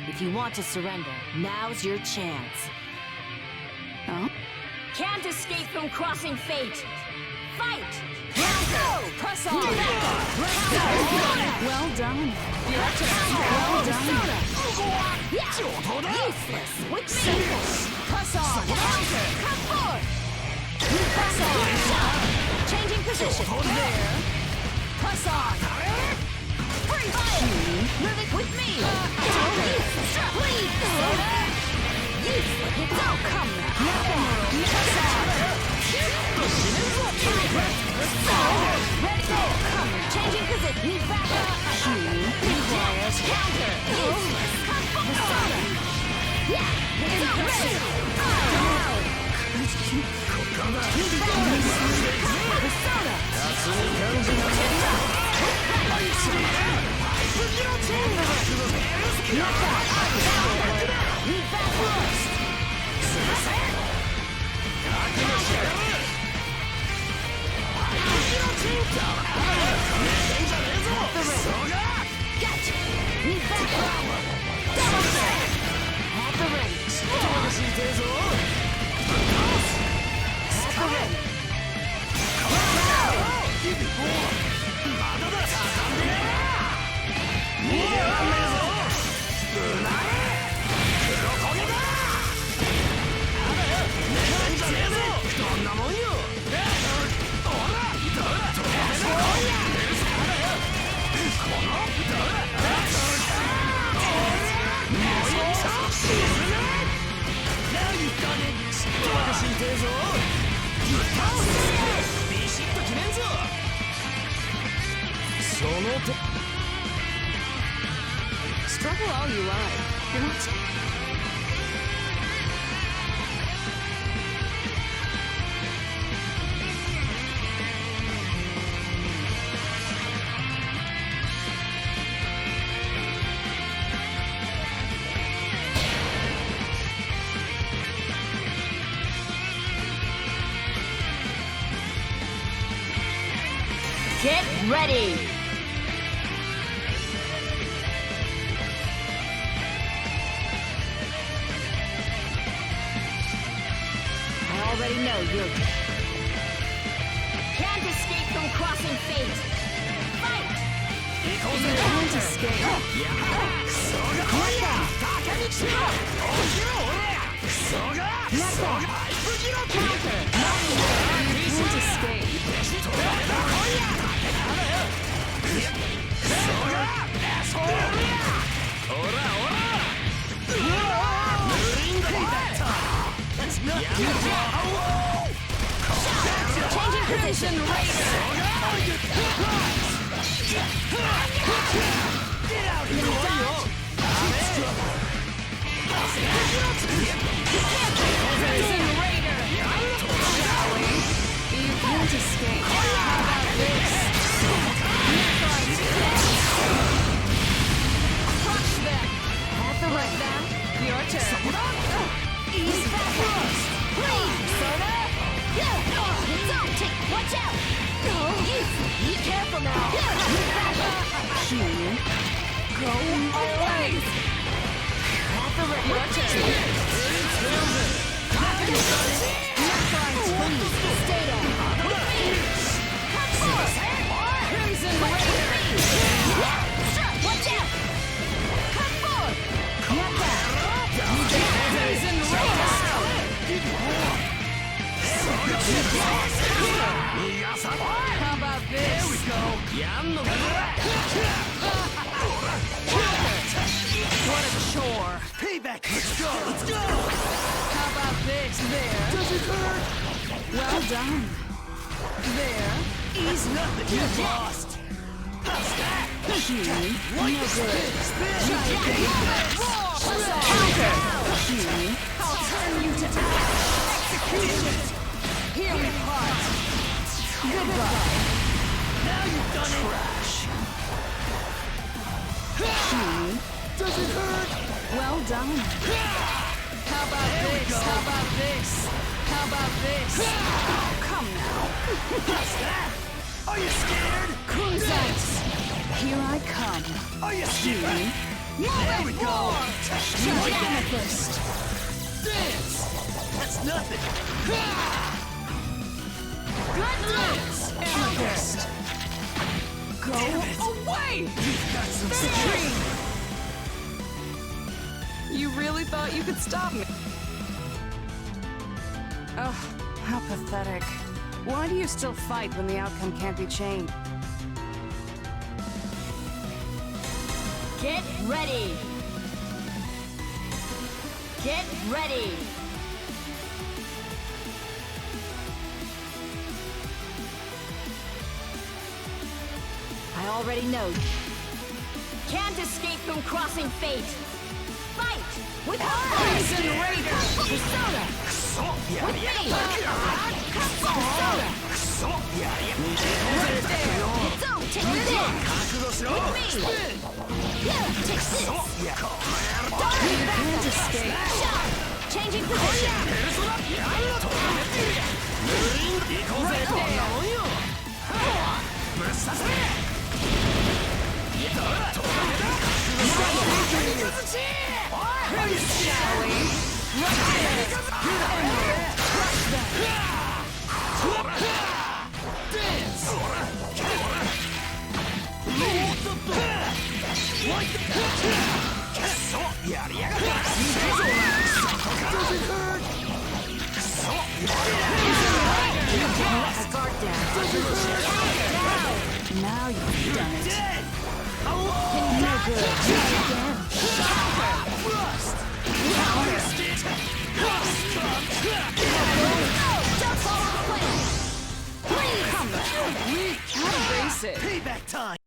If you want to surrender, now's your chance. Oh? Can't escape from crossing fate! Fight! Press on! Well done. Your turn. Well done. Useless! With me! Press on! Come forth! Press on! Changing position. There. Plus on. Free fire. Move it with me. Please. Don't come now. Plus on. Ready, go. Come now. Changing position. Need backup. Requires counter. Persona. Yeah. It's ready. Persona. Struggle all you like. You're not. Get ready! I already know you can't escape from crossing fate. Fight! Can't escape. Can't escape. Changing position, Raider! Get out here! Position, Raider! Shall we? You can't escape. How about this? Crush them! Have to let them. Your turn. Ease back first! Please, Soda! Don't take. Watch out! Be careful now! Go away! Have the ready. Your turn. Please, stay there. Come forth! Crimson Raider! Watch out! Come forth! Not that! Crimson Raider! How about this? There we go! What a chore! Payback! Let's go! Let's go! How about this? There. Does it hurt? Well done. There. Easy. Nothing. You lost. No good. Counter. I'll turn you to execution. Here we part. Goodbye. Now you've done it. Trash. Does it hurt? Well done. How about this? How about this? How about this? Oh, come now. What's that? Are you scared? Kunzite. Here I come. Are you scared? There we go. Amethyst. Dance. That's nothing. Goodness. Amethyst. Go away. You've got some supreme. You really thought you could stop me? Oh, how pathetic. Why do you still fight when the outcome can't be changed? Get ready! Get ready! I already know. Can't escape from crossing fate. Fight with Poison Raider! Persona! With me! Persona! Right there! So, take this! With me! Here, take this! Can't escape! Shot! Changing position! Right there! Now you've done it. No good. Don't follow the plan. Please come back. Embrace it. Payback time!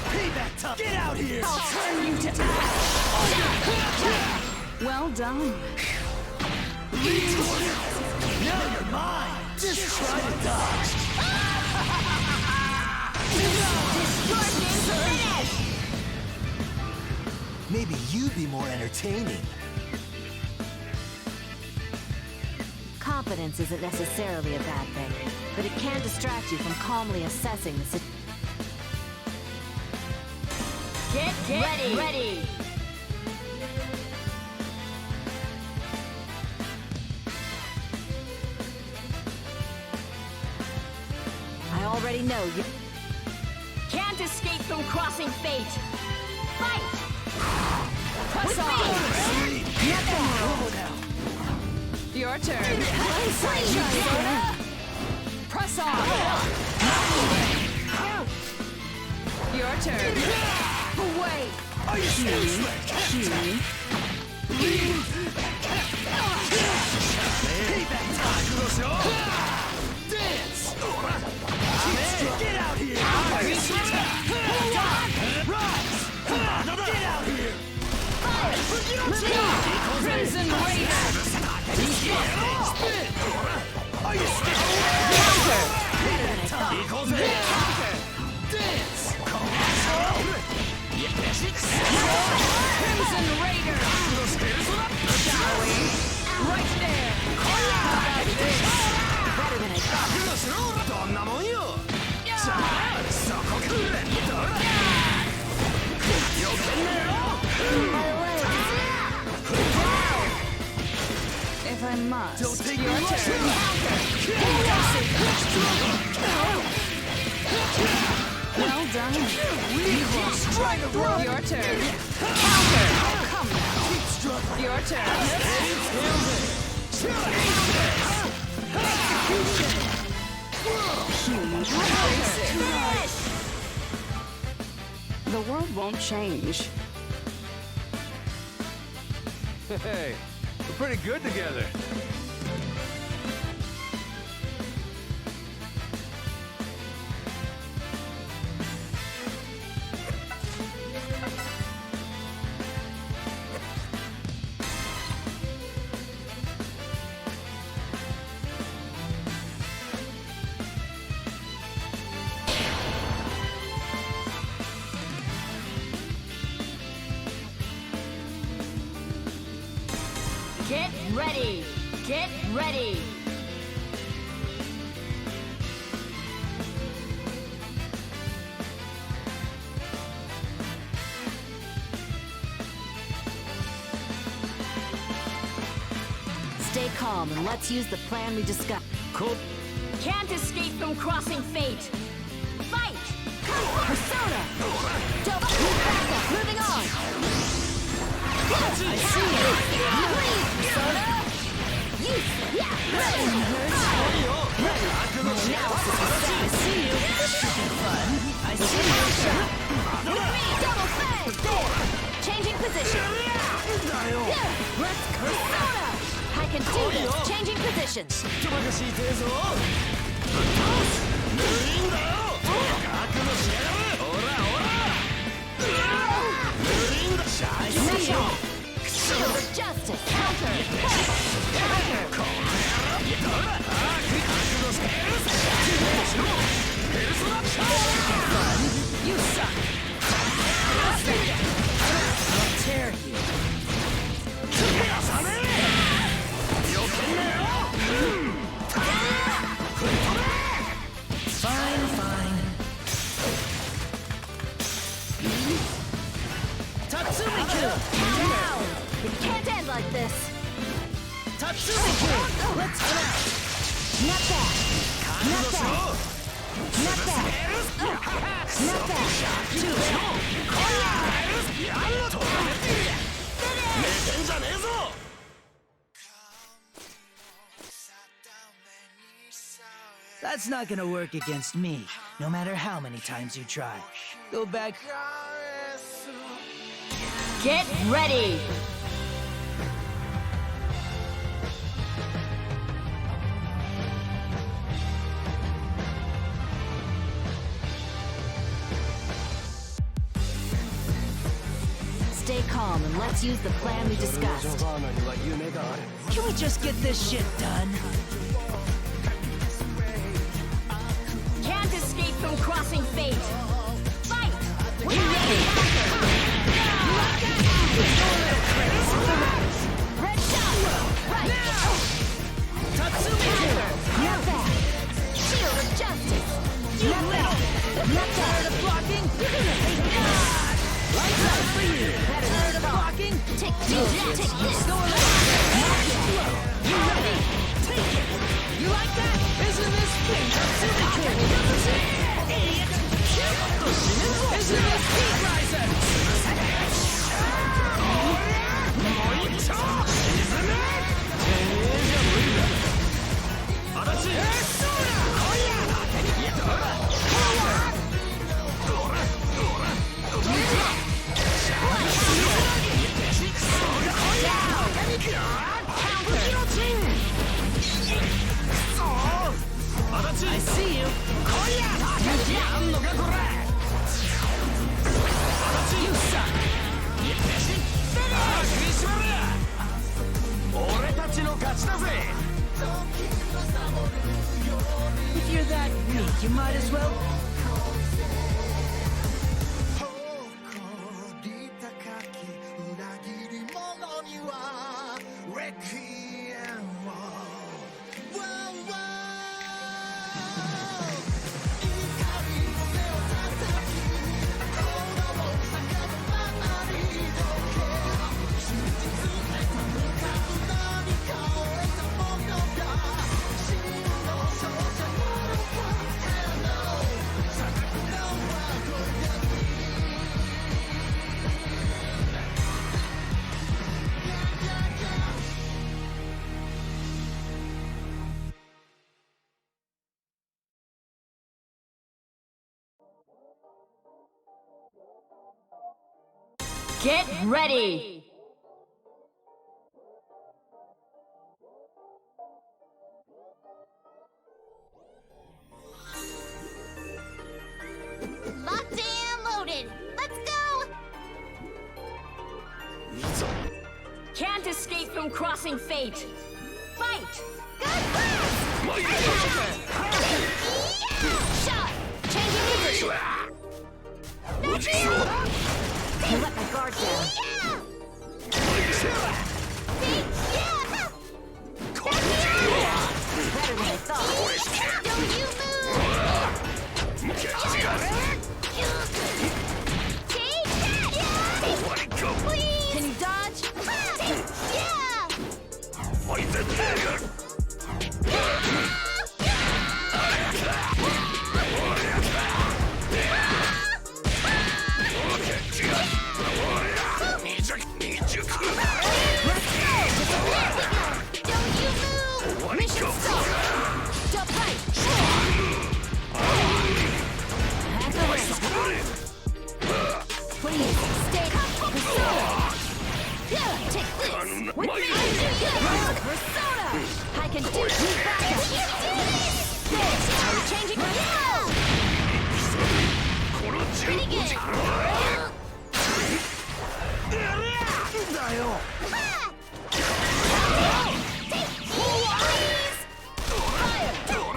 Payback time! Get out here! I'll turn you to ash. Well done. Now you're mine! Just try to dodge! Distortion's finished. Maybe you'd be more entertaining. Confidence isn't necessarily a bad thing, but it can distract you from calmly assessing the situation. Get ready. I already know you. Can't escape from crossing fate. Fight! Press on! Your turn. Press on! Your turn. Away! Are you serious? Payback time! Dance! Get out here! Rise! Get out here! Crimson Raider! Spin! Are you scared? Dance! Crimson Raider! Shall we? Right there! better than I thought. If I must, Don't take your me turn. Well done. Your turn. Counter. Come now. Your turn. The world won't change. Hey, we're pretty good together. Get ready! Get ready! Stay calm and let's use the plan we discussed. Cool. Can't escape from crossing fate! Fight! Persona! Double backup! Moving on! I see you! Please! Persona! You! Yeah! instructions. Shield of justice. Counter. You suck. I'll tear you. Fine. Tatsumi-kun! Now! It can't end like this! Tatsumi-kun! Let's go! Not that! Not that! Not that! Not that! Too That's not gonna work against me, no matter how many times you try. Go back. Get ready! Stay calm and let's use the plan we discussed. Can we just get this shit done? Can't escape from crossing fate! Fight! We ready! Red shot! Right! Tatsumi! Not that! Shield of justice! Not that! Not that! Tired of blocking? Lights out for you! Tired of blocking? Take this! Take this! Go around! You ready? Take it! You like that? Isn't this thing Tatsumi-kun? Idiot! Isn't this Heat Riser? I see you. You suck. If you're that weak, you might as well. Get ready! Locked and loaded. Let's go! Can't escape from crossing fate! Fight! Shot! Changing position! That's you! You let my guard down. Better than I thought. Don't you move! Take that! Please! Can you dodge? Mission stop! Jump right! At the risk. Please, stay Persona! Take this! With me! Persona! I can can do it. This, I'm changing my move. Pretty good.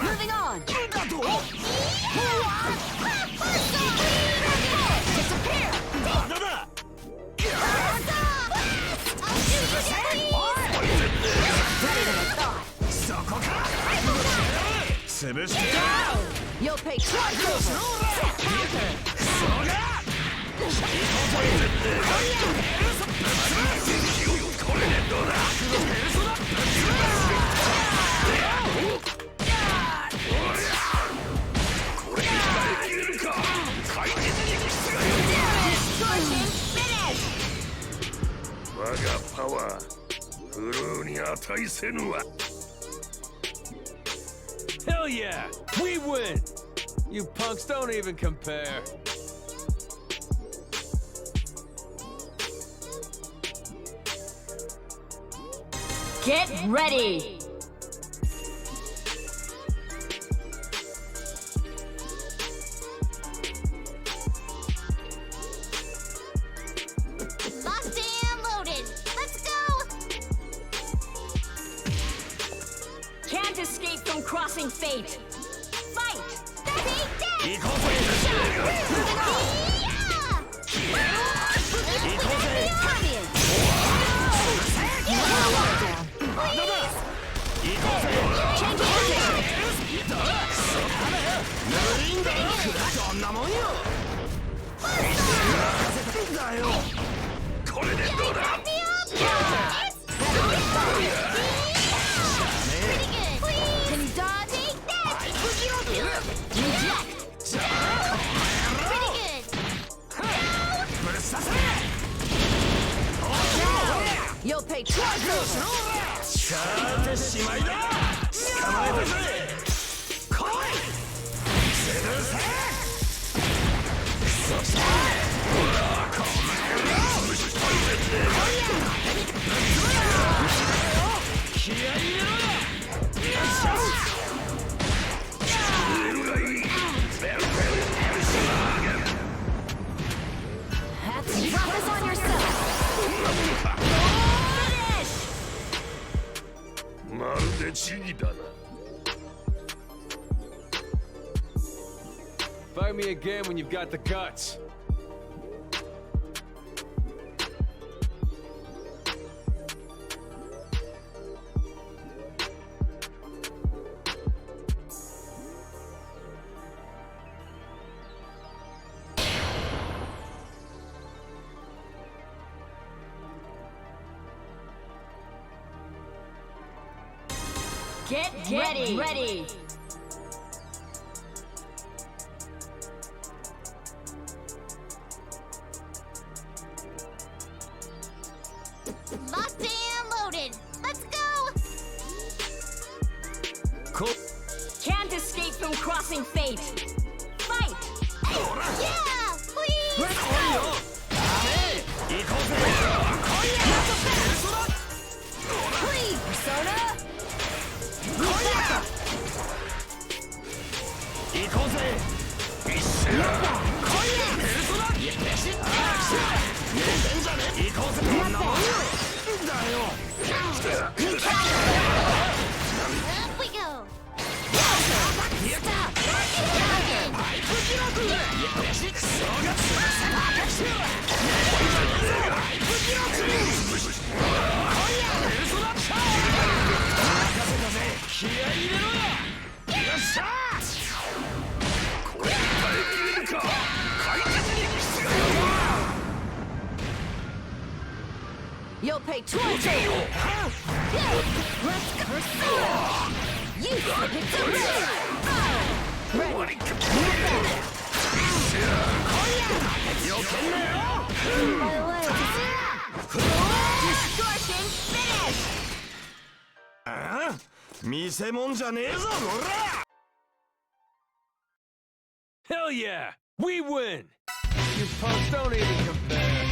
Moving on. Disappear. Better than I thought. You'll pay twice over. Hell yeah! We win! You punks don't even compare. Get ready! Locked and loaded. Let's go. Can't escape from crossing fate. Fight! Take You'll pay twice over. Focus on yourself. Fight me again when you've got the guts. Get ready! Locked and loaded. Let's go. Cool. Can't escape from crossing fate. Fight! Yeah, please. Let's go! Please, Persona! Up we go. You'll pay twice over. Let's pursue. You hit the ready. Ready. Distortion finish. 見せ物じゃねえぞ、こら! Hell yeah! We win! You punks don't even compare.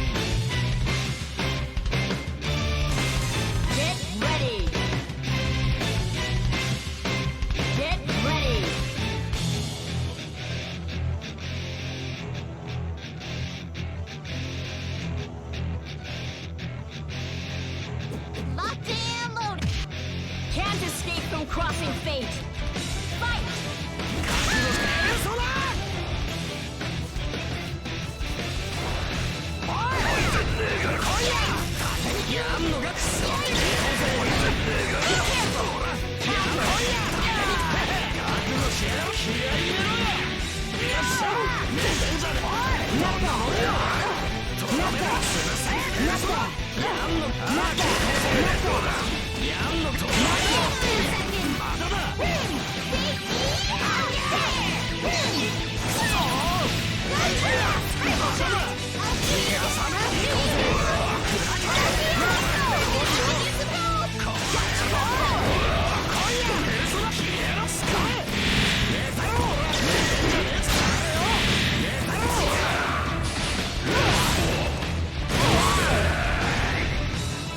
Get ready. crossing fate. Fight!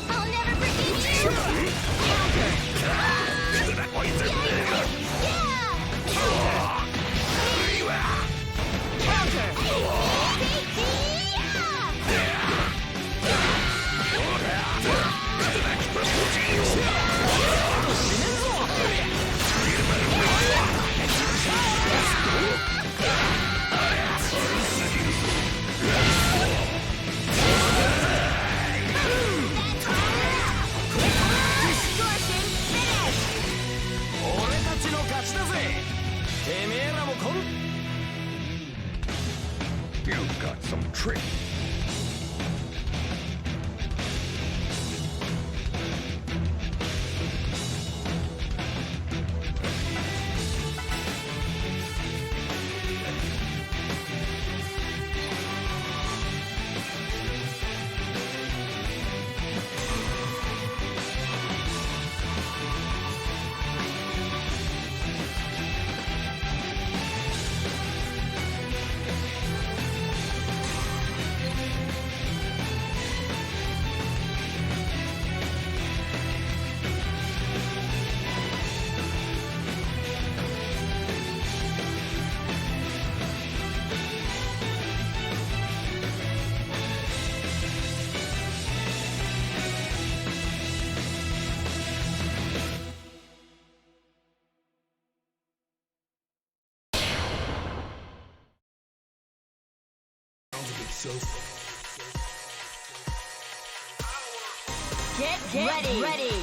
I'll never forget you! You've got some trick. Get ready.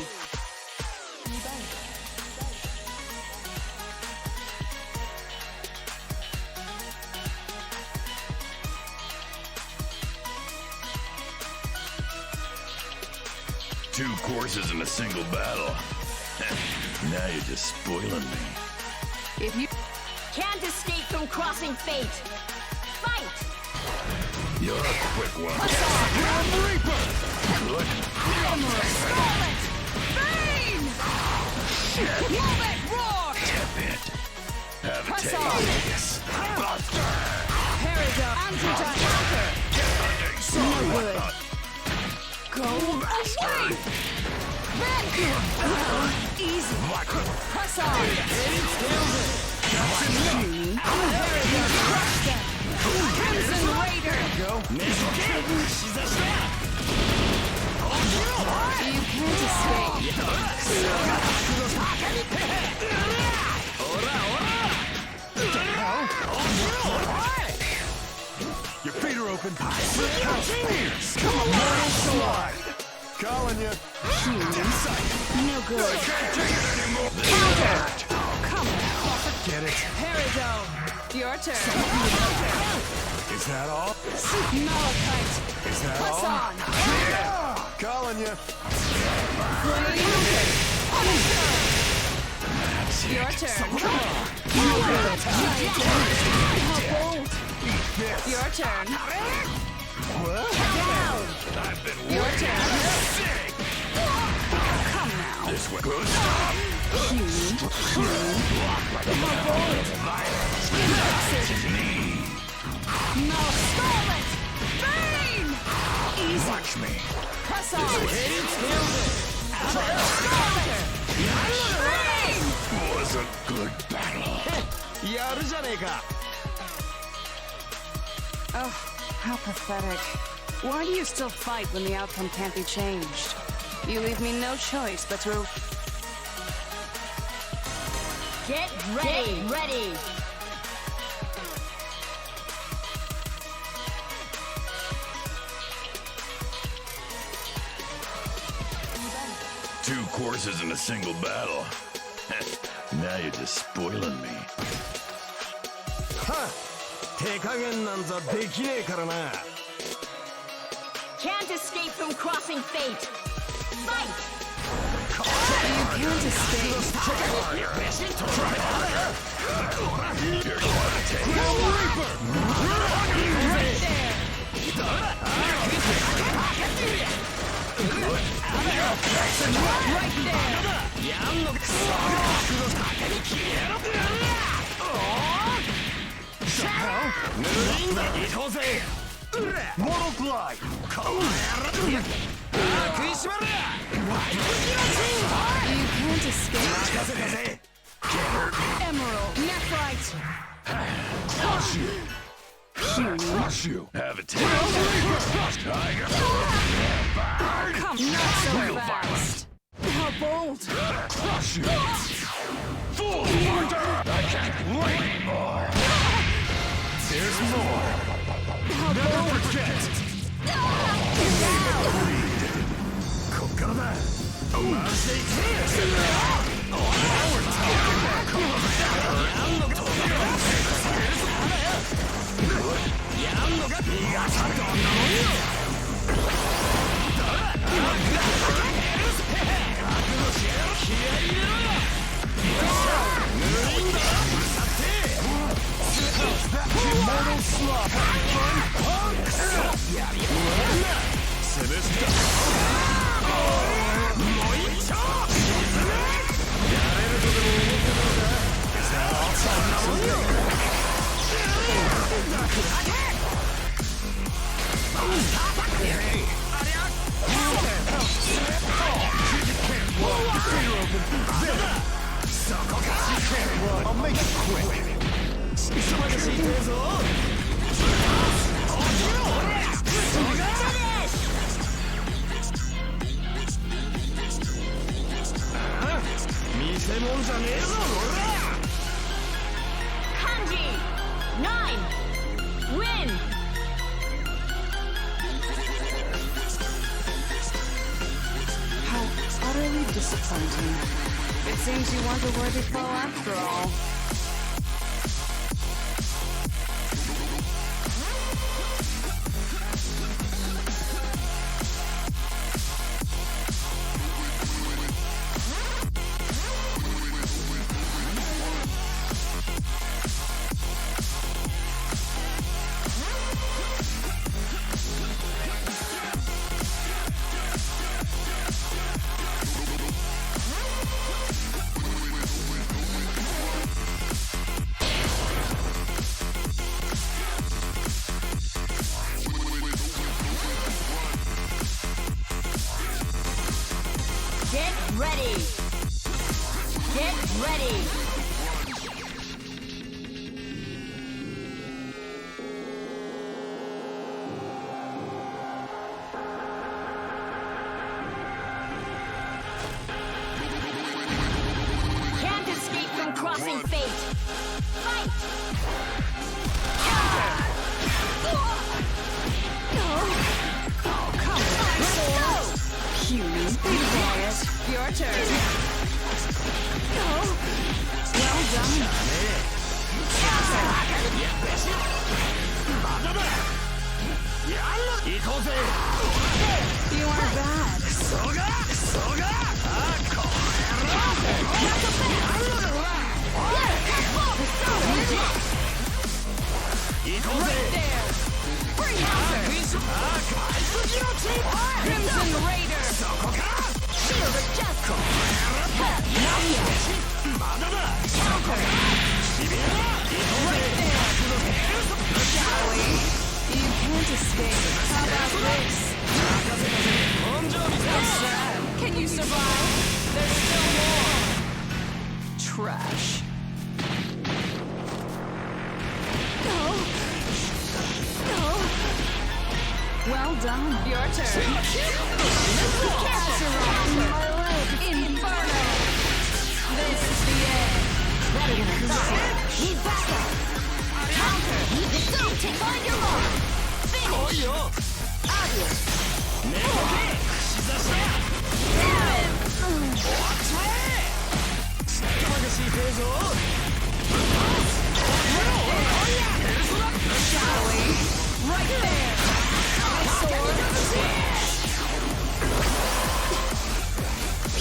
Two courses in a single battle. Now you're just spoiling me. If you can't escape from crossing fate, fight! You're a quick one. Grim Reaper! Good. Scarlet! Bane! Love it! Roar! Tip it. Have a Press taste. on. Yes. Buster. Peridot! Anti-counter! No good. Go away! Easy. Press on! Peridot! Crush them! Crimson Raider! You can't escape. Your feet are open. Come on, mortal slide. Calling you. No good. Counter. Come on. Forget it. Peridot! Your turn. Is that all? Malachite! Is that Press all? on! Yeah. Calling you. Your turn. No good. How bold. Your turn. Down. Your turn. Come now. This way goes. No, Scarlet! Bane! Easy. Watch me. Press on. Scarlet! Bane! Was a good battle. Oh, how pathetic. Why do you still fight when the outcome can't be changed? You leave me no choice but to... Get ready! Get ready! Two courses in a single battle. Now you're just spoiling me. Can't escape from crossing fate. Fight! You can't escape. Mortal Glide! You can't escape. Emerald. Nephrite. Crush you! Crush you! Have a taste! Tiger! Come, not so Real fast. How bold. Crush you! Full order! I can't wait anymore! There's more! Never forget! Kokada! Now we're Immortal Slug! I'll make it quick. Kanji! 9! Win! How utterly disappointing. It seems you weren't a worthy foe after all. Get ready! Get ready! Can't escape from crossing fate! Fight! Puny. Be quiet. Your turn. Well done. You are bad. Right there. Bring Crimson Raider. Shield of Justice! Right there. Shall we? You can't escape. How about this? How sad. Can you survive? There's still more. Trash. Well done. Your turn. Casserole. Inferno. This is the end. Need backup. Counter. Find your mark. Finish. Obvious. Right there.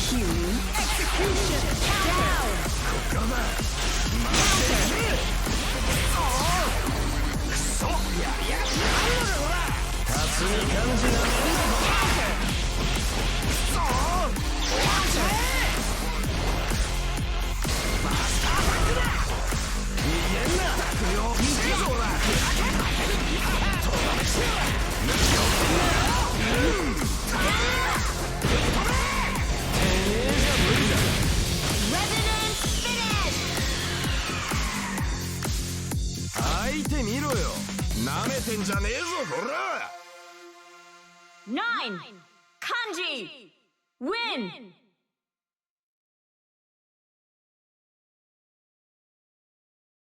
Puny execution. Down. Resonance finish. 相手見ろよ。舐めてんじゃねえぞ、ほら。 9. Kanji. Win.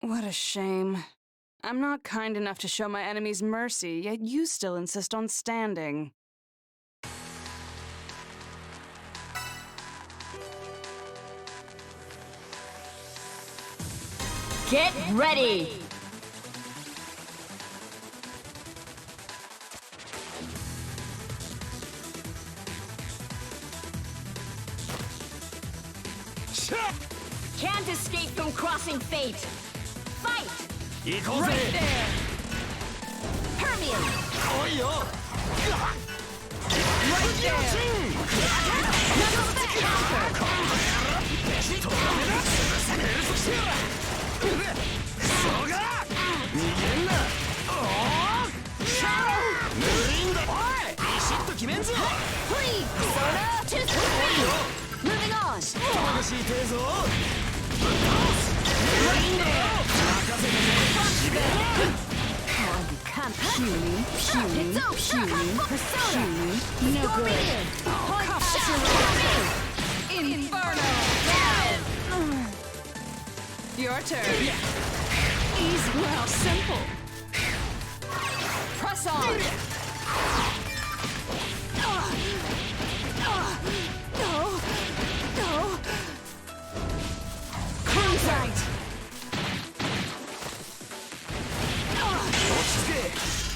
What a shame. I'm not kind enough to show my enemies mercy, yet you still insist on standing. Get ready. Can't escape from crossing fate. Fight. Right there. Permeate. Right there. Knuckles back. Please. Soda to three. Moving on. Right there. How I become puny. Persona. No good. Point Inferno! Your turn. Easy. Well, simple. Press on. Cruisite.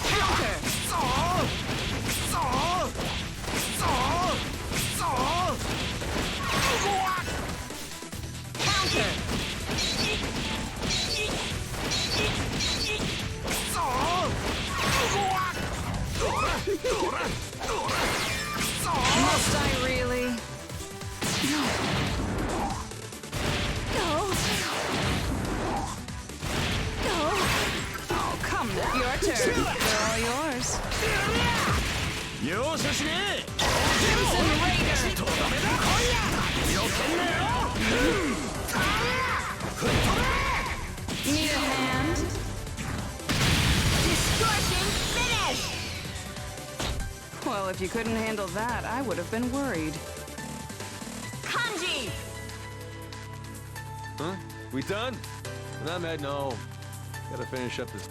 Counter. Counter. Must I really? No. Oh, come, your turn. They're all yours. Crimson Raider! Need a hand? Distortion finish. Well, if you couldn't handle that, I would have been worried. Kanji. Huh? We done? Nah, man, no. Gotta finish up this.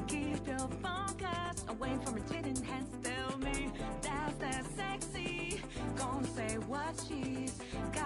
Keep your focus away from her titting hands. Tell me, that's that sexy. Gonna say what she's got.